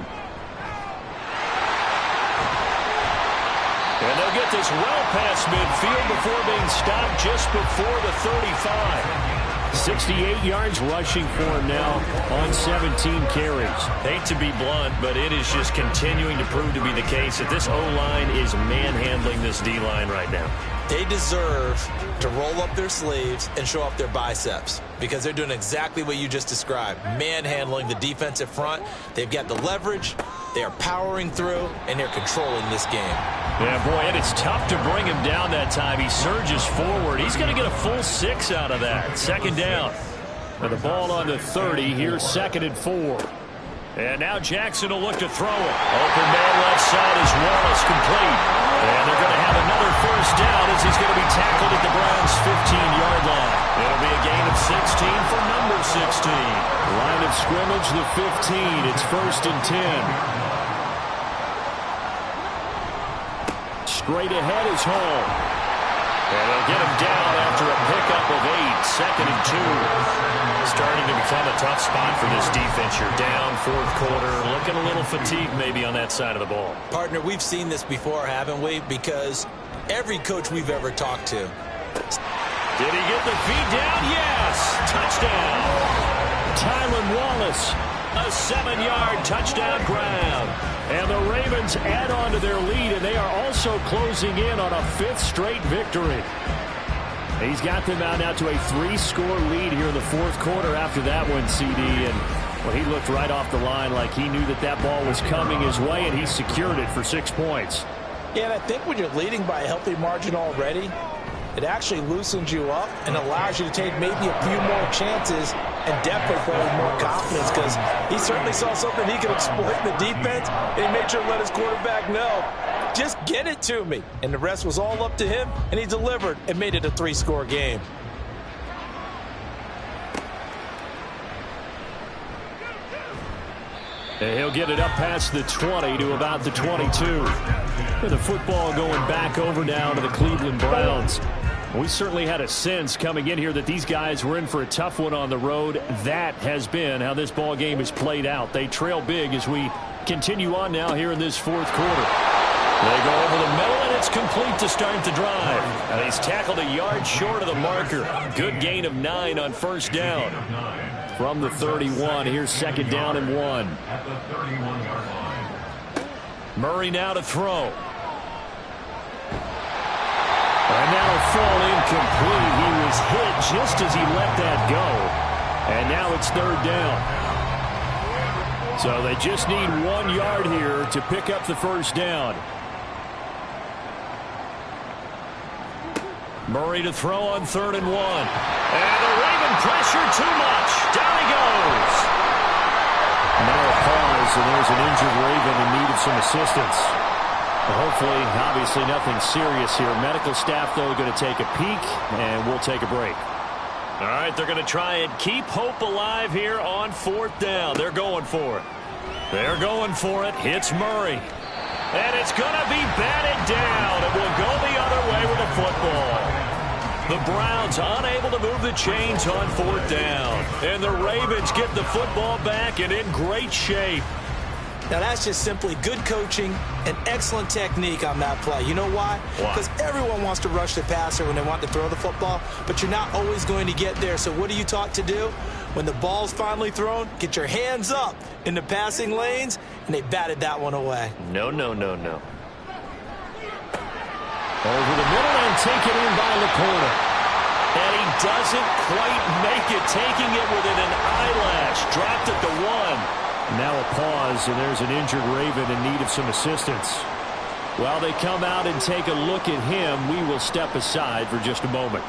[SPEAKER 1] And they'll get this well past midfield before being stopped just before the 35.
[SPEAKER 5] 68 yards rushing for him now on 17 carries.
[SPEAKER 1] Hate to be blunt, but it is just continuing to prove to be the case that this O-line is manhandling this D-line right now.
[SPEAKER 3] They deserve to roll up their sleeves and show up their biceps because they're doing exactly what you just described, manhandling the defensive front. They've got the leverage, they are powering through, and they're controlling this game.
[SPEAKER 1] Yeah, boy, and it's tough to bring him down that time. He surges forward. He's going to get a full 6 out of that. 2nd down.
[SPEAKER 5] And the ball on the 30. Here's 2nd and 4.
[SPEAKER 1] And now Jackson will look to throw it. Open man left side is Wallace, complete. And they're going to have another 1st down as he's going to be tackled at the Browns' 15-yard line. It'll be a gain of 16 for number 16.
[SPEAKER 5] Line of scrimmage, the 15. It's 1st and 10. Straight ahead is Hall.
[SPEAKER 1] And they'll get him down after a pickup of 8. 2nd and 2. Starting to become a tough spot for this defense. You're down 4th quarter. Looking a little fatigued maybe on that side of the ball.
[SPEAKER 3] Partner, we've seen this before, haven't we? Because every coach we've ever talked to.
[SPEAKER 1] Did he get the feet down? Yes. Touchdown.
[SPEAKER 5] Tylan Wallace.
[SPEAKER 1] A 7-yard touchdown grab.
[SPEAKER 5] And the Ravens add on to their lead, and they are also closing in on a 5th straight victory. He's got them out now to a 3-score lead here in the 4th quarter after that one, CD. And well, he looked right off the line like he knew that that ball was coming his way, and he secured it for 6 points.
[SPEAKER 2] Yeah, and I think when you're leading by a healthy margin already, it actually loosens you up and allows you to take maybe a few more chances and definitely play with more confidence because he certainly saw something he could exploit in the defense, and he made sure to let his quarterback know, just get it to me. And the rest was all up to him, and he delivered and made it a 3-score game.
[SPEAKER 5] And he'll get it up past the 20 to about the 22. And the football going back over now to the Cleveland Browns. We certainly had a sense coming in here that these guys were in for a tough one on the road. That has been how this ball game has played out. They trail big as we continue on now here in this 4th quarter.
[SPEAKER 1] They go over the middle, and it's complete to start the drive. And he's tackled a yard short of the marker. Good gain of 9 on 1st down.
[SPEAKER 5] From the 31, here's 2nd down and 1.
[SPEAKER 4] At the 31-yard line.
[SPEAKER 1] Murray now to throw.
[SPEAKER 5] And that'll fall incomplete. He was hit just as he let that go. And now it's 3rd down. So they just need 1 yard here to pick up the 1st down.
[SPEAKER 1] Murray to throw on 3rd and 1. And the Raven pressure too much. Down he goes.
[SPEAKER 5] and there's an injured Raven in need of some assistance. Hopefully, obviously nothing serious here. Medical staff, though, going to take a peek, and we'll take a break.
[SPEAKER 1] All right, they're going to try and keep hope alive here on 4th down. They're going for it. They're going for it. Hits Murray. And it's going to be batted down. It will go the other way with the football. The Browns unable to move the chains on 4th down. And the Ravens get the football back and in great shape.
[SPEAKER 3] Now, that's just simply good coaching and excellent technique on that play. You know why? Because everyone wants to rush the passer when they want to throw the football, but you're not always going to get there. So what are you taught to do? When the ball's finally thrown, get your hands up in the passing lanes, and they batted that one away.
[SPEAKER 1] No.
[SPEAKER 5] Over the middle and taken in by the corner.
[SPEAKER 1] And he doesn't quite make it, taking it within an eyelash. Dropped at the 1.
[SPEAKER 5] Now a pause, and there's an injured Raven in need of some assistance. While they come out and take a look at him, we will step aside for just a moment.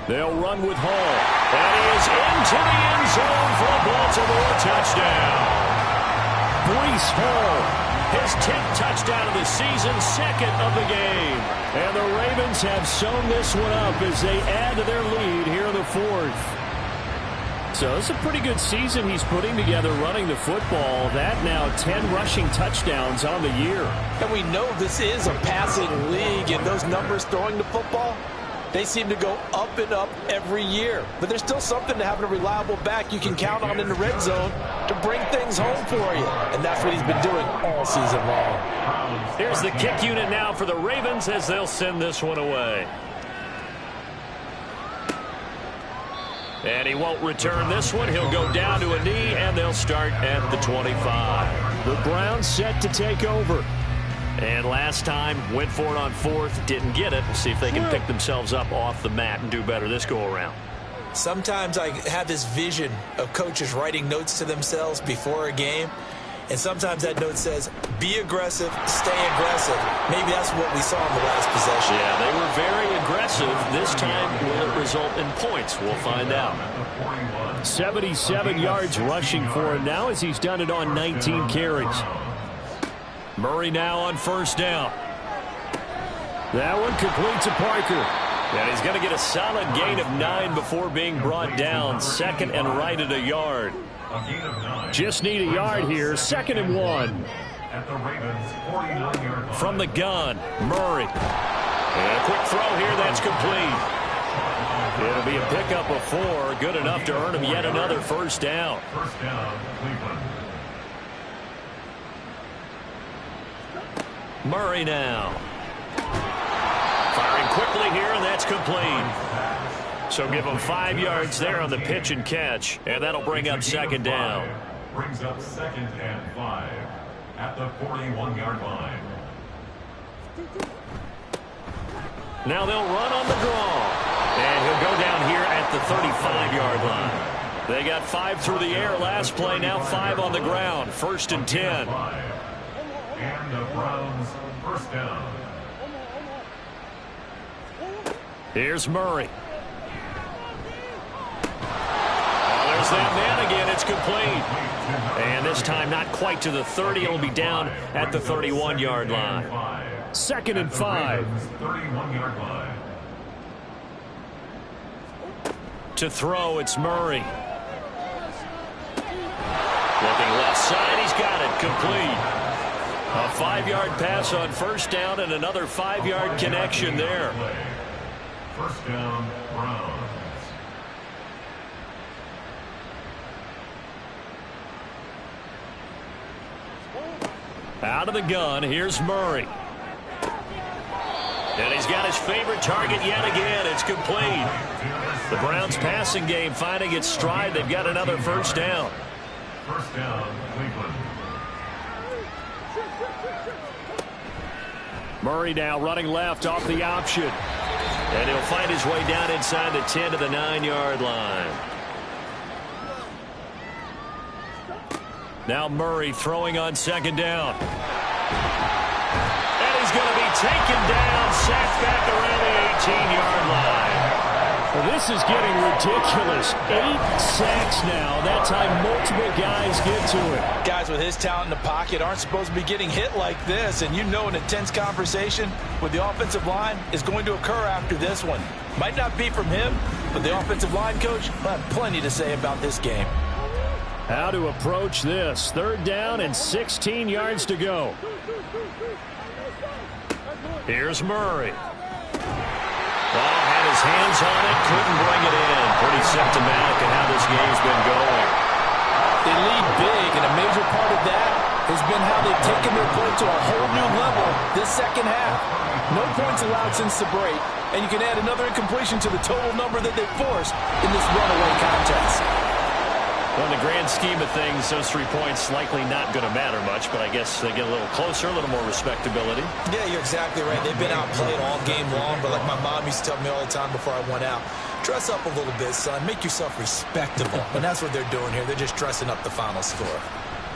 [SPEAKER 5] They'll run with Hall. And he is into the end zone for a Baltimore touchdown. Breece Hall, his 10th touchdown of the season, 2nd of the game. And the Ravens have sewn this one up as they add to their lead here in the 4th. So it's a pretty good season he's putting together running the football. That now 10 rushing touchdowns on the year.
[SPEAKER 2] And we know this is a passing league, and those numbers throwing the football, they seem to go up and up every year. But there's still something to having a reliable back you can count on in the red zone to bring things home for you. And that's what he's been doing all season long.
[SPEAKER 1] Here's the kick unit now for the Ravens as they'll send this one away. And he won't return this one. He'll go down to a knee, and they'll start at the 25.
[SPEAKER 5] The Browns set to take over.
[SPEAKER 1] And last time, went for it on 4th, didn't get it. See if they can pick themselves up off the mat and do better this go-around.
[SPEAKER 3] Sometimes I have this vision of coaches writing notes to themselves before a game. And sometimes that note says, be aggressive, stay aggressive. Maybe that's what we saw in the last possession.
[SPEAKER 1] Yeah, they were very aggressive. This time, will it result in points? We'll find out.
[SPEAKER 5] 77 yards rushing for him now as he's done it on 19 carries.
[SPEAKER 1] Murray now on 1st down.
[SPEAKER 5] That one complete to Parker.
[SPEAKER 1] And he's going to get a solid gain of 9 before being brought down. 2nd and right at a yard.
[SPEAKER 5] Just need a yard here. 2nd and 1.
[SPEAKER 1] From the gun, Murray. And a quick throw here, that's complete. It'll be a pickup of 4, good enough to earn him yet another 1st down. Murray now. Firing quickly here, and that's complete. So give him 5 yards there on the pitch and catch, and that'll bring up 2nd down.
[SPEAKER 4] Brings up 2nd and 5 at the 41-yard line.
[SPEAKER 1] Now they'll run on the draw, and he'll go down here at the 35-yard line. They got 5 through the air last play, now 5 on the ground. 1st and 10.
[SPEAKER 4] And the Browns 1st down.
[SPEAKER 1] Here's Murray. There's that man again. It's complete. And this time not quite to the 30. It'll be down at the 31-yard line.
[SPEAKER 5] 2nd and 5.
[SPEAKER 4] 31-yard line.
[SPEAKER 1] To throw, it's Murray. Looking left side. He's got it. Complete. A 5-yard pass on 1st down and another 5-yard connection there.
[SPEAKER 4] 1st down, Browns.
[SPEAKER 1] Out of the gun, here's Murray. And he's got his favorite target yet again. It's complete. The Browns passing game finding its stride. They've got another 1st down.
[SPEAKER 4] 1st down, Cleveland.
[SPEAKER 5] Murray now running left off the option.
[SPEAKER 1] And he'll find his way down inside the 10 to the 9-yard line. Now Murray throwing on 2nd down. And he's going to be taken down, sacked back around the 18-yard line.
[SPEAKER 5] Well, this is getting ridiculous. 8 sacks now. That time multiple guys get to it.
[SPEAKER 2] Guys with his talent in the pocket aren't supposed to be getting hit like this, and you know an intense conversation with the offensive line is going to occur after this one. Might not be from him, but the offensive line coach will have plenty to say about this game.
[SPEAKER 5] How to approach this. 3rd down and 16 yards to go. Here's Murray. Ball had his hands on it, couldn't bring it in. Pretty symptomatic of how this game's been going.
[SPEAKER 2] They lead big, and a major part of that has been how they've taken their play to a whole new level this second half. No points allowed since the break, and you can add another incompletion to the total number that they forced in this runaway contest.
[SPEAKER 5] Well, in the grand scheme of things, those 3 points likely not going to matter much, but I guess they get a little closer, a little more respectability.
[SPEAKER 3] Yeah, you're exactly right. They've been outplayed all game long, but like my mom used to tell me all the time before I went out, dress up a little bit, son. Make yourself respectable. And that's what they're doing here. They're just dressing up the final score.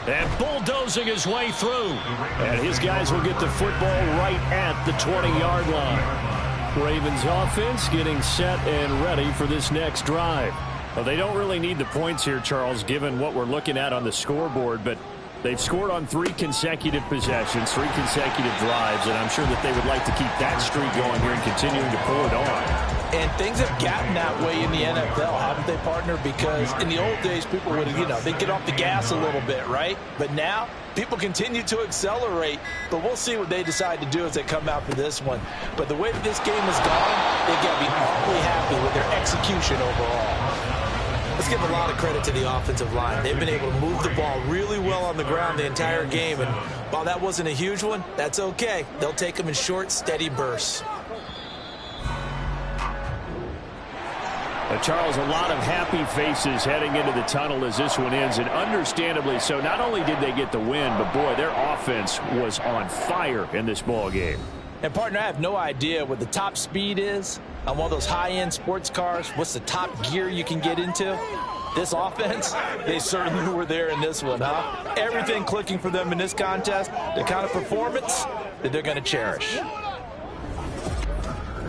[SPEAKER 5] And bulldozing his way through. And his guys will get the football right at the 20-yard line. Ravens offense getting set and ready for this next drive. Well, they don't really need the points here, Charles, given what we're looking at on the scoreboard, but they've scored on 3 consecutive possessions, 3 consecutive drives, and I'm sure that they would like to keep that streak going here and continuing to pull it on.
[SPEAKER 2] And things have gotten that way in the NFL, haven't they, partner? Because in the old days, people would, they'd get off the gas a little bit, right? But now, people continue to accelerate, but we'll see what they decide to do as they come out for this one. But the way that this game has gone, they've got to be awfully happy with their execution overall.
[SPEAKER 3] Let's give a lot of credit to the offensive line. They've been able to move the ball really well on the ground the entire game, and while that wasn't a huge one, that's okay. They'll take them in short, steady bursts.
[SPEAKER 5] Charles, a lot of happy faces heading into the tunnel as this one ends, and understandably so. Not only did they get the win, but boy, their offense was on fire in this ball game.
[SPEAKER 2] And partner, I have no idea what the top speed is on one of those high-end sports cars. What's the top gear you can get into? This offense, they certainly were there in this one, huh? Everything clicking for them in this contest, the kind of performance that they're going to cherish.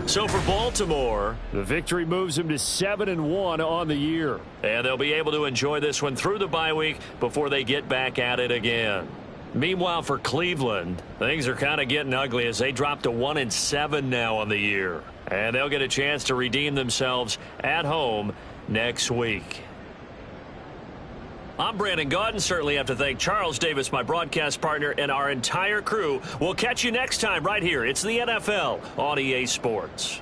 [SPEAKER 1] So for Baltimore,
[SPEAKER 5] the victory moves them to 7-1 on the year.
[SPEAKER 1] And they'll be able to enjoy this one through the bye week before they get back at it again. Meanwhile, for Cleveland, things are kind of getting ugly as they drop to 1-7 now on the year. And they'll get a chance to redeem themselves at home next week. I'm Brandon Gaudin. Certainly have to thank Charles Davis, my broadcast partner, and our entire crew. We'll catch you next time right here. It's the NFL on EA Sports.